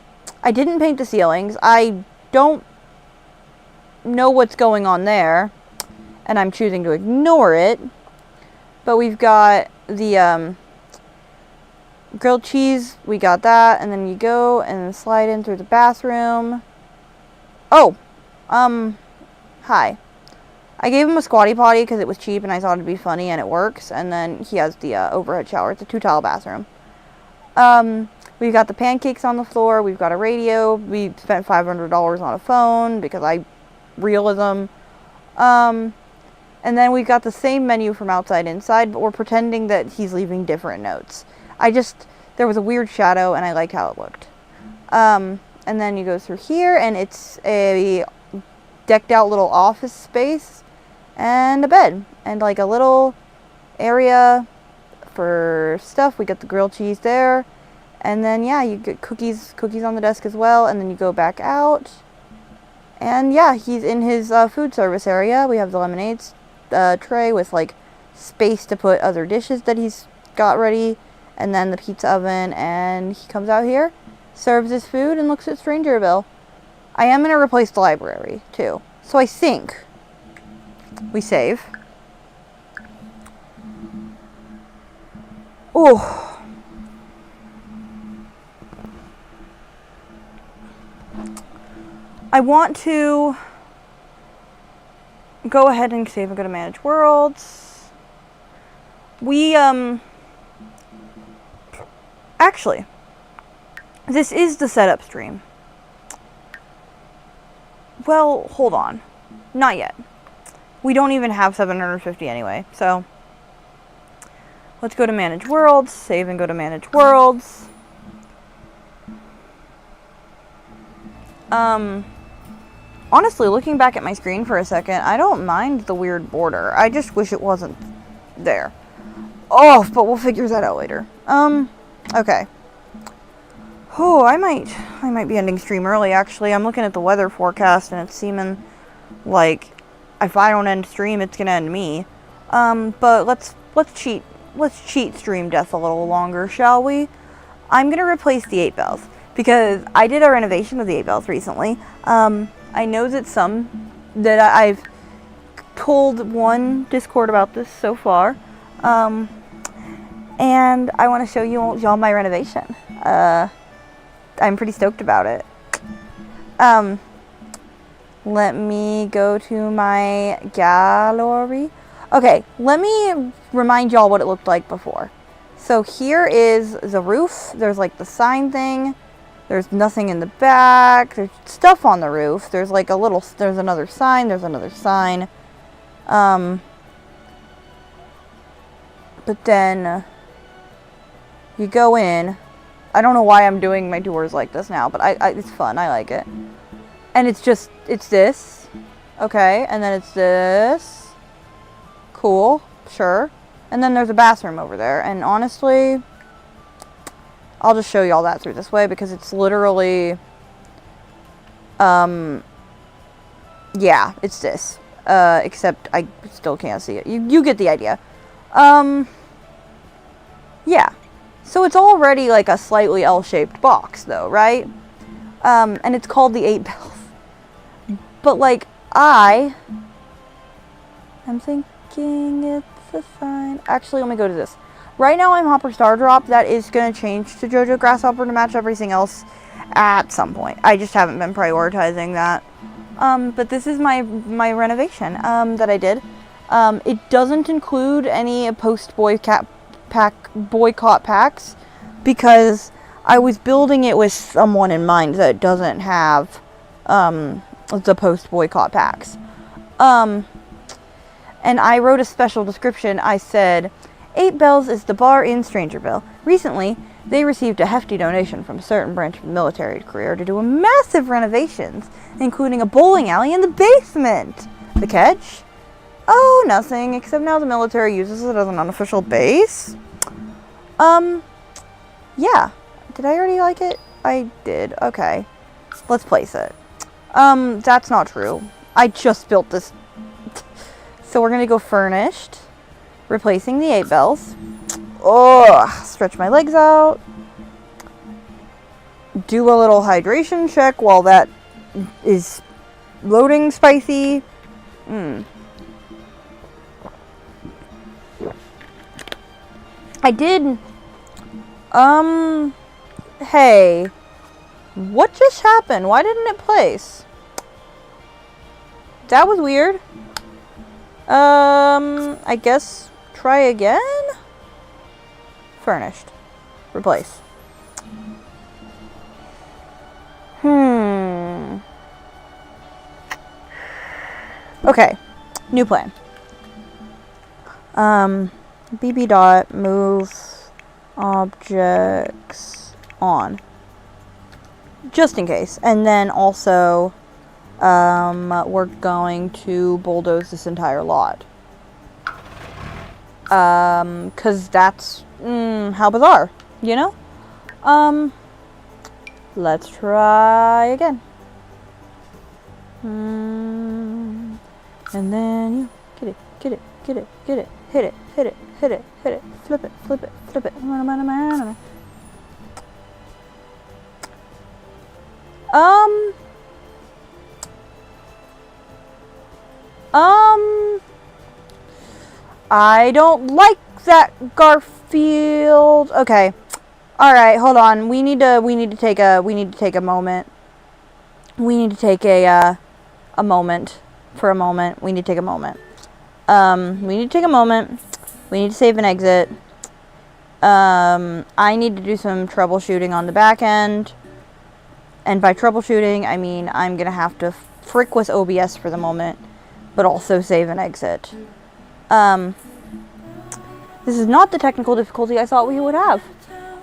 I didn't paint the ceilings. I don't know what's going on there, and I'm choosing to ignore it. But we've got the grilled cheese. We got that, and then you go and slide in through the bathroom. Oh, hi. I gave him a squatty potty because it was cheap and I thought it'd be funny, and it works. And then he has the overhead shower. It's a 2-tile bathroom. We've got the pancakes on the floor. We've got a radio. We spent $500 on a phone because realism. And then we've got the same menu from outside inside, but we're pretending that he's leaving different notes. There was a weird shadow and I like how it looked. And then you go through here and it's a decked out little office space and a bed and like a little area for stuff. We got the grilled cheese there. And then, yeah, you get cookies on the desk as well. And then you go back out And yeah, he's in his food service area. We have the lemonades tray with like space to put other dishes that he's got ready, and then the pizza oven, and he comes out here, serves his food, and looks at Strangerville. I am going to replace the library too. So I think we save. Oh. I want to go ahead and save and go to Manage Worlds. We, actually, this is the setup stream. Well, hold on. Not yet. We don't even have 750 anyway, so let's go to Manage Worlds, save and go to Manage Worlds. Honestly, looking back at my screen for a second, I don't mind the weird border. I just wish it wasn't there. Oh, but we'll figure that out later. Okay. Oh, I might be ending stream early, actually. I'm looking at the weather forecast, and it's seeming like if I don't end stream, it's gonna end me. But let's cheat stream death a little longer, shall we? I'm gonna replace the 8 bells because I did a renovation of the 8 bells recently. I know that I've told one Discord about this so far, and I want to show y'all my renovation. I'm pretty stoked about it. Let me go to my gallery. Okay, let me remind y'all what it looked like before. So here is the roof. There's like the sign thing. There's nothing in the back. There's stuff on the roof. There's like there's another sign. There's another sign. But then you go in. I don't know why I'm doing my doors like this now, but it's fun. I like it. And it's this. Okay, and then it's this. Cool, sure. And then there's a bathroom over there. And honestly, I'll just show y'all that through this way because it's literally, yeah, it's this. Except I still can't see it. You get the idea. Yeah. So it's already like a slightly L-shaped box though, right? And it's called the 8 bells. But like, I'm thinking it's a sign. Actually, let me go to this. Right now I'm Hopper Star Drop. That is going to change to JoJo Grasshopper to match everything else at some point. I just haven't been prioritizing that. But this is my renovation that I did. It doesn't include any boycott packs because I was building it with someone in mind that doesn't have the post-boycott packs. And I wrote a special description. I said, 8 Bells is the bar in Strangerville. Recently, they received a hefty donation from a certain branch of the military career to do a massive renovations, including a bowling alley in the basement. The catch? Oh, nothing, except now the military uses it as an unofficial base. Yeah. Did I already like it? I did. Okay. Let's place it. That's not true. I just built this. So we're gonna go furnished. Replacing the 8 bells. Oh, stretch my legs out. Do a little hydration check while that is loading spicy. I did. Hey. What just happened? Why didn't it place? That was weird. I guess try again? Furnished. Replace. Okay. New plan. BB dot move objects on. Just in case. And then also, we're going to bulldoze this entire lot. 'Cause that's, how bizarre, you know? Let's try again. And then you get it, get it, get it, get it, hit it, hit it, hit it, hit it, flip it, flip it, flip it. I don't like that, Garfield. Okay. All right, hold on. We need to take a moment. We need to take a moment. For a moment. We need to take a moment. We need to take a moment. We need to save and exit. I need to do some troubleshooting on the back end. And by troubleshooting, I mean I'm going to have to frick with OBS for the moment, but also save and exit. This is not the technical difficulty I thought we would have.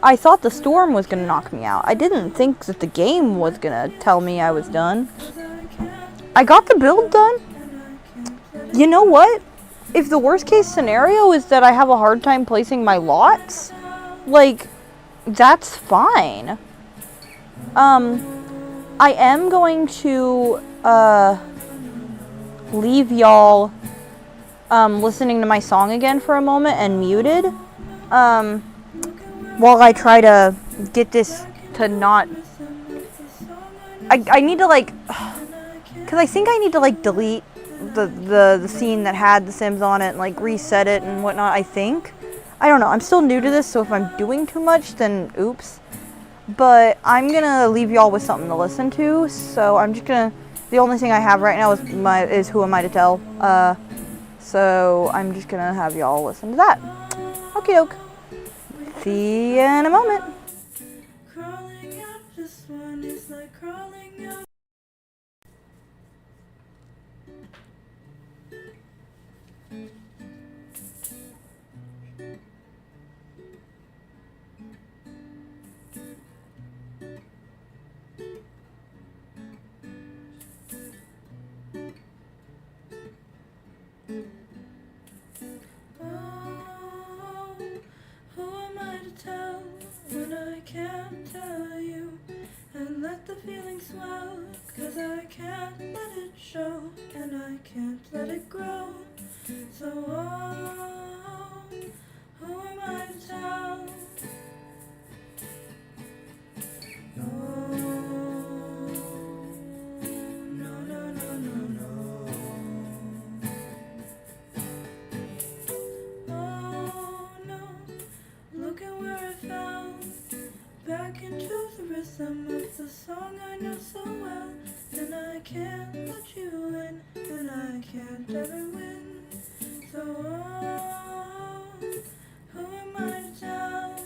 I thought the storm was going to knock me out. I didn't think that the game was going to tell me I was done. I got the build done. You know what? If the worst case scenario is that I have a hard time placing my lots, like, that's fine. I am going to leave y'all listening to my song again for a moment and muted while I try to get this to not... I need to, like... Because I think I need to, like, delete the scene that had The Sims on it and, like, reset it and whatnot, I think. I don't know. I'm still new to this, so if I'm doing too much, then oops. But I'm gonna leave y'all with something to listen to, so I'm just gonna... The only thing I have right now is Who Am I to Tell? So I'm just gonna have y'all listen to that. Okie doke. See you in a moment. Crawling up, this one is like crawling up. Oh, who am I to tell when I can't tell you? And let the feeling swell, 'cause I can't let it show, and I can't let it grow. So oh, who am I to tell? No, no, no, no, no, no. Oh no, look at where I fell, back into the rhythm of the song I know so well. And I can't let you in, and I can't ever win. So oh, who am I to tell?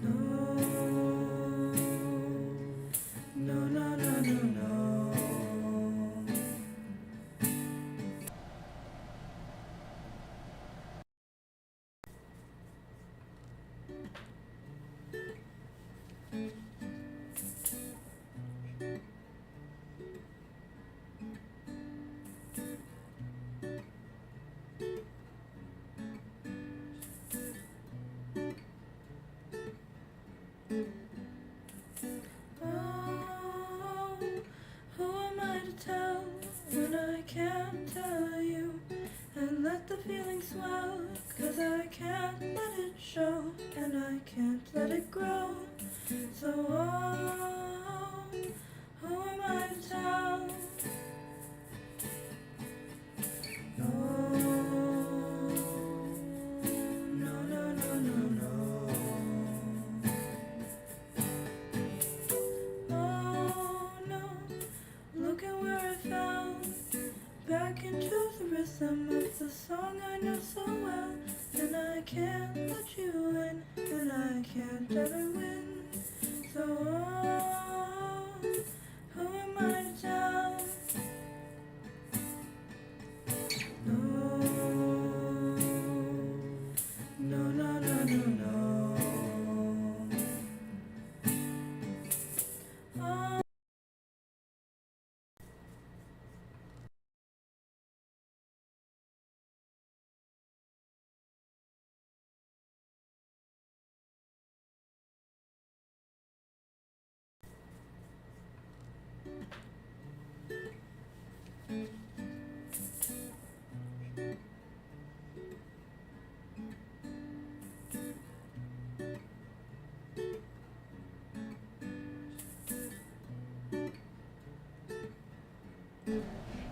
No, no, no, no, no, no. Oh, who am I to tell when I can't tell you? And let the feeling swell, 'cause I can't let it show, and I can't let it grow. So oh, who am I to tell? No, no, no, no, no, no. Oh no, look at where I fell, back into the rhythm of the song I know so well. And I can't let you in, and I can't ever win. So oh, who am I to tell? No, no, no, no, no, no. Oh.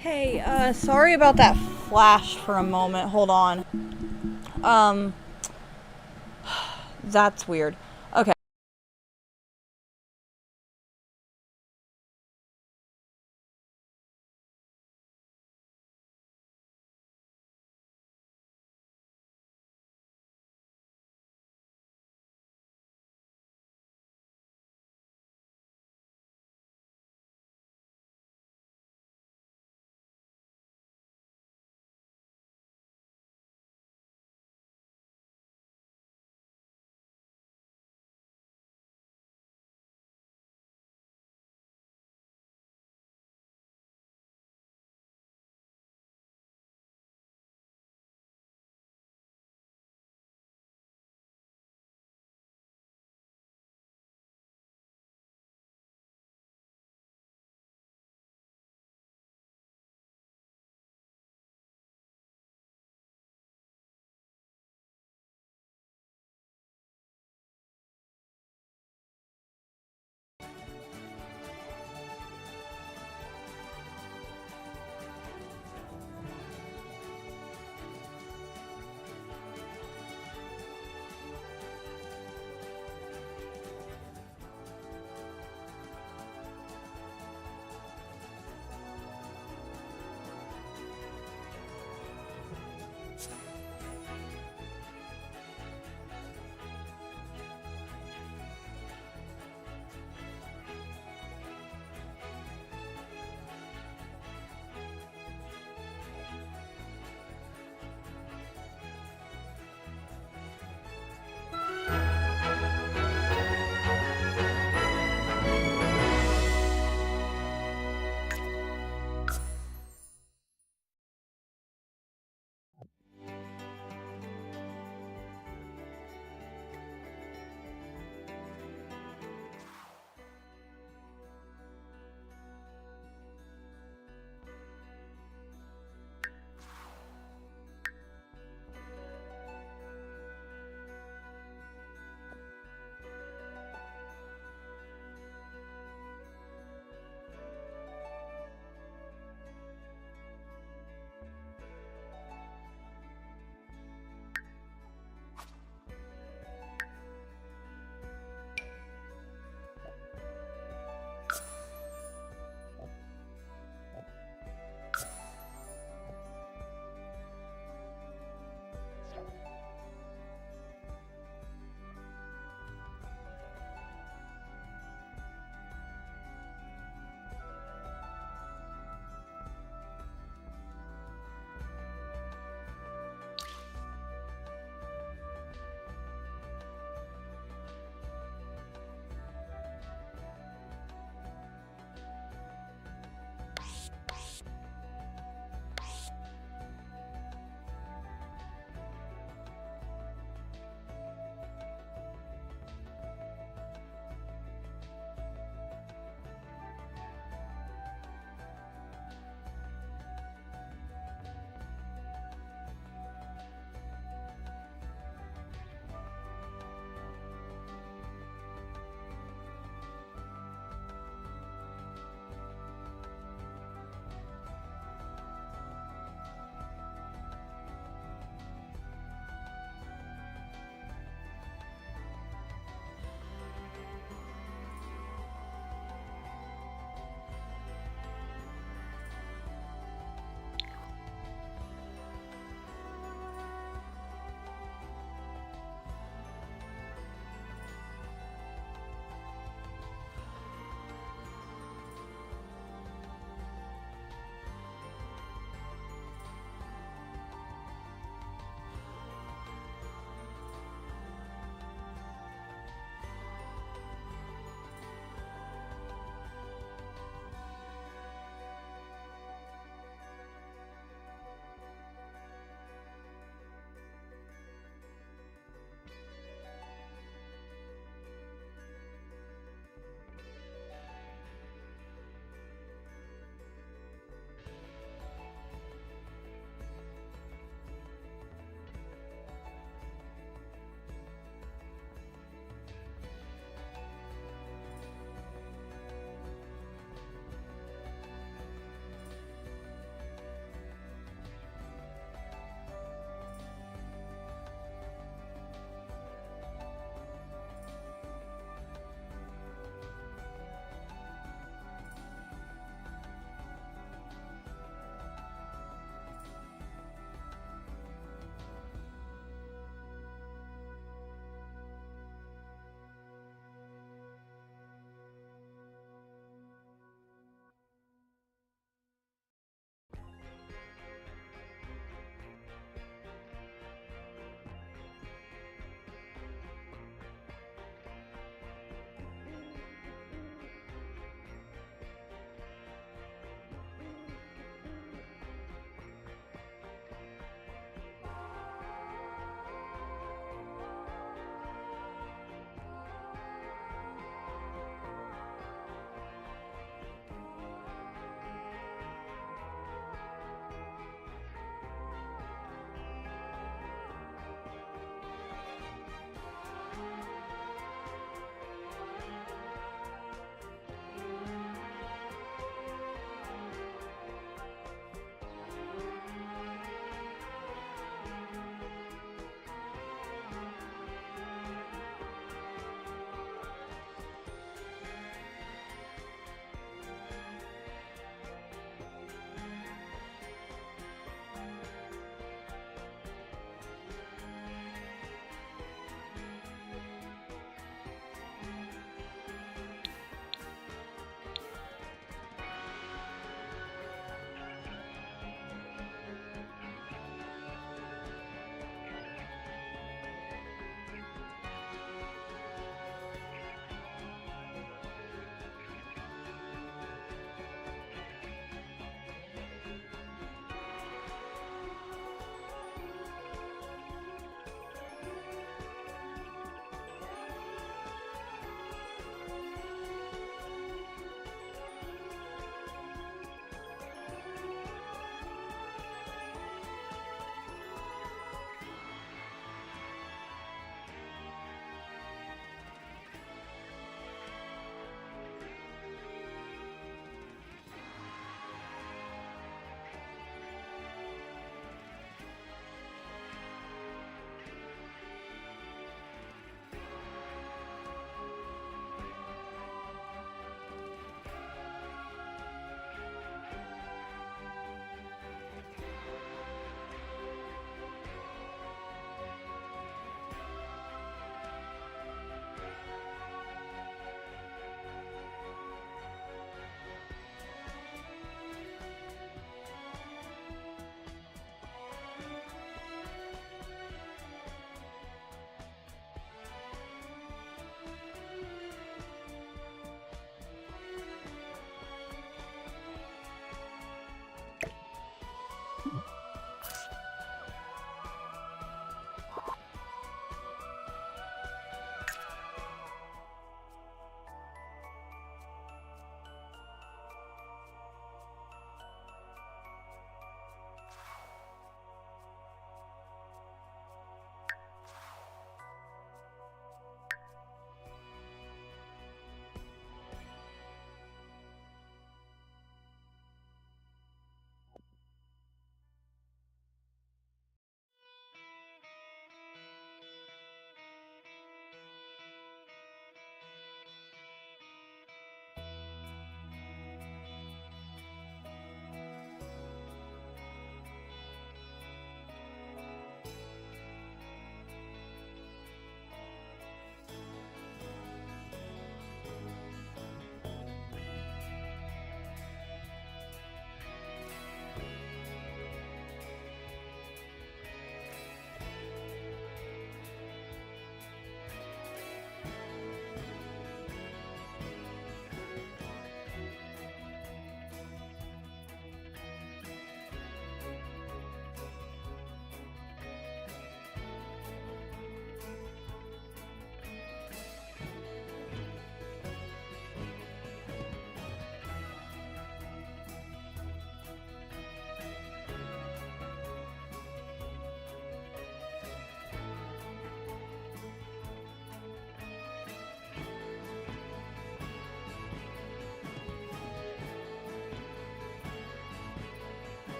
Hey, sorry about that flash for a moment. Hold on. That's weird. Okay.